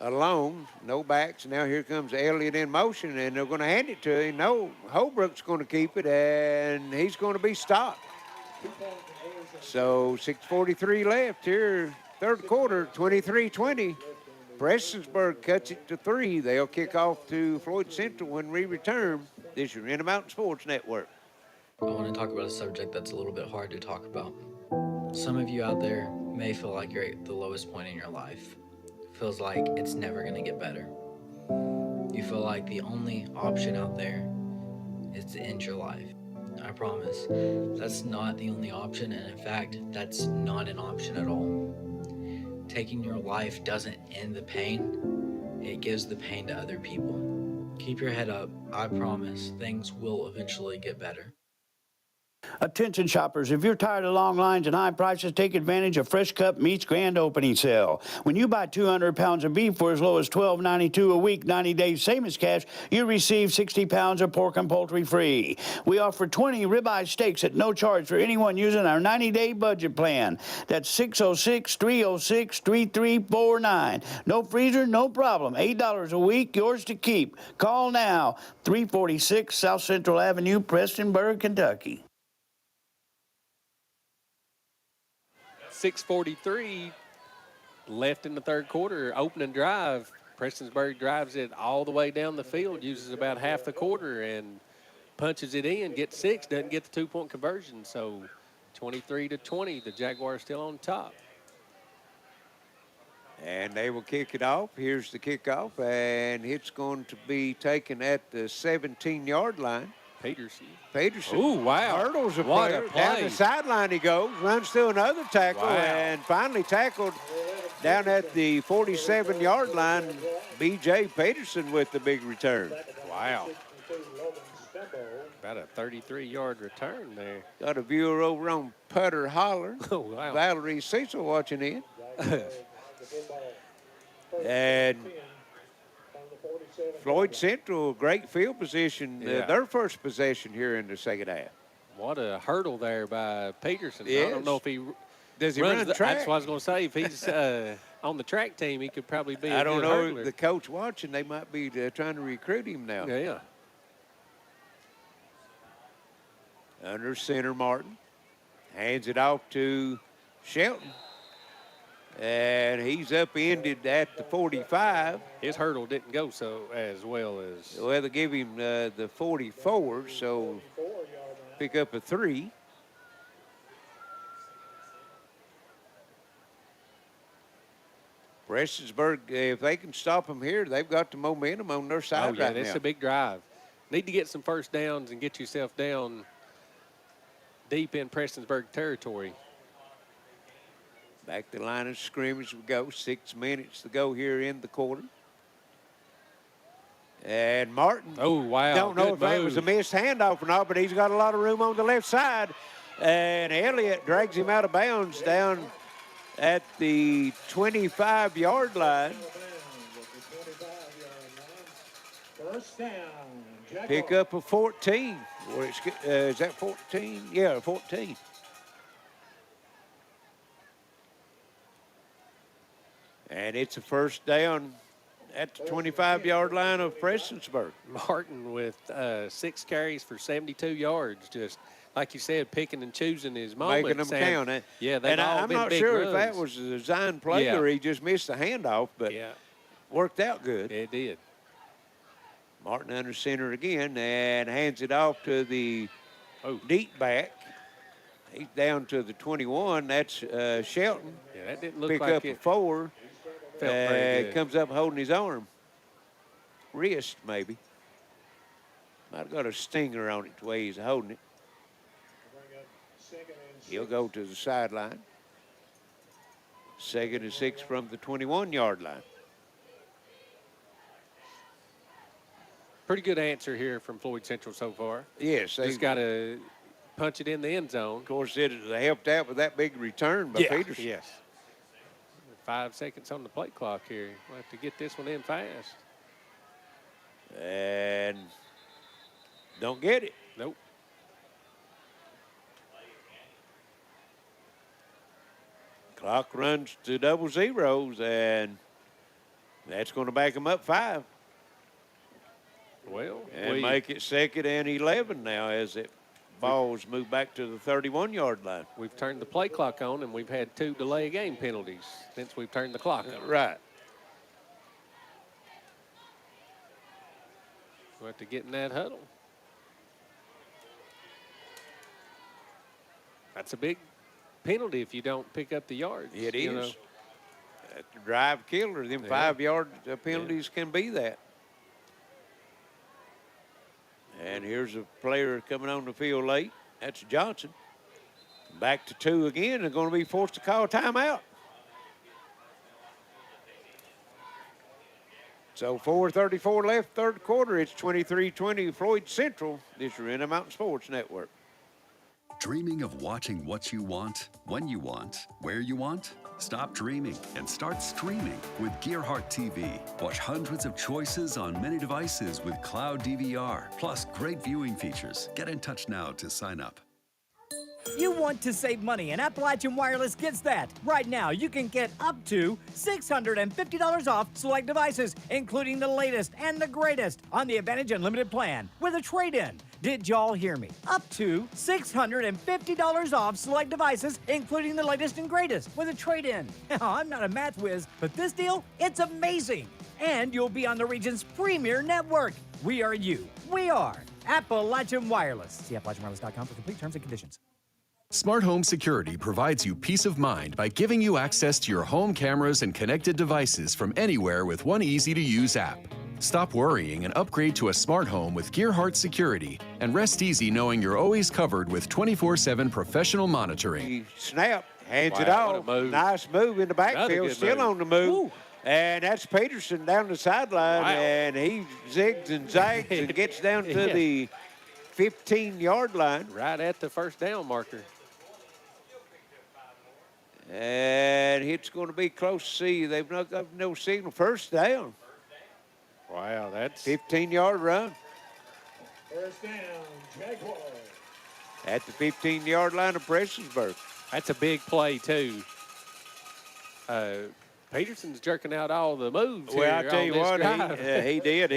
alone, no backs. Now here comes Elliott in motion, and they're going to hand it to him. No, Holbrook's going to keep it, and he's going to be stopped. So 6:43 left here, 3rd quarter, 23-20. Prestonsburg cuts it to 3. They'll kick off to Floyd Central when we return. This is your Intermountain Sports Network. I want to talk about a subject that's a little bit hard to talk about. Some of you out there may feel like you're at the lowest point in your life. Feels like it's never going to get better. You feel like the only option out there is to end your life. I promise, that's not the only option, and in fact, that's not an option at all. Taking your life doesn't end the pain, it gives the pain to other people. Keep your head up, I promise, things will eventually get better. Attention shoppers, if you're tired of long lines and high prices, take advantage of Fresh Cut Meat's grand opening sale. When you buy 200 pounds of beef for as low as $12.92 a week, 90 days, same as cash, you receive 60 pounds of pork and poultry free. We offer 20 ribeye steaks at no charge for anyone using our 90-day budget plan. That's 606-306-3349. No freezer, no problem. $8 a week, yours to keep. Call now, 346 South Central Avenue, Prestonburg, Kentucky. 6:43 left in the 3rd quarter, opening drive. Prestonsburg drives it all the way down the field, uses about half the quarter, and punches it in, gets 6, doesn't get the 2-point conversion. So 23-20, the Jaguars still on top. And they will kick it off. Here's the kickoff, and it's going to be taken at the 17-yard line. Peterson. Ooh, wow. Hurdles a What player. a play. Down the sideline he goes, runs through another tackle, and finally tackled down at the 47-yard line. B.J. Peterson with the big return. Wow. About a 33-yard return there. Got a viewer over on Putter Holler. Oh, wow. Valerie Cecil watching in. And Floyd Central, great field position, their first possession here in the 2nd half. What a hurdle there by Peterson. Yes. I don't know if he does he runs run the track. That's what I was going to say. If he's on the track team, he could probably be. I don't know hurdler. if the coach watching, they might be trying to recruit him now. Yeah. Under center, Martin hands it off to Shelton. And he's upended at the 45. His hurdle didn't go so as well as. Well, they give him the 44, so pick up a 3. Prestonsburg, if they can stop them here, they've got the momentum on their side right now. It's a big drive. Need to get some first downs and get yourself down deep in Prestonsburg territory. Back to the line of scrimmage we go. 6 minutes to go here in the quarter. And Martin. Oh, wow. Don't know if that was a missed handoff or not, but he's got a lot of room on the left side. And Elliott drags him out of bounds down at the 25-yard line. First down. Pick up a 14. Is that 14? Yeah, 14. And it's a first down at the 25-yard line of Prestonsburg. Martin with 6 carries for 72 yards. Just like you said, picking and choosing his moments. Making them count. Yeah, they've and all I'm been not big sure runs. if that was a design play or he just missed the handoff, but worked out good. It did. Martin under center again and hands it off to the deep back. He's down to the 21. That's Shelton. Yeah, that didn't look Pick like up a 4. Felt very good. Comes up holding his arm. Wrist, maybe. Might have got a stinger on it the way he's holding it. He'll go to the sideline. 2nd and 6 from the 21-yard line. Pretty good answer here from Floyd Central so far. Yes. Just got to punch it in the end zone. Of course, they helped out with that big return by Peterson. Yes. 5 seconds on the play clock here. We'll have to get this one in fast. And don't get it. Nope. Clock runs to double zeros, and that's going to back them up 5. Well, and make it 2nd and 11 now as it balls move back to the 31-yard line. We've turned the play clock on, and we've had 2 delay game penalties since we've turned the clock on. Right. We'll have to get in that huddle. That's a big penalty if you don't pick up the yards. It is. That's a drive killer. Them 5-yard penalties can be that. And here's a player coming on the field late. That's Johnson. Back to 2 again. They're going to be forced to call timeout. So 4:34 left, third quarter. It's 23-20 Floyd Central. This is Arena Mountain Sports Network. Dreaming of watching what you want, when you want, where you want? Stop dreaming and start streaming with Gearheart TV. Watch hundreds of choices on many devices with cloud DVR, plus great viewing features. Get in touch now to sign up. You want to save money, and Appalachian Wireless gets that. Right now, you can get up to $650 off select devices, including the latest and the greatest on the Advantage Unlimited plan with a trade-in. Did y'all hear me? Up to $650 off select devices, including the latest and greatest with a trade-in. Now, I'm not a math whiz, but this deal, it's amazing. And you'll be on the region's premier network. We are you. We are Appalachian Wireless. See AppalachianWireless.com for complete terms and conditions. Smart Home Security provides you peace of mind by giving you access to your home cameras and connected devices from anywhere with one easy-to-use app. Stop worrying and upgrade to a smart home with Gearheart Security, and rest easy knowing you're always covered with 24/7 professional monitoring. He snapped, hands it off. Nice move in the backfield, still on the move. Ooh. And that's Peterson down the sideline, and he zigs and zags and gets down to the 15-yard line. Right at the first down marker. And it's going to be close to see. They've not got no signal. First down. Wow, that's 15-yard run. First down, Jaguars. At the 15-yard line of Prestonsburg. That's a big play, too. Peterson's jerking out all the moves. Well, I tell you what, he did.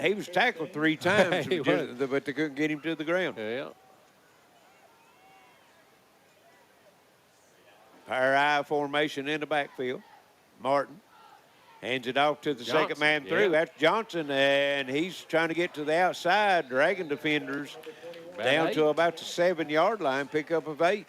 He was tackled 3 times, but they couldn't get him to the ground. Yeah. Power I formation in the backfield. Martin hands it off to the second man through. That's Johnson, and he's trying to get to the outside, dragging defenders down to about the 7-yard line, pick up of 8.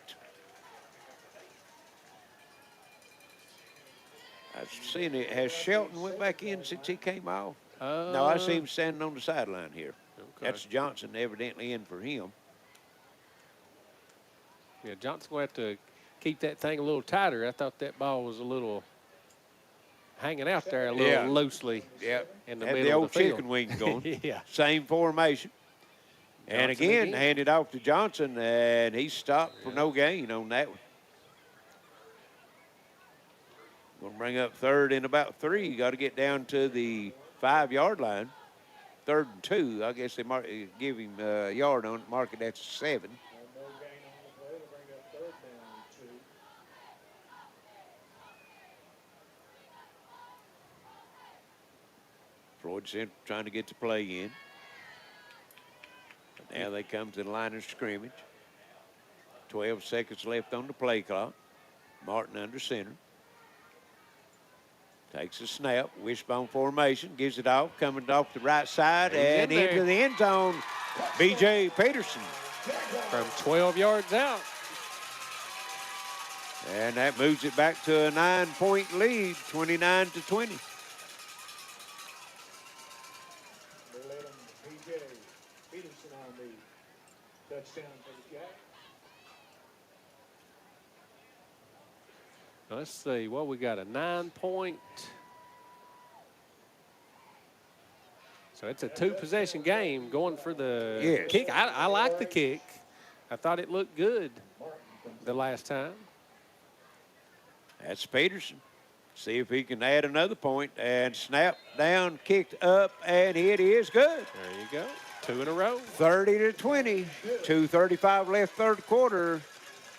I've seen it. Has Shelton went back in since he came off? No, I see him standing on the sideline here. Okay. That's Johnson evidently in for him. Yeah, Johnson will have to keep that thing a little tighter. I thought that ball was a little hanging out there a little loosely. Yeah, in the had middle the old of the field. chicken wing going. Yeah. Same formation. And Johnson again, handed off to Johnson, and he stopped for no gain on that one. Going to bring up 3rd and about 3. You got to get down to the 5-yard line. 3rd and 2. I guess they give him a yard on it, mark it at 7. Floyd Central trying to get the play in. Now they come to the line of scrimmage. 12 seconds left on the play clock. Martin under center. Takes a snap, wishbone formation, gives it off, coming off the right side and into the end zone. B.J. Peterson. From 12 yards out. And that moves it back to a 9-point lead, 29-20. They let him, B.J. Peterson on the touchdown for the Jacks. Let's see. Well, we got a 9-point. So it's a 2-possession game going for the kick. I like the kick. I thought it looked good the last time. That's Peterson. See if he can add another point. And snap down, kicked up, and it is good. There you go. 2 in a row. 30-20. 2:35 left third quarter.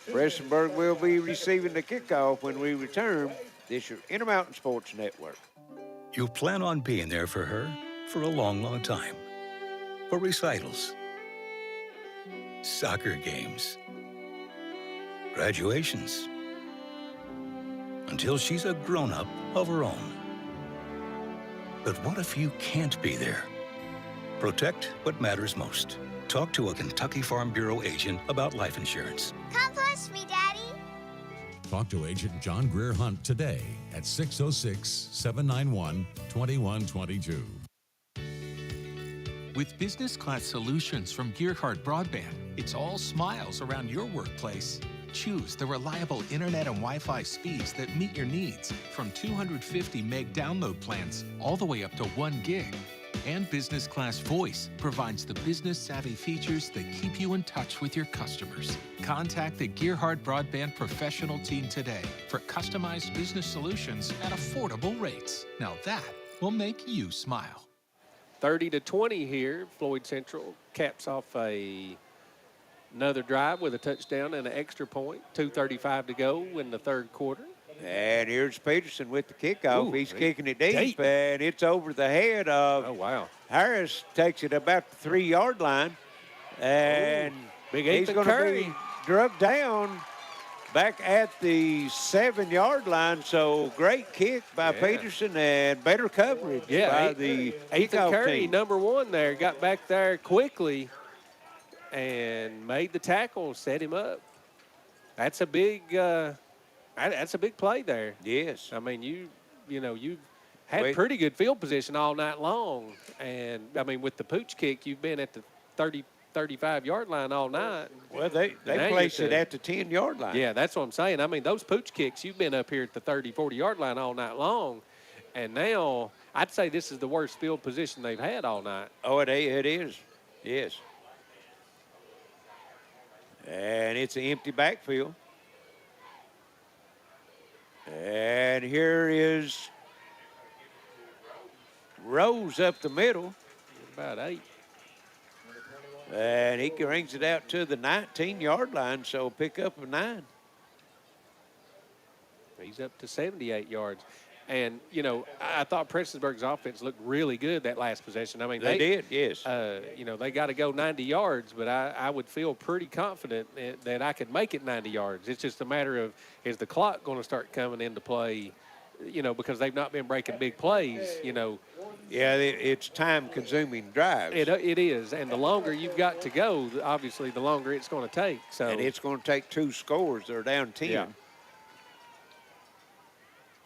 Prestonburg will be receiving the kickoff when we return. This is your Intermountain Sports Network. You plan on being there for her for a long, long time. For recitals, soccer games, graduations, until she's a grown-up of her own. But what if you can't be there? Protect what matters most. Talk to a Kentucky Farm Bureau agent about life insurance. Come push me, Daddy. Talk to Agent John Greer Hunt today at 606-791-2122. With business class solutions from Gearheart Broadband, it's all smiles around your workplace. Choose the reliable internet and Wi-Fi speeds that meet your needs, from 250 meg download plans all the way up to 1 gig. And Business Class Voice provides the business-savvy features that keep you in touch with your customers. Contact the Gearheart Broadband professional team today for customized business solutions at affordable rates. Now that will make you smile. 30-20 here. Floyd Central caps off another drive with a touchdown and an extra point. 2:35 to go in the third quarter. And here's Peterson with the kickoff. Ooh, he's kicking it deep, and it's over the head of Harris. Takes it about the 3-yard line, and he's going to be drugged down back at the 7-yard line. So great kick by Peterson and better coverage by the kickoff Curry, team. number 1 there, got back there quickly and made the tackle, set him up. That's a big that's a big play there. Yes. I mean, you had pretty good field position all night long. And, I mean, with the pooch kick, you've been at the 30, 35-yard line all night. Well, they place it at the 10-yard line. Yeah, that's what I'm saying. I mean, those pooch kicks, you've been up here at the 30, 40-yard line all night long. And now I'd say this is the worst field position they've had all night. Oh, it is. Yes. And it's an empty backfield. And here is Rose up the middle. About 8. And he brings it out to the 19-yard line, so pick up of 9. He's up to 78 yards. And, I thought Prestonsburg's offense looked really good that last possession. I mean, they did, yes. They got to go 90 yards, but I would feel pretty confident that I could make it 90 yards. It's just a matter of, is the clock going to start coming into play, because they've not been breaking big plays, Yeah, it's time-consuming drives. It is, and the longer you've got to go, obviously, the longer it's going to take. So, and it's going to take 2 scores. They're down 10. Yeah.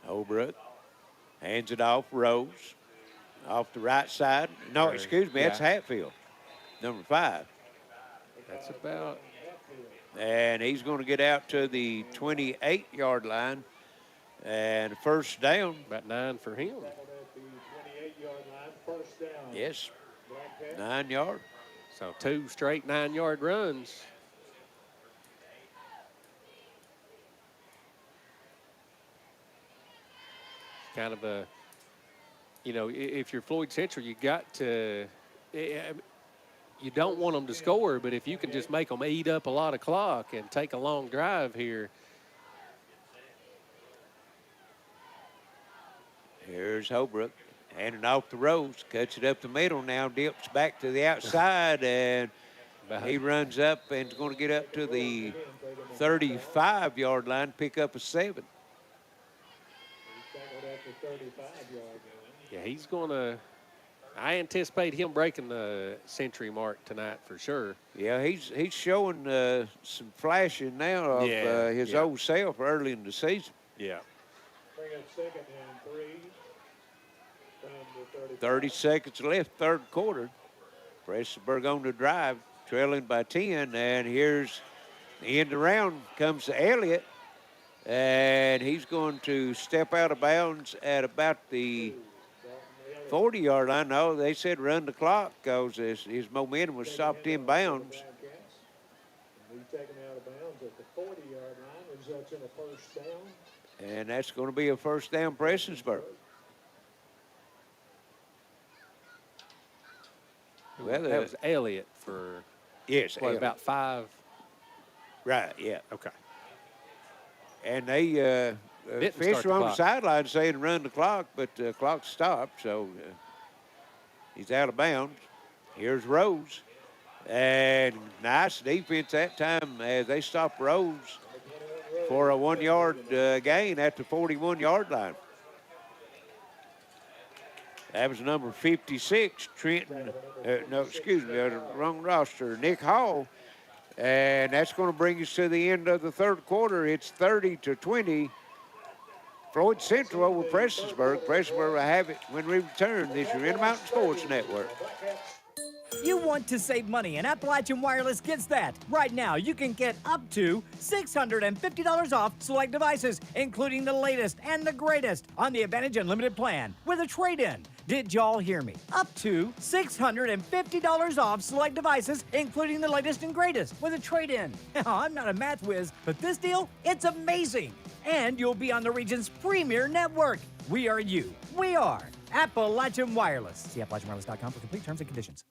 Holbrook hands it off, Rose, off the right side. No, excuse me, that's Hatfield, number 5. That's about. And he's going to get out to the 28-yard line, and first down. About 9 for him. Yes, 9 yards. So 2 straight 9-yard runs. Kind of a, if you're Floyd Central, you got to, you don't want them to score, but if you can just make them eat up a lot of clock and take a long drive here. Here's Holbrook. Handing off the Rose, cuts it up the middle now, dips back to the outside, and He runs up and is going to get up to the 35-yard line, pick up a 7. Yeah, he's going to – I anticipate him breaking the century mark tonight for sure. Yeah, he's showing some flashing now of his old self early in the season. Yeah. 30 seconds left, third quarter. Prestonburg on the drive, trailing by 10, and here's the end around comes to Elliott, and he's going to step out of bounds at about the 40-yard line. No, they said run the clock because his momentum was stopped in bounds. And that's going to be a first down, Prestonsburg. Well, that was Elliott for about 5. Right, yeah. Okay. And they Fisher on the sideline saying run the clock, but the clock stopped, so he's out of bounds. Here's Rose. And nice defense that time as they stop Rose for a 1-yard gain at the 41-yard line. That was number 56, Trenton, wrong roster, Nick Hall. And that's going to bring us to the end of the third quarter. It's 30-20. Floyd Central over Prestonsburg. Prestonsburg will have it when we return. This is your Intermountain Sports Network. You want to save money, and Appalachian Wireless gets that. Right now, you can get up to $650 off select devices, including the latest and the greatest on the Advantage Unlimited plan with a trade-in. Did y'all hear me? Up to $650 off select devices, including the latest and greatest with a trade-in. I'm not a math whiz, but this deal, it's amazing. And you'll be on the region's premier network. We are you. We are Appalachian Wireless. See AppalachianWireless.com for complete terms and conditions.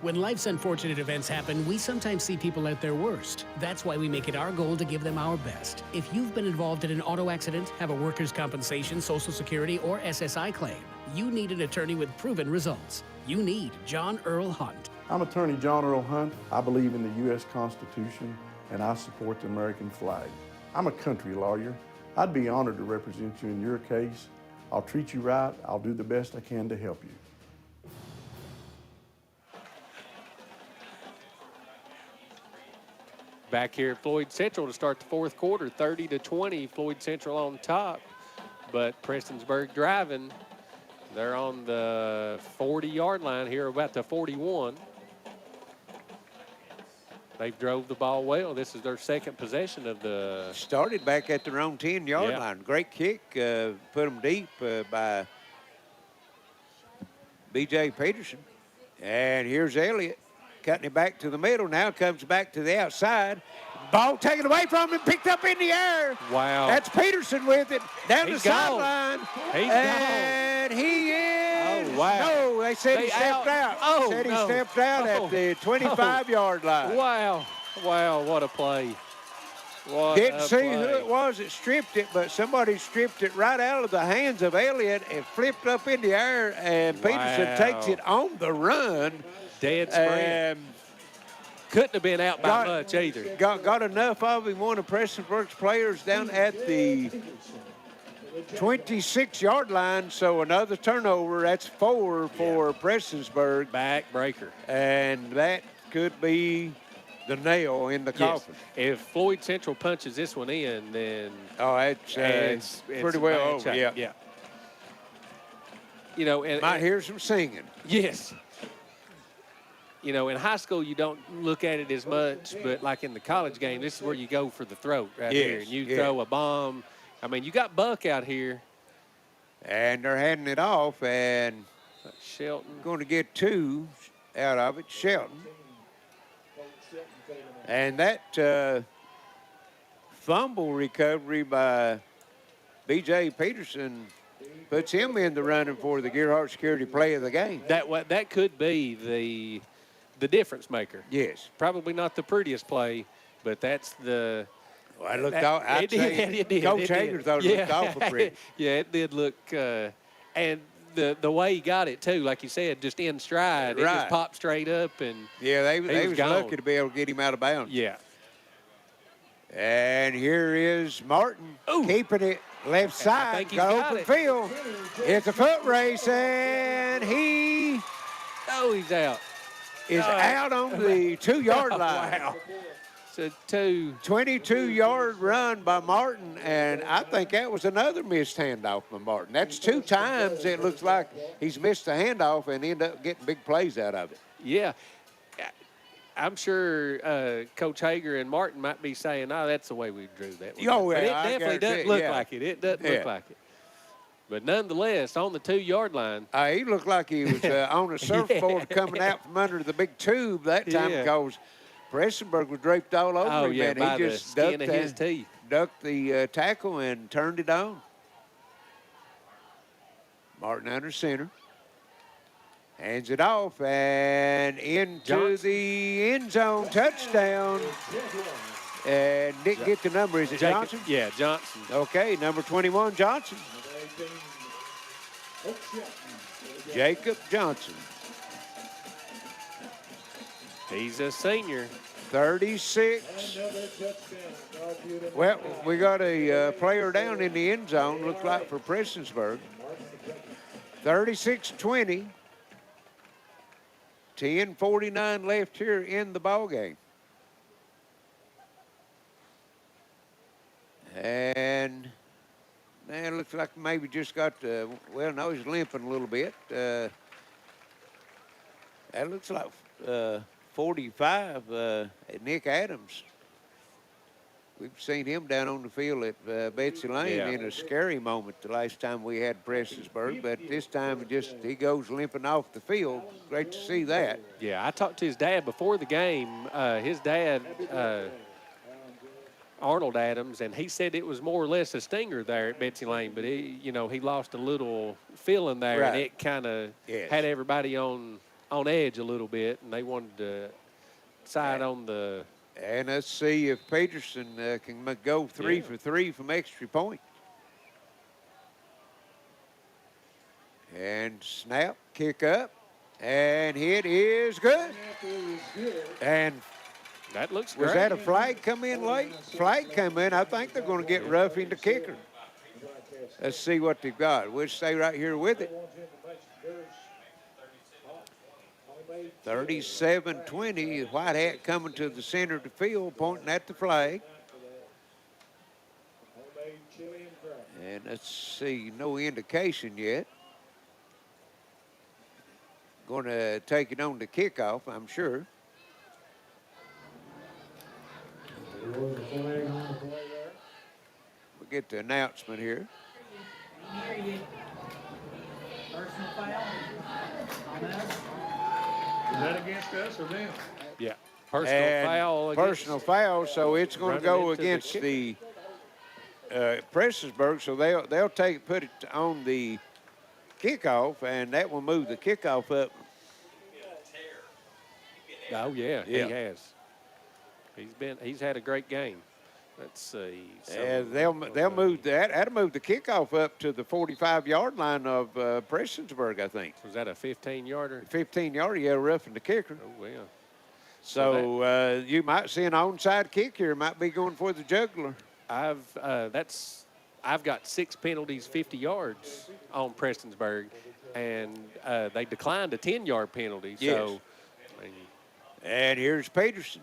When life's unfortunate events happen, we sometimes see people at their worst. That's why we make it our goal to give them our best. If you've been involved in an auto accident, have a workers' compensation, Social Security, or SSI claim, you need an attorney with proven results. You need John Earl Hunt. I'm attorney John Earl Hunt. I believe in the U.S. Constitution, and I support the American flag. I'm a country lawyer. I'd be honored to represent you in your case. I'll treat you right. I'll do the best I can to help you. Back here at Floyd Central to start the fourth quarter, 30-20, Floyd Central on top. But Prestonsburg driving. They're on the 40-yard line here, about the 41. They've drove the ball well. This is their second possession of the... Started back at their own 10-yard line. Great kick, put them deep by B.J. Peterson. And here's Elliott. Cutting it back to the middle, now comes back to the outside. Ball taken away from him, picked up in the air. Wow. That's Peterson with it. Down the sideline. He's and gone. He is. Oh, wow. No, they said he stepped out. Oh, said he stepped out at the 25-yard line. Wow. Wow, what a play. Didn't see who it was that stripped it, but somebody stripped it right out of the hands of Elliott and flipped up in the air, and Peterson takes it on the run. Dead spread. Couldn't have been out by much either. Got enough of him, one of Prestonburg's players down at the 26-yard line, so another turnover. That's 4 for Prestonsburg. Backbreaker. And that could be the nail in the coffin. If Floyd Central punches this one in, then it's pretty well over. Yeah. You know, and might hear some singing. Yes. You know, in high school, you don't look at it as much, but like in the college game, this is where you go for the throat right here. And you throw a bomb. I mean, you got Buck out here. And they're handing it off, and Shelton going to get 2 out of it. Shelton. And that fumble recovery by B.J. Peterson puts him in the running for the Gearheart Security Play of the game. That could be the difference maker. Yes. Probably not the prettiest play, but that's the... Well, it looked it did. It did. Coach Hager thought it looked awful pretty. Yeah, it did look... and the way he got it too, like you said, just in stride. It Right. just popped straight up, and Yeah, they was gone. lucky to be able to get him out of bounds. Yeah. And here is Martin keeping it left side. think he's got got open it. field. It's a foot race, and he he's out. Is out on the 2-yard line. Wow. It's a 22-yard run by Martin, and I think that was another missed handoff by Martin. That's 2 times it looks like he's missed a handoff and ended up getting big plays out of it. Yeah. I'm sure Coach Hager and Martin might be saying, "Oh, that's the way we drew that one." Oh, But it yeah, I definitely guarantee doesn't it, look yeah. like it. It doesn't Yeah. look like it. But nonetheless, on the 2-yard line. He looked like he was on a surfboard coming out from under the big tube that time because Prestonburg was draped all over him, and by he the just skin of his teeth. ducked the tackle and turned it on. Martin under center. Hands it off and into the end zone. Touchdown. And didn't get the number. Is it Johnson? Yeah, Johnson. Okay, number 21, Johnson. Jacob Johnson. He's a senior. 36. Well, we got a player down in the end zone, looks like for Prestonsburg. 36-20. 10:49 left here in the ball game. And man, it looks like maybe just got, well, no, he's limping a little bit. That looks like 45, Nick Adams. We've seen him down on the field at Betsy Lane in a scary moment the last time we had Prestonsburg, but this time he goes limping off the field. Great to see that. Yeah, I talked to his dad before the game. His dad, Arnold Adams, and he said it was more or less a stinger there at Betsy Lane, but he lost a little feeling there, and it kind of had everybody on edge a little bit, and they wanted to side on the. And let's see if Peterson can go 3 for 3 from extra point. And snap, kick up, and it is good. And that looks was great. that a flag come in late? Flag come in. I think they're going to get roughing the kicker. Let's see what they've got. We'll stay right here with it. 37-20, White Hat coming to the center of the field, pointing at the flag. And let's see, no indication yet. Going to take it on the kickoff, I'm sure. We'll get the announcement here. Personal foul. Is that against us or them? Yeah. Personal foul, so it's going to go against the Prestonsburg, so they'll put it on the kickoff, and that will move the kickoff up. Oh yeah, he has. He's had a great game. Let's see. They'll move that. That'll move the kickoff up to the 45-yard line of Prestonsburg, I think. Was that a 15-yarder? 15-yarder, yeah, roughing the kicker. Oh well. So you might see an onside kick here. Might be going for the juggler. I've got 6 penalties, 50 yards on Prestonsburg, and they declined a 10-yard penalty. Yes. So, and here's Peterson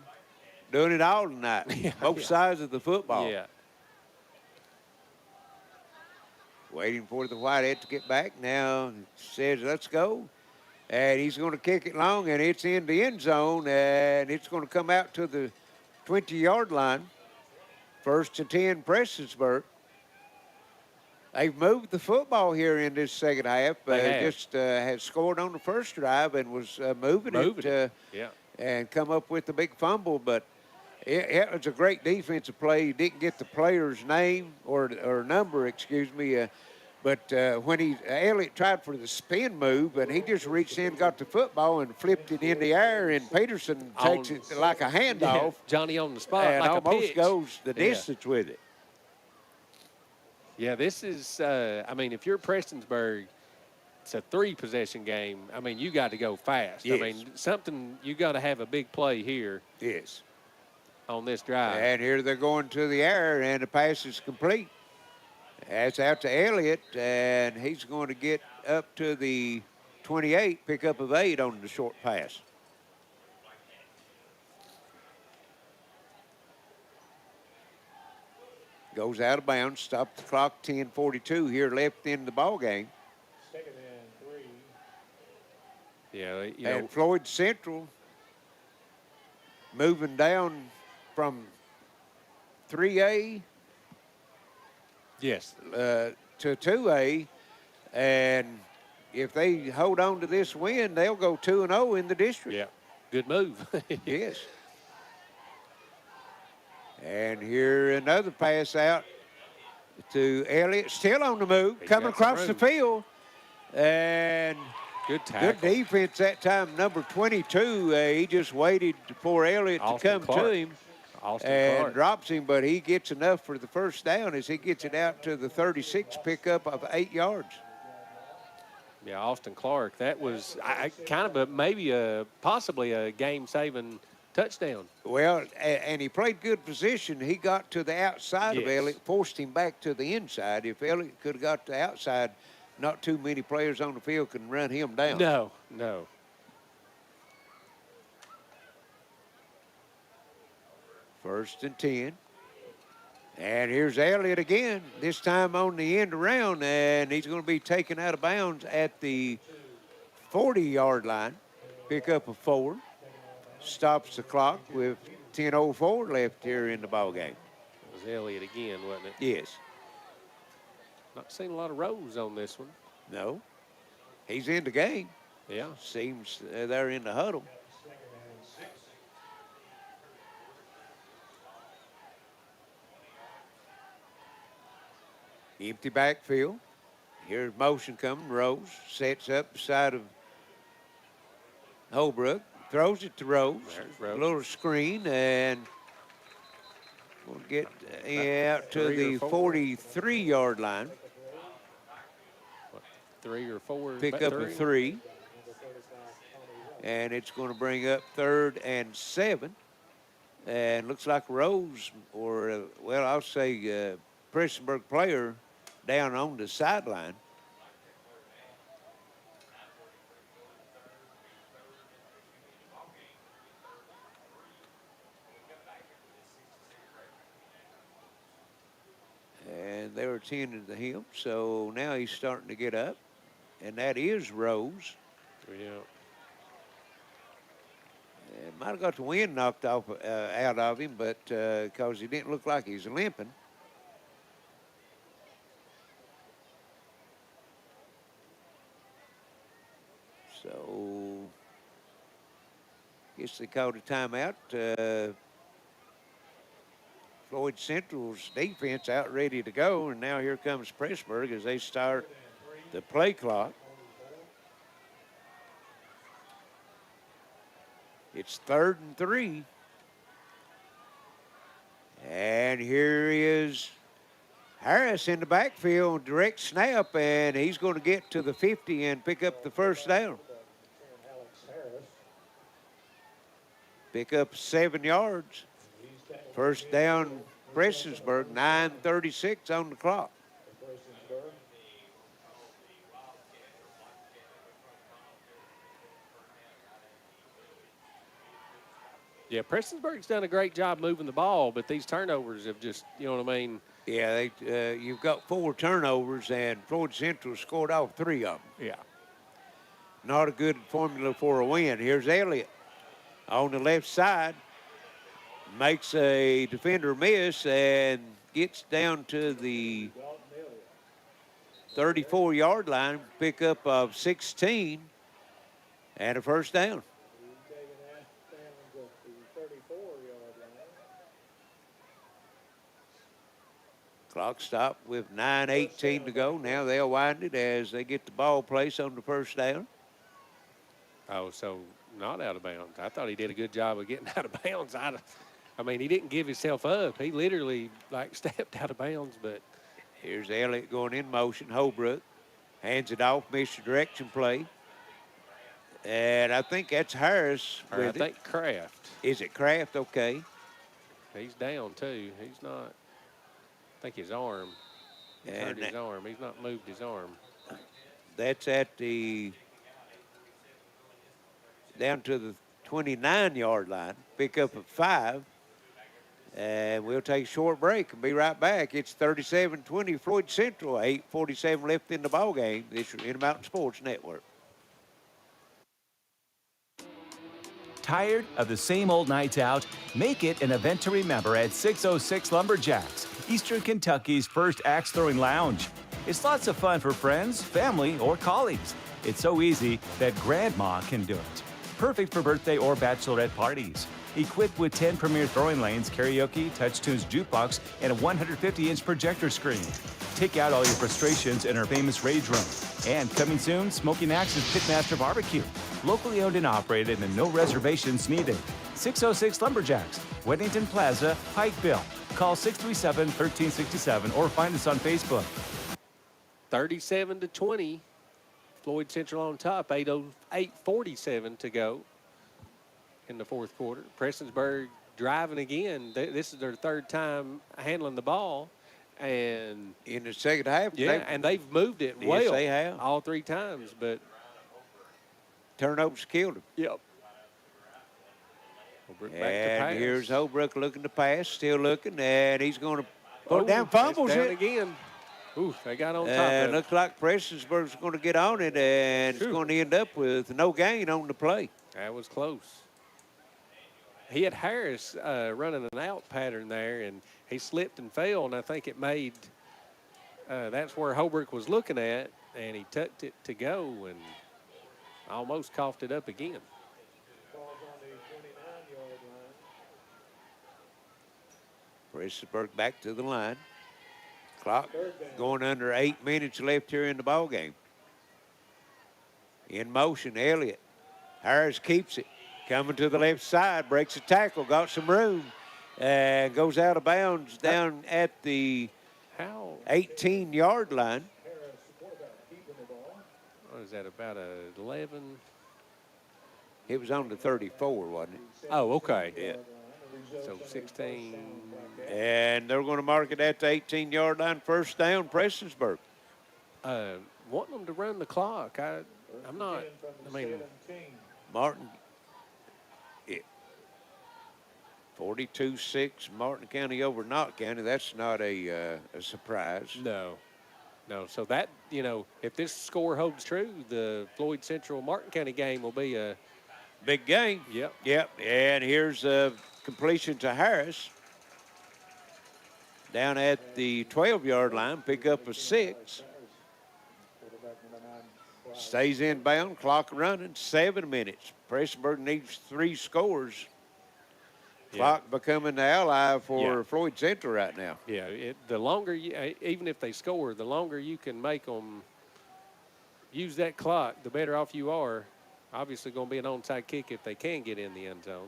doing it all tonight. Both sides of the football. Yeah. Waiting for the Whitehead to get back. Now says, let's go. And he's going to kick it long, and it's in the end zone, and it's going to come out to the 20-yard line. 1st and 10, Prestonsburg. They've moved the football here in this second half. They just had scored on the first drive and was moving it. And come up with the big fumble, but it was a great defensive play. He didn't get the player's name or number, excuse me. But when Elliott tried for the spin move, and he just reached in, got the football, and flipped it in the air, and Peterson takes it like a handoff. Yeah, Johnny on the spot, and like almost a pitch. goes the distance with it. Yeah, this is, I mean, if you're Prestonsburg, it's a 3-possession game, I mean, you got to go fast. Yes. I mean, something, you got to have a big play here. Yes. On this drive. And here they're going to the air, and the pass is complete. That's out to Elliott, and he's going to get up to the 28, pickup of 8 on the short pass. Goes out of bounds, stop the clock, 10:42 here left in the ball game. Second and 3. Yeah, you And know, Floyd Central moving down from 3A yes, to 2A, and if they hold on to this win, they'll go 2-0 in the district. yeah, good move. Yes. And here another pass out to Elliott, still on the move, He's coming got some across the room. field, and Good tackle. good defense that time. Number 22, he just waited for Elliott to Austin come Clark. to him. Austin And Clark. drops him, but he gets enough for the first down as he gets it out to the 36 pickup of 8 yards. Yeah, Austin Clark. That was kind of possibly a game-saving touchdown. Well, and he played good position. He got to the outside of Yes. Elliott, forced him back to the inside. If Elliott could have got to the outside, not too many players on the field can run him down. No. First and 10. And here's Elliott again, this time on the end around, and he's going to be taken out of bounds at the 40-yard line. Pick up a 4. Stops the clock with 10:04 left here in the ball game. It was Elliott again, wasn't it? Yes. Not seen a lot of rows on this one. No. He's in the game. Yeah. Seems they're in the huddle. Empty backfield. Here's motion coming. Rose sets up beside of Holbrook. Throws it to Rose. There's Rose. A little screen, and we'll get out to 3 the or 4. 43-yard line. 3 or 4. Pick up a 3. And it's going to bring up 3rd and 7. And looks like Rose, or, well, I'll say Prestonburg player down on the sideline. And they were attending to him, so now he's starting to get up. And that is Rose. Yeah. Might have got the wind knocked off out of him, but because he didn't look like he was limping. So, guess they called a timeout. Floyd Central's defense out ready to go, and now here comes Prestonsburg as they start the play clock. It's 3rd and 3. And here is Harris in the backfield, direct snap, and he's going to get to the 50 and pick up the first down. Pick up 7 yards. First down, Prestonsburg, 9:36 on the clock. Yeah, Prestonsburg's done a great job moving the ball, but these turnovers have just, you know what I mean? Yeah, you've got 4 turnovers, and Floyd Central scored off 3 of them. Yeah. Not a good formula for a win. Here's Elliott on the left side. Makes a defender miss and gets down to the 34-yard line. Pickup of 16 and a first down. Clock stopped with 9:18 to go. Now they'll wind it as they get the ball placed on the first down. Oh, so not out of bounds. I thought he did a good job of getting out of bounds. I mean, he didn't give himself up. He literally, stepped out of bounds, but. Here's Elliott going in motion. Holbrook Hands it off, missed the direction play. And I think that's Harris. Or I think Kraft. Is it Kraft? Okay. He's down, too. He's not. I think his arm. He's hurt his arm. He's not moved his arm. That's at down to the 29-yard line. Pick up at 5. And we'll take a short break and be right back. It's 37-20 Floyd Central. 8:47 left in the ball game. This is Intermountain Sports Network. Tired of the same old nights out? Make it an event to remember at 606 Lumberjacks, Eastern Kentucky's first axe-throwing lounge. It's lots of fun for friends, family, or colleagues. It's so easy that grandma can do it. Perfect for birthday or bachelorette parties. Equipped with 10 premier throwing lanes, karaoke, touch tunes jukebox, and a 150-inch projector screen. Take out all your frustrations in our famous rage room. And coming soon, Smoking Axe's Pitmaster Barbecue. Locally owned and operated and no reservations needed. 606 Lumberjacks, Weddington Plaza, Pikeville. Call 637-1367 or find us on Facebook. 37-20. Floyd Central on top. 8:47 to go in the fourth quarter. Prestonsburg driving again. This is their third time handling the ball. And in the second half, and they've moved it well. Yes, they have. All 3 times, but turnovers killed them. Yep. Holbrook back to And pass. here's Holbrook looking to pass, still looking, and he's going to put down, fumbles down it again. Ooh, they got on top of And it. looks like Prestonsburg's going to get on it, and it's going to end up with no gain on the play. That was close. He had Harris running an out pattern there, and he slipped and fell, and I think it made that's where Holbrook was looking at, and he tucked it to go and almost coughed it up again. Prestonsburg back to the line. Clock going under 8 minutes left here in the ball game. In motion, Elliott. Harris keeps it. Coming to the left side, breaks a tackle, got some room, and goes out of bounds down at the 18-yard line. What is that, about 11? It was on the 34, wasn't it? Oh, okay. Yeah. So 16. And they're going to mark it at the 18-yard line, first down, Prestonsburg. Wanting them to run the clock. I'm not, I mean. Martin. 42-6, Martin County over Knott County. That's not a surprise. No. So that, if this score holds true, the Floyd Central Martin County game will be a big game. Yep. And here's a completion to Harris down at the 12-yard line. Pick up a 6. Stays inbound. Clock running. 7 minutes. Prestonsburg needs 3 scores. Clock becoming the ally for Floyd Central right now. Yeah, the longer even if they score, the longer you can make them use that clock, the better off you are. Obviously going to be an onside kick if they can get in the end zone.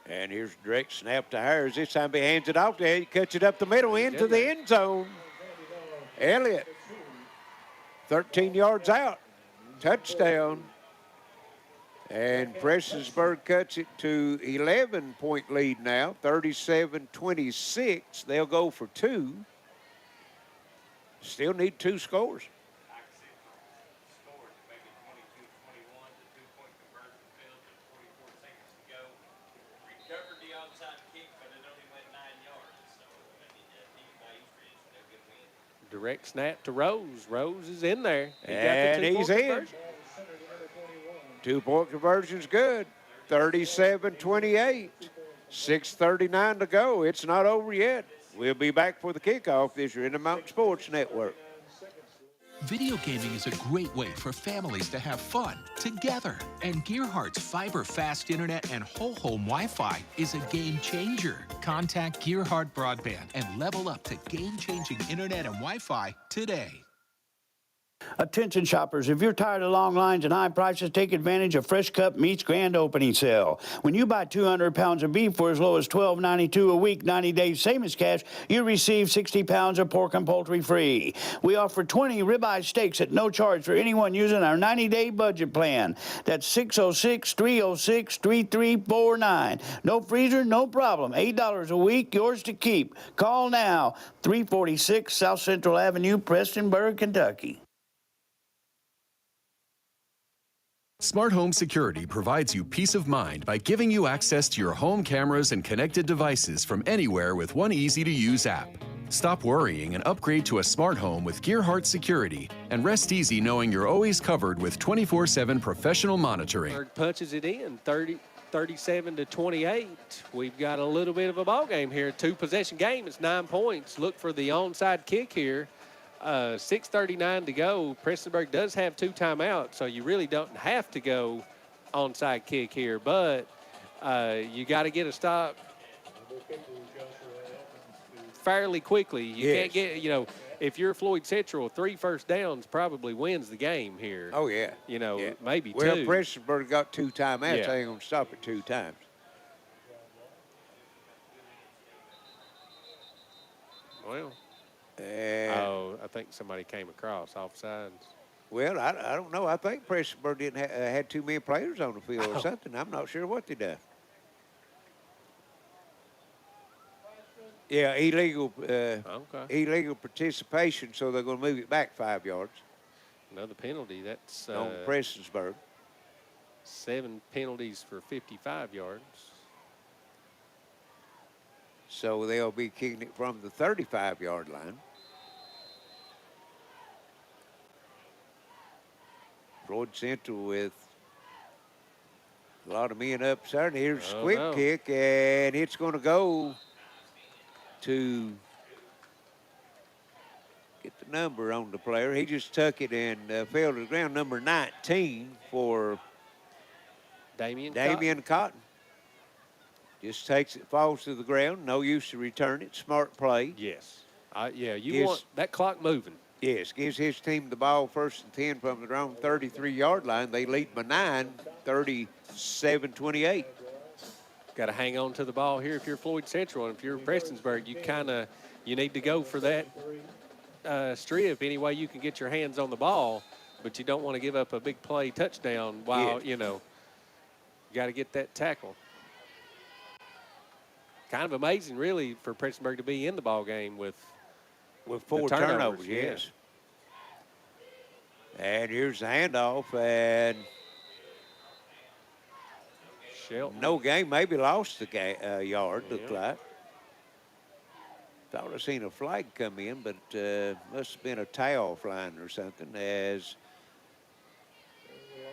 And here's a direct snap to Harris. This time he hands it off there. He cuts it up the middle into the end zone. Elliott, 13 yards out. Touchdown. And Prestonsburg cuts it to 11-point lead now, 37-26. They'll go for 2. Still need 2 scores. Direct snap to Rose. Rose is in there. And he's in. 2-point conversion's good. 37-28. 6:39 to go. It's not over yet. We'll be back for the kickoff this year in the Mountain Sports Network. Video gaming is a great way for families to have fun together. And Gearhart's fiber fast internet and whole home Wi-Fi is a game changer. Contact Gearheart Broadband and level up to game-changing internet and Wi-Fi today. Attention shoppers, if you're tired of long lines and high prices, take advantage of Fresh Cut Meat's grand opening sale. When you buy 200 pounds of beef for as low as $12.92 a week, 90 days, same as cash, you receive 60 pounds of pork and poultry free. We offer 20 ribeye steaks at no charge for anyone using our 90-day budget plan. That's 606-306-3349. No freezer, no problem. $8 a week, yours to keep. Call now, 346 South Central Avenue, Prestonburg, Kentucky. Smart Home Security provides you peace of mind by giving you access to your home cameras and connected devices from anywhere with one easy-to-use app. Stop worrying and upgrade to a smart home with Gearheart Security, and rest easy knowing you're always covered with 24/7 professional monitoring. Punches it in, 37-28. We've got a little bit of a ball game here. 2-possession game. It's 9 points. Look for the onside kick here. 6:39 to go. Prestonburg does have 2 timeouts, so you really don't have to go onside kick here, but you got to get a stop fairly quickly. You can't get, if you're Floyd Central, 3 first downs probably wins the game here. Oh, yeah. Maybe well, 2. Well, Prestonsburg got 2 timeouts. Yeah. They ain't going to stop it 2 times. Well. I think somebody came across offsides. Well, I don't know. I think Prestonsburg didn't had too many players on the field or something. I'm not sure what they done. Yeah, illegal participation, so they're going to move it back 5 yards. Another penalty. That's on Prestonsburg. 7 penalties for 55 yards. So they'll be kicking it from the 35-yard line. Floyd Central with a lot of men up there. And here's a quick kick, and it's going to go to get the number on the player. He just took it and fell to the ground. Number 19 for Damian Cotton. Just takes it, falls to the ground. No use to return it. Smart play. Yes. You want that clock moving. Yes, gives his team the ball 1st and 10 from the own 33-yard line. They lead by 9, 37-28. Got to hang on to the ball here if you're Floyd Central. And if you're Prestonsburg, you need to go for that strip any way you can get your hands on the ball, but you don't want to give up a big play touchdown while, you got to get that tackle. Kind of amazing, really, for Prestonburg to be in the ball game with 4 turnovers, yes. And here's the handoff, and Shelton. No game, maybe lost the yard, looked like. Thought I seen a flag come in, but must have been a towel flying or something as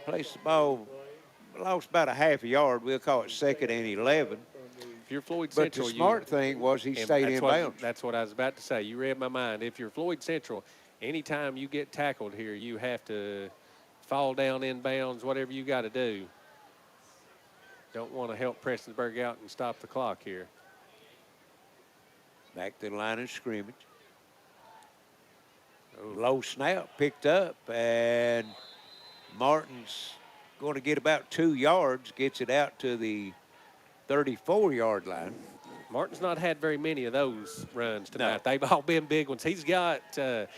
placed the ball, lost about a half a yard. We'll call it 2nd and 11. If you're Floyd But Central, the smart thing was he stayed in bounds. That's what I was about to say. You read my mind. If you're Floyd Central, anytime you get tackled here, you have to fall down in bounds, whatever you got to do. Don't want to help Prestonsburg out and stop the clock here. Back to the line of scrimmage. Low snap picked up, and Martin's going to get about 2 yards, gets it out to the 34-yard line. Martin's not had very many of those runs tonight. No. They've all been big ones. He's got 8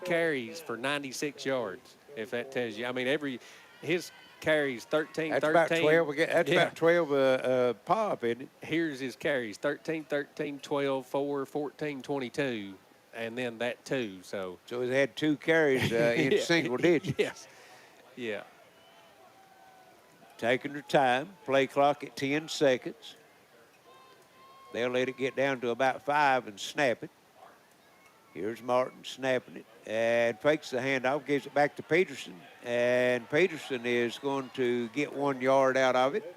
carries for 96 yards, if that tells you. I mean, his carries 13, that's 13. About 12, that's about 12 pop, isn't it? Here's his carries, 13, 13, 12, 4, 14, 22, and then that 2. So he had 2 carries in single digits. Yes. Yeah. Taking their time, play clock at 10 seconds. They'll let it get down to about 5 and snap it. Here's Martin snapping it and fakes the handoff, gives it back to Peterson. And Peterson is going to get 1 yard out of it.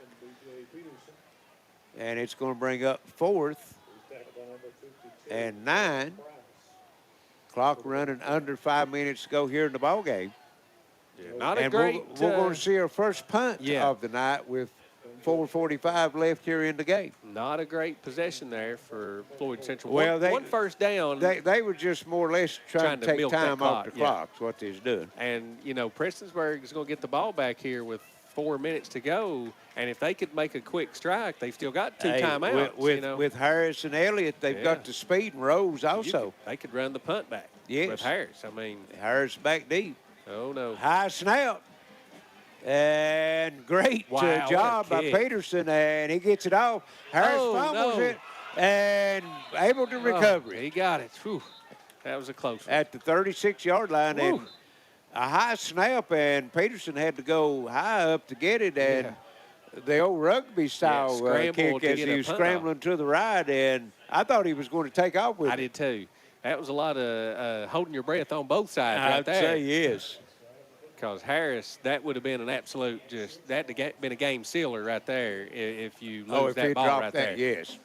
And it's going to bring up 4th and 9. Clock running under 5 minutes to go here in the ball game. Yeah, not and a great. We're going to see our first punt of the night with 4:45 left here in the game. Not a great possession there for Floyd Central. Well, one first down. They were just more or less trying to take milk that time off the clock, clock. Is what they was doing. And, you know, Prestonsburg is going to get the ball back here with 4 minutes to go. And if they could make a quick strike, they've still got two timeouts. With Harris and Elliott, they've got the speed and Rose also. They could run the punt back with Harris. I mean, Harris back deep. Oh, no. High snap. And great job by Peterson, and he gets it off. Harris fumbles it and able to recover it. He got it. Whew. That was a close one. At the 36-yard line, and a high snap, and Peterson had to go high up to get it, and the old rugby style kick as he was scrambling to the right, and I thought he was going to take off with it. I did too. That was a lot of holding your breath on both sides right there. I'd say yes. Because Harris, that would have been an absolute that'd have been a game sealer right there if you lose that ball right there. Yes.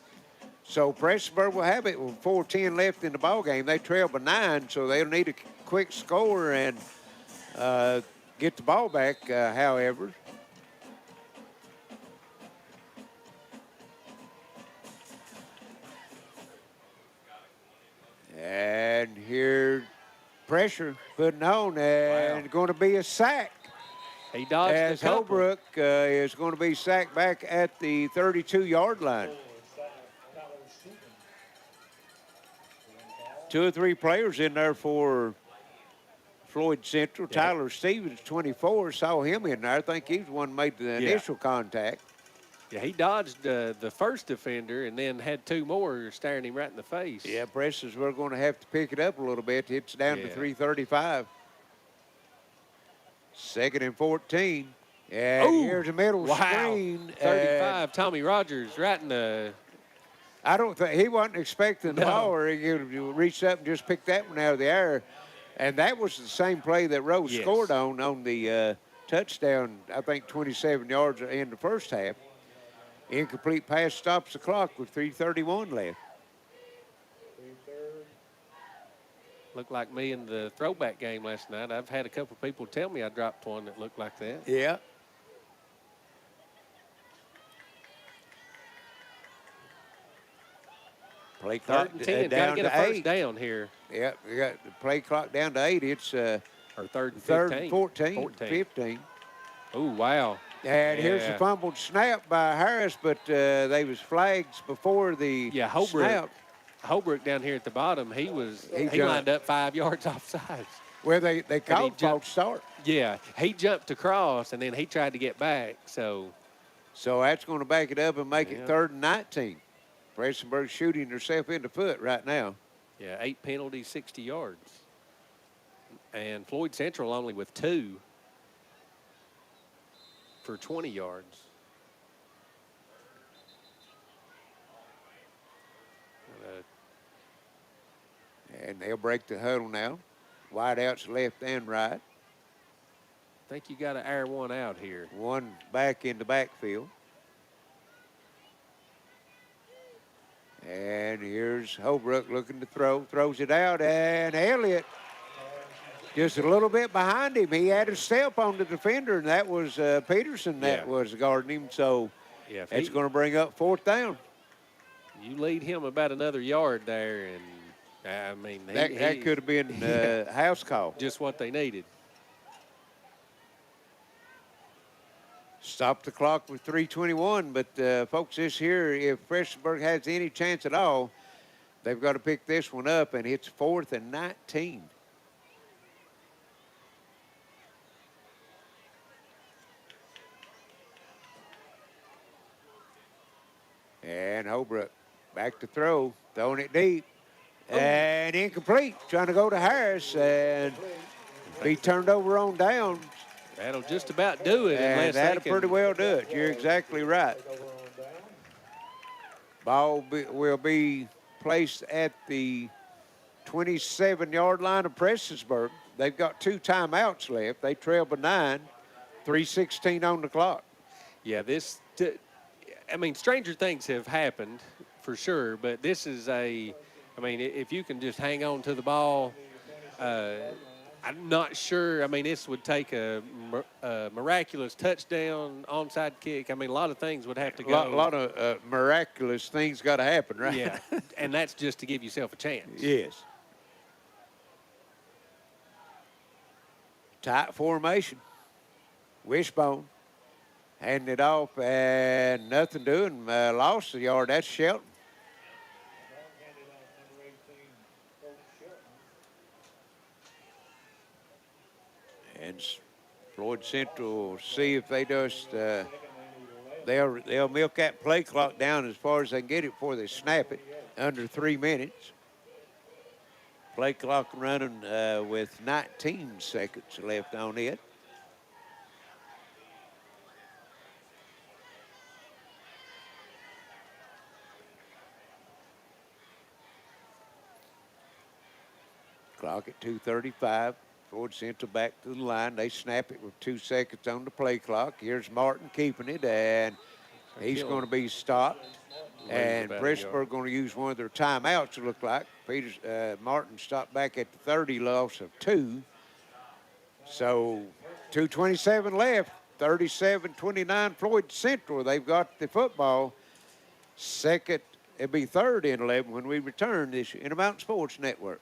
So Prestonburg will have it with 4:10 left in the ball game. They trail by 9, so they'll need a quick score and get the ball back, however. And here, pressure putting on, and going to be a sack. He dodged as the couple. Holbrook is going to be sacked back at the 32-yard line. 2 or 3 players in there for Floyd Central. Tyler Stevens, 24, saw him in there. I think he was the one who made the initial contact. Yeah, he dodged the first defender and then had 2 more staring him right in the face. Yeah, Preston's we're going to have to pick it up a little bit. It's down to 3:35. 2nd and 14. And here's a middle screen. 35, Tommy Rogers right in the... I don't think he wasn't expecting the ball, or he could reach up and just pick that one out of the air. And that was the same play that Rose scored on the touchdown, I think 27 yards in the first half. Incomplete pass stops the clock with 3:31 left. Looked like me in the throwback game last night. I've had a couple people tell me I dropped one that looked like that. Yeah. Play clock 3rd and 10. down Got to get to a first 8. down here. Yeah, we got the play clock down to 8. It's or 3rd and 15. 14. 15. Oh, wow. And here's the fumbled snap by Harris, but they was flags before the snap. Holbrook down here at the bottom, he lined up 5 yards offsides. Well, they called false start. Yeah, he jumped across, and then he tried to get back. So that's going to back it up and make it 3rd and 19. Prestonburg shooting herself in the foot right now. Yeah, 8 penalties, 60 yards. And Floyd Central only with 2 for 20 yards. And they'll break the huddle now. Wideouts left and right. I think you got to air one out here. One back in the backfield. And here's Holbrook looking to throw. Throws it out, and Elliott just a little bit behind him. He had a step on the defender, and that was Peterson that was guarding him. So it's going to bring up 4th down. You lead him about another yard there, and I mean, that could have been house call. Just what they needed. Stop the clock with 3:21, but folks, this here, if Prestonburg has any chance at all, they've got to pick this one up, and it's 4th and 19. And Holbrook back to throw, throwing it deep. And incomplete, trying to go to Harris and be turned over on down. That'll just about do it. And that'll pretty well do it. You're exactly right. Ball will be placed at the 27-yard line of Prestonsburg. They've got 2 timeouts left. They trail by 9, 3:16 on the clock. Yeah, I mean, stranger things have happened for sure, but this is I mean, if you can just hang on to the ball, I'm not sure. I mean, this would take a miraculous touchdown, onside kick. I mean, a lot of things would have to go. A lot of miraculous things got to happen, right? Yeah, and that's just to give yourself a chance. Yes. Tight formation. Wishbone. Handing it off, and nothing doing. Lost the yard. That's Shelton. And Floyd Central see if they just they'll milk that play clock down as far as they can get it before they snap it. Under 3 minutes. Play clock running with 19 seconds left on it. Clock at 2:35. Floyd Central back to the line. They snap it with 2 seconds on the play clock. Here's Martin keeping it, and he's going to be stopped. And Prestonburg going to use one of their timeouts, it looked like. Martin stopped back at the 30, loss of 2. So 2:27 left, 37-29 Floyd Central. They've got the football. Second, it'll be 3rd and 11 when we return this Intermountain Sports Network.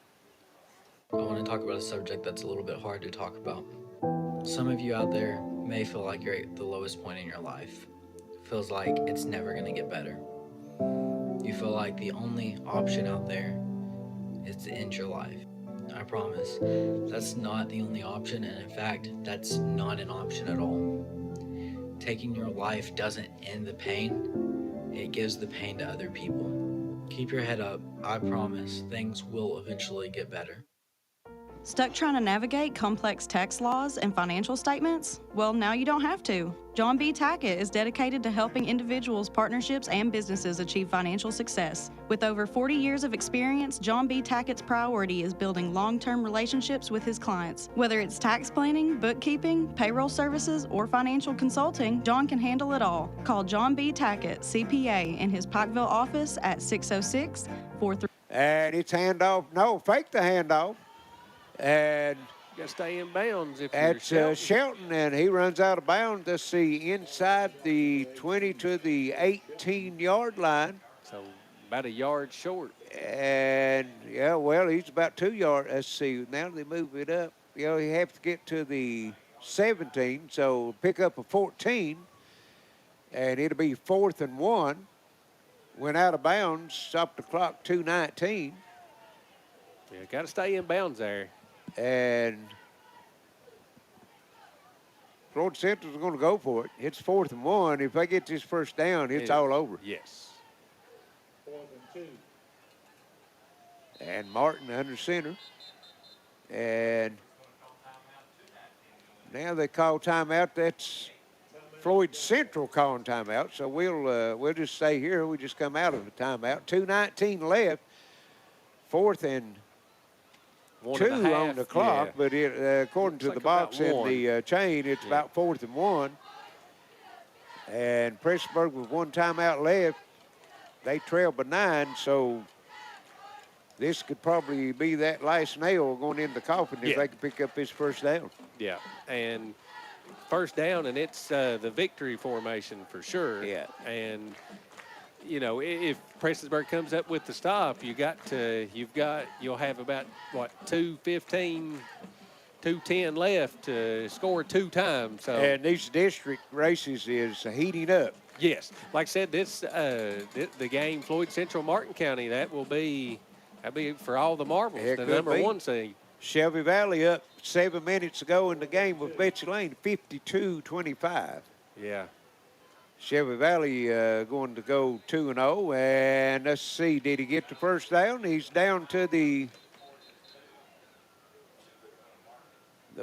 I want to talk about a subject that's a little bit hard to talk about. Some of you out there may feel like you're at the lowest point in your life. Feels like it's never going to get better. You feel like the only option out there is to end your life. I promise, that's not the only option, and in fact, that's not an option at all. Taking your life doesn't end the pain, it gives the pain to other people. Keep your head up, I promise, things will eventually get better. Stuck trying to navigate complex tax laws and financial statements? Well, now you don't have to. John B. Tackett is dedicated to helping individuals, partnerships, and businesses achieve financial success. With over 40 years of experience, John B. Tackett's priority is building long-term relationships with his clients. Whether it's tax planning, bookkeeping, payroll services, or financial consulting, John can handle it all. Call John B. Tackett, CPA, in his Pikeville office at 606-43. And it's handoff. No, fake the handoff. And you got to stay in bounds if that's you're Shelton, and he runs out of bounds. Let's see, inside the 20 to the 18-yard line. So about a yard short. And, yeah, well, he's about 2 yards. Let's see, now they move it up. You know, you have to get to the 17, so pick up a 14, and it'll be 4th and 1. Went out of bounds, stopped the clock, 2:19. Yeah, got to stay in bounds there. And Floyd Central's going to go for it. It's 4th and 1. If they get this first down, it's all over. Yes. 4th and 2. And Martin under center. And now they call timeout. That's Floyd Central calling timeout. So we'll just stay here. We just come out of the timeout. 2:19 left. 4th and 2 on the clock, but according to the box and the chain, it's about 4th and 1. And Prestonburg with 1 timeout left. They trail by 9, so this could probably be that last nail going in the coffin if they can pick up this first down. Yeah, and first down, and it's the victory formation for sure. Yeah. And you know, if Prestonsburg comes up with the stop, you'll have about, 2:15, 2:10 left to score 2 times. So. And these district races is heating up. Yes. Like I said, the game, Floyd Central, Martin County, that'll be for all the marbles, the number 1 seed. Shelby Valley up 7 minutes ago in the game with Betsy Lane, 52-25. Yeah. Shelby Valley going to go 2-0, and let's see, did he get the first down? He's down to the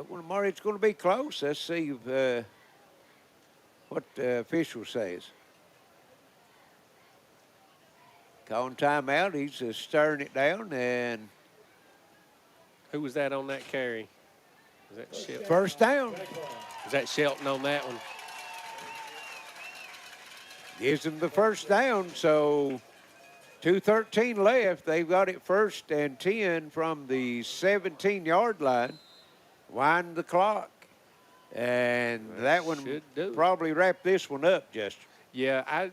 one. It's going to be close. Let's see what the official says. Calling timeout. He's stirring it down, and who was that on that carry? Was that Shelton? First down. Was that Shelton on that one? Gives them the first down, so 2:13 left. They've got it 1st and 10 from the 17-yard line. wind the clock. And that one should do. probably wrap this one up, Justin. Yeah, I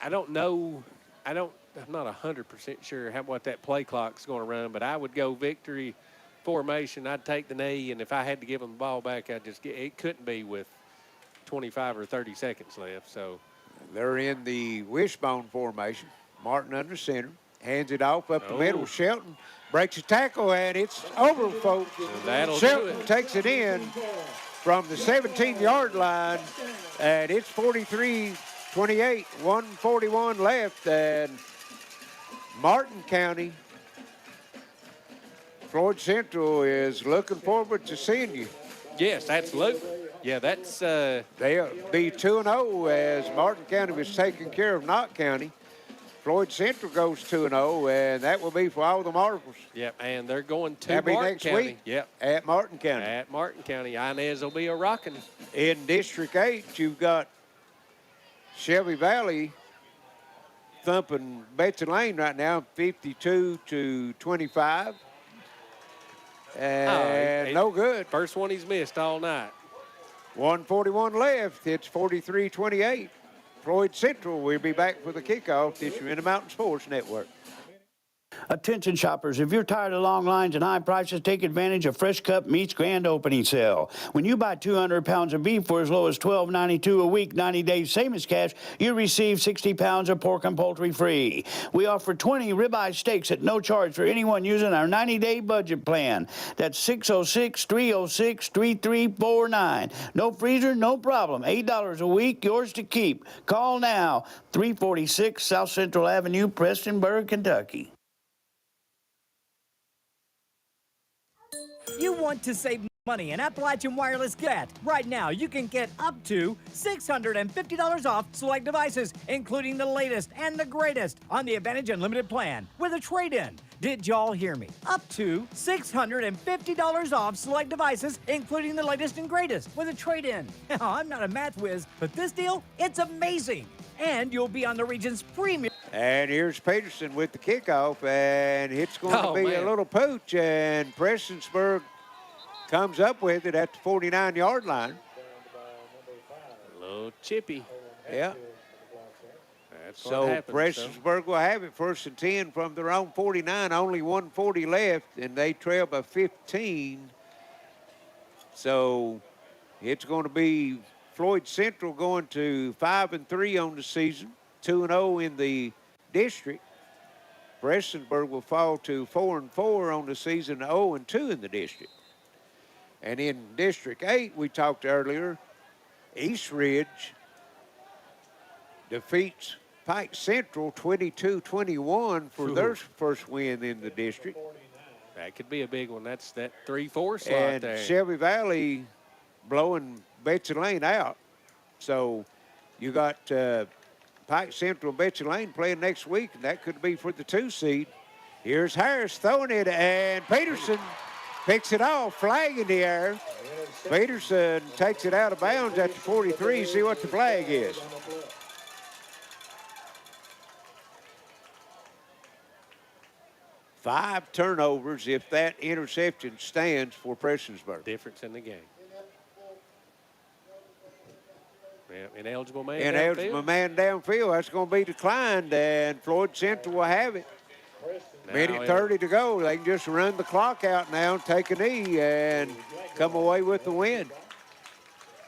don't know. I'm not 100% sure what that play clock's going to run, but I would go victory formation. I'd take the knee, and if I had to give them the ball back, I'd just it couldn't be with 25 or 30 seconds left. So they're in the wishbone formation. Martin under center. Hands it off up the middle. Shelton breaks a tackle, and it's over, folks. Shelton takes it in from the 17-yard line, and it's 43-28, 1:41 left, and Martin County, Floyd Central is looking forward to seeing you. Yes, absolutely. Yeah, that's they'll be 2-0 as Martin County was taking care of Knott County. Floyd Central goes 2-0, and that will be for all the marbles. Yep, and they're going to That'll be Martin next County. week. Yep, at Martin County. At Martin County, Inez will be a rocking. In District 8, you've got Shelby Valley thumping Betsy Lane right now, 52-25. And no good. First one he's missed all night. 1:41 left. It's 43-28. Floyd Central will be back for the kickoff this year in the Mountain Sports Network. Attention shoppers, if you're tired of long lines and high prices, take advantage of Fresh Cut Meat's grand opening sale. When you buy 200 pounds of beef for as low as $12.92 a week, 90 days, same as cash, you receive 60 pounds of pork and poultry free. We offer 20 ribeye steaks at no charge for anyone using our 90-day budget plan. That's 606-306-3349. No freezer, no problem. $8 a week, yours to keep. Call now, 346 South Central Avenue, Prestonburg, Kentucky. You want to save money, and Appalachian Wireless get that. Right now, you can get up to $650 off select devices, including the latest and the greatest on the Advantage Unlimited plan with a trade-in. Did y'all hear me? Up to $650 off select devices, including the latest and greatest with a trade-in. Now, I'm not a math whiz, but this deal, it's amazing. And you'll be on the region's premium. And here's Peterson with the kickoff, and it's going to be a little pooch, and Prestonsburg comes up with it at the 49-yard line. A little chippy. Yeah. That's so what happens, Prestonsburg will have it 1st and 10 from their own 49, only 1:40 left, and they trail by 15. So it's going to be Floyd Central going to 5-3 on the season, 2-0 in the district. Prestonsburg will fall to 4-4 on the season, 0-2 in the district. And in District 8, we talked earlier, East Ridge defeats Pike Central 22-21 for their first win in the district. That could be a big one. That's that 3-4 slot and there. Shelby Valley blowing Betsy Lane out. So you got Pike Central and Betsy Lane playing next week, and that could be for the 2 seed. Here's Harris throwing it, and Peterson picks it off, flag in the air. Peterson takes it out of bounds at the 43. See what the flag is. Five turnovers if that interception stands for Prestonsburg. Difference in the game. Yeah, ineligible man Ineligible man downfield. That's going to be declined, and Floyd Central will have it. Minute 30 to go. They can just run the clock out now, take a knee, and come away with the win.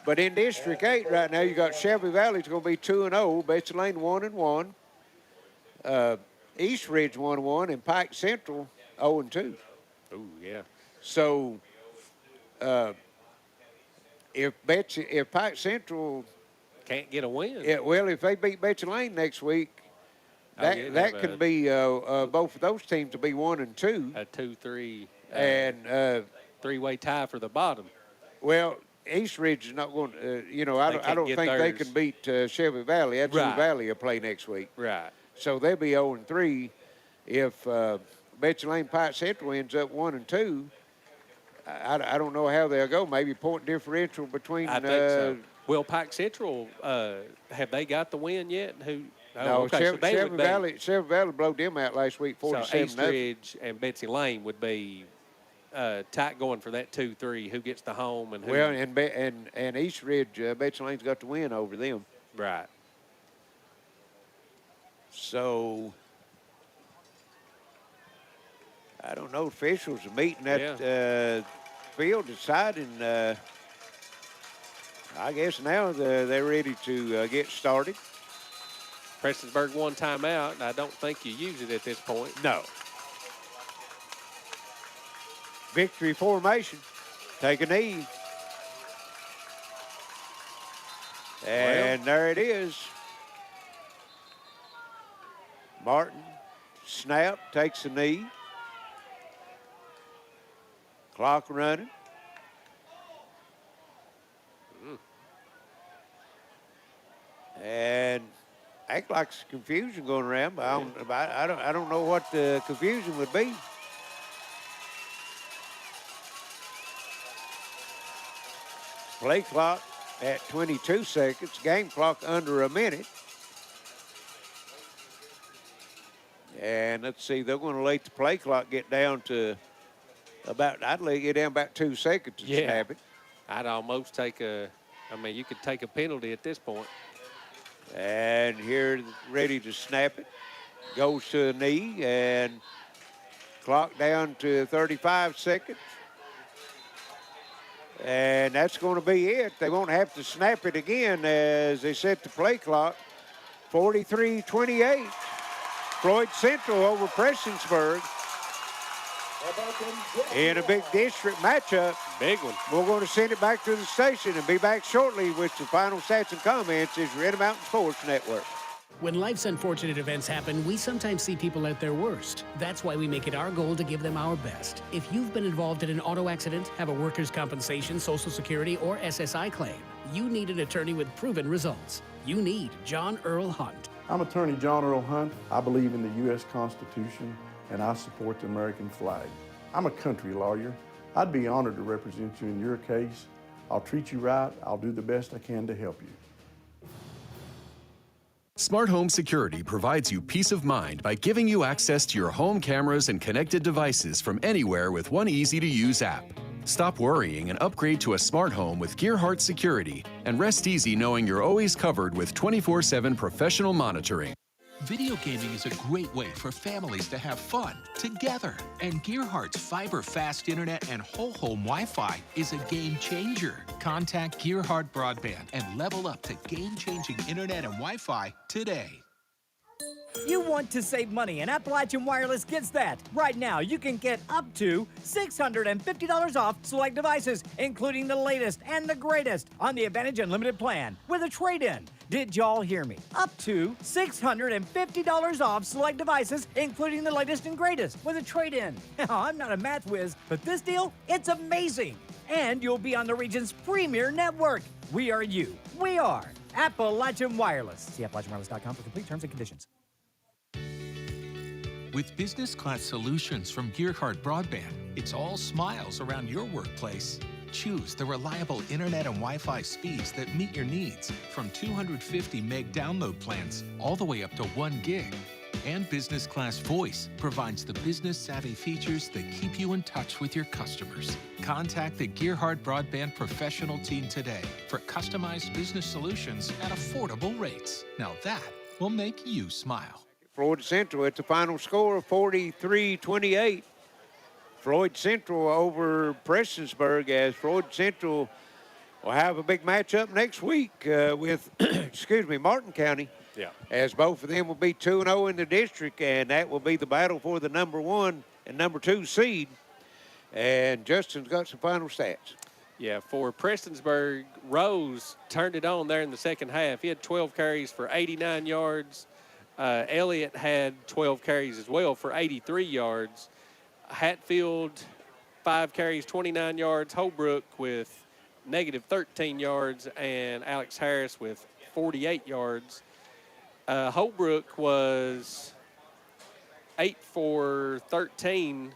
But in District 8 right now, you got Shelby Valley's going to be 2-0, Betsy Lane 1-1, East Ridge 1-1, and Pike Central 0-2. Oh, yeah. So if Pike Central can't get a win, well, if they beat Betsy Lane next week, that could be both of those teams to be 1-2. A 2-3 and three-way tie for the bottom. Well, East Ridge is not going to. I don't think they can beat Shelby Valley. That's who Valley will play next week. Right. So they'll be 0-3 if Betsy Lane Pike Central ends up 1-2. I don't know how they'll go. Maybe point differential between. I think so. Well, Pike Central, have they got the win yet? No, Shelby Valley blowed them out last week, 47-0. So East Ridge and Betsy Lane would be tight going for that 2-3. Who gets the home and who? Well, and East Ridge, Betsy Lane's got the win over them. Right. So I don't know. Officials are meeting at field deciding. I guess now they're ready to get started. Prestonsburg one timeout, and I don't think you use it at this point. No. Victory formation. Take a knee. And there it is. Martin, snap, takes a knee. Clock running. And act like there's confusion going around, but I don't know what the confusion would be. Play clock at 22 seconds. Game clock under a minute. And let's see, they're going to let the play clock get down to I'd let it get down about 2 seconds to snap it. I'd almost take you could take a penalty at this point. And here, ready to snap it. Goes to a knee and clock down to 35 seconds. And that's going to be it. They won't have to snap it again as they set the play clock. 43-28. Floyd Central over Prestonsburg in a big district matchup. Big one. We're going to send it back to the station and be back shortly with the final stats and comments. It's Red Mountain Sports Network. When life's unfortunate events happen, we sometimes see people at their worst. That's why we make it our goal to give them our best. If you've been involved in an auto accident, have a workers' compensation, Social Security, or SSI claim, you need an attorney with proven results. You need John Earl Hunt. I'm attorney John Earl Hunt. I believe in the U.S. Constitution, and I support the American flag. I'm a country lawyer. I'd be honored to represent you in your case. I'll treat you right. I'll do the best I can to help you. Smart Home Security provides you peace of mind by giving you access to your home cameras and connected devices from anywhere with one easy-to-use app. Stop worrying and upgrade to a smart home with Gearheart Security, and rest easy knowing you're always covered with 24/7 professional monitoring. Video gaming is a great way for families to have fun together. And Gearhart's fiber-fast internet and whole home Wi-Fi is a game changer. Contact Gearhart Broadband and level up to game-changing internet and Wi-Fi today. You want to save money, and Appalachian Wireless gets that. Right now, you can get up to $650 off select devices, including the latest and the greatest on the Advantage Unlimited plan with a trade-in. Did y'all hear me? Up to $650 off select devices, including the latest and greatest with a trade-in. I'm not a math whiz, but this deal, it's amazing. And you'll be on the region's premier network. We are you. We are Appalachian Wireless. See AppalachianWireless.com for complete terms and conditions. With business class solutions from Gearheart Broadband, it's all smiles around your workplace. Choose the reliable internet and Wi-Fi speeds that meet your needs, from 250 meg download plans all the way up to 1 gig. And business class voice provides the business savvy features that keep you in touch with your customers. Contact the Gearheart Broadband professional team today for customized business solutions at affordable rates. Now that will make you smile. Floyd Central at the final score of 43-28. Floyd Central over Prestonsburg, as Floyd Central will have a big matchup next week with, Martin County. Yeah. As both of them will be 2-0 in the district, and that will be the battle for the number 1 and number 2 seed. And Justin's got some final stats. Yeah, for Prestonsburg, Rose turned it on there in the second half. He had 12 carries for 89 yards. Elliott had 12 carries as well for 83 yards. Hatfield, 5 carries, 29 yards. Holbrook with negative 13 yards, and Alex Harris with 48 yards. Holbrook was 8 for 13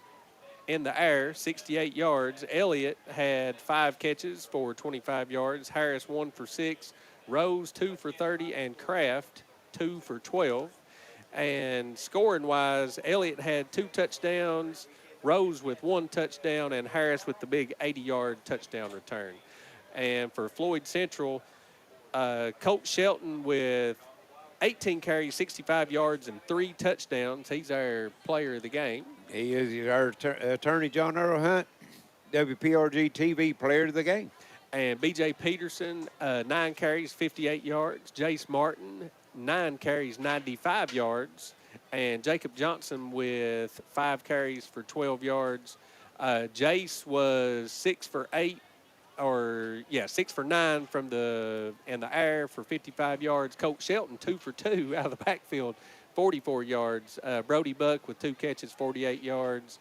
in the air, 68 yards. Elliott had 5 catches for 25 yards. Harris 1 for 6. Rose 2 for 30, and Kraft 2 for 12. And scoring-wise, Elliott had 2 touchdowns. Rose with 1 touchdown, and Harris with the big 80-yard touchdown return. And for Floyd Central, Colt Shelton with 18 carries, 65 yards, and 3 touchdowns. He's our player of the game. He is our attorney, John Earl Hunt, WPRG-TV player of the game. And B.J. Peterson, 9 carries, 58 yards. Jace Martin, 9 carries, 95 yards. And Jacob Johnson with 5 carries for 12 yards. Jace was 6 for 9 from the air for 55 yards. Colt Shelton 2 for 2 out of the backfield, 44 yards. Brody Buck with 2 catches, 48 yards.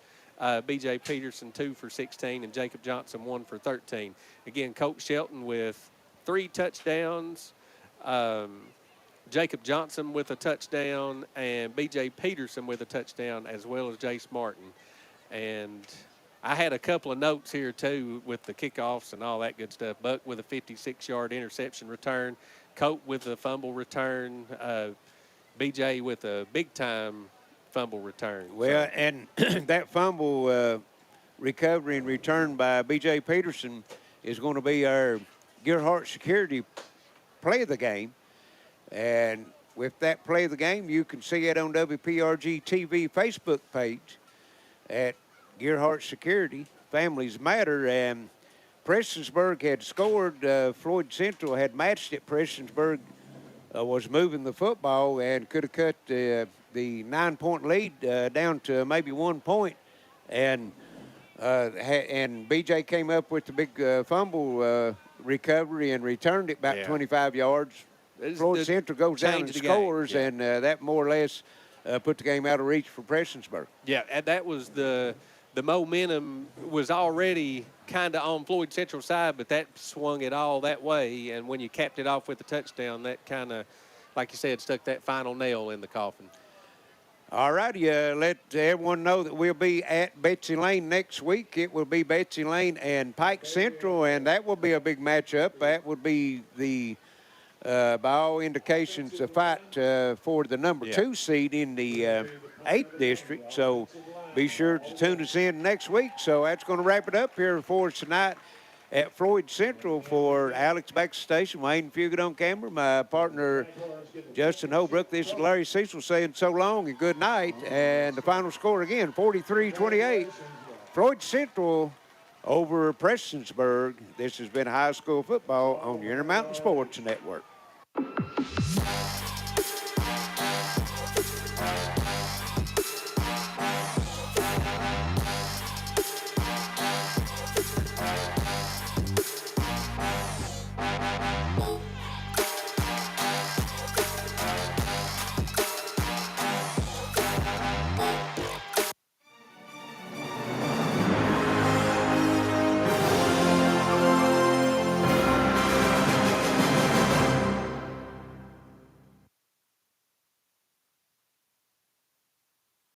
B.J. Peterson 2 for 16, and Jacob Johnson 1 for 13. Again, Colt Shelton with 3 touchdowns. Jacob Johnson with a touchdown, and B.J. Peterson with a touchdown, as well as Jace Martin. And I had a couple of notes here, too, with the kickoffs and all that good stuff. Buck with a 56-yard interception return. Colt with a fumble return. B.J. with a big-time fumble return. Well, and that fumble recovery and return by B.J. Peterson is going to be our Gearheart security play of the game. And with that play of the game, you can see it on WPRG-TV Facebook page at Gearheart Security. Families Matter. And Prestonsburg had scored. Floyd Central had matched it. Prestonsburg was moving the football and could have cut the 9-point lead down to maybe 1 point. And B.J. came up with the big fumble recovery and returned it back 25 yards. Floyd Central goes down and scores, and that more or less put the game out of reach for Prestonsburg. Yeah, and that was the momentum was already kind of on Floyd Central's side, but that swung it all that way. And when you capped it off with a touchdown, that kind of, like you said, stuck that final nail in the coffin. All righty, let everyone know that we'll be at Betsy Lane next week. It will be Betsy Lane and Pike Central, and that will be a big matchup. That would be the, by all indications, a fight for the number 2 seed in the 8th district. So be sure to tune us in next week. So that's going to wrap it up here for us tonight at Floyd Central. For Alex Baxter Station, Wayne Fugit on camera, my partner Justin Holbrook, this is Larry Cecil saying so long and good night. And the final score again, 43-28. Floyd Central over Prestonsburg. This has been high school football on the Intermountain Sports Network.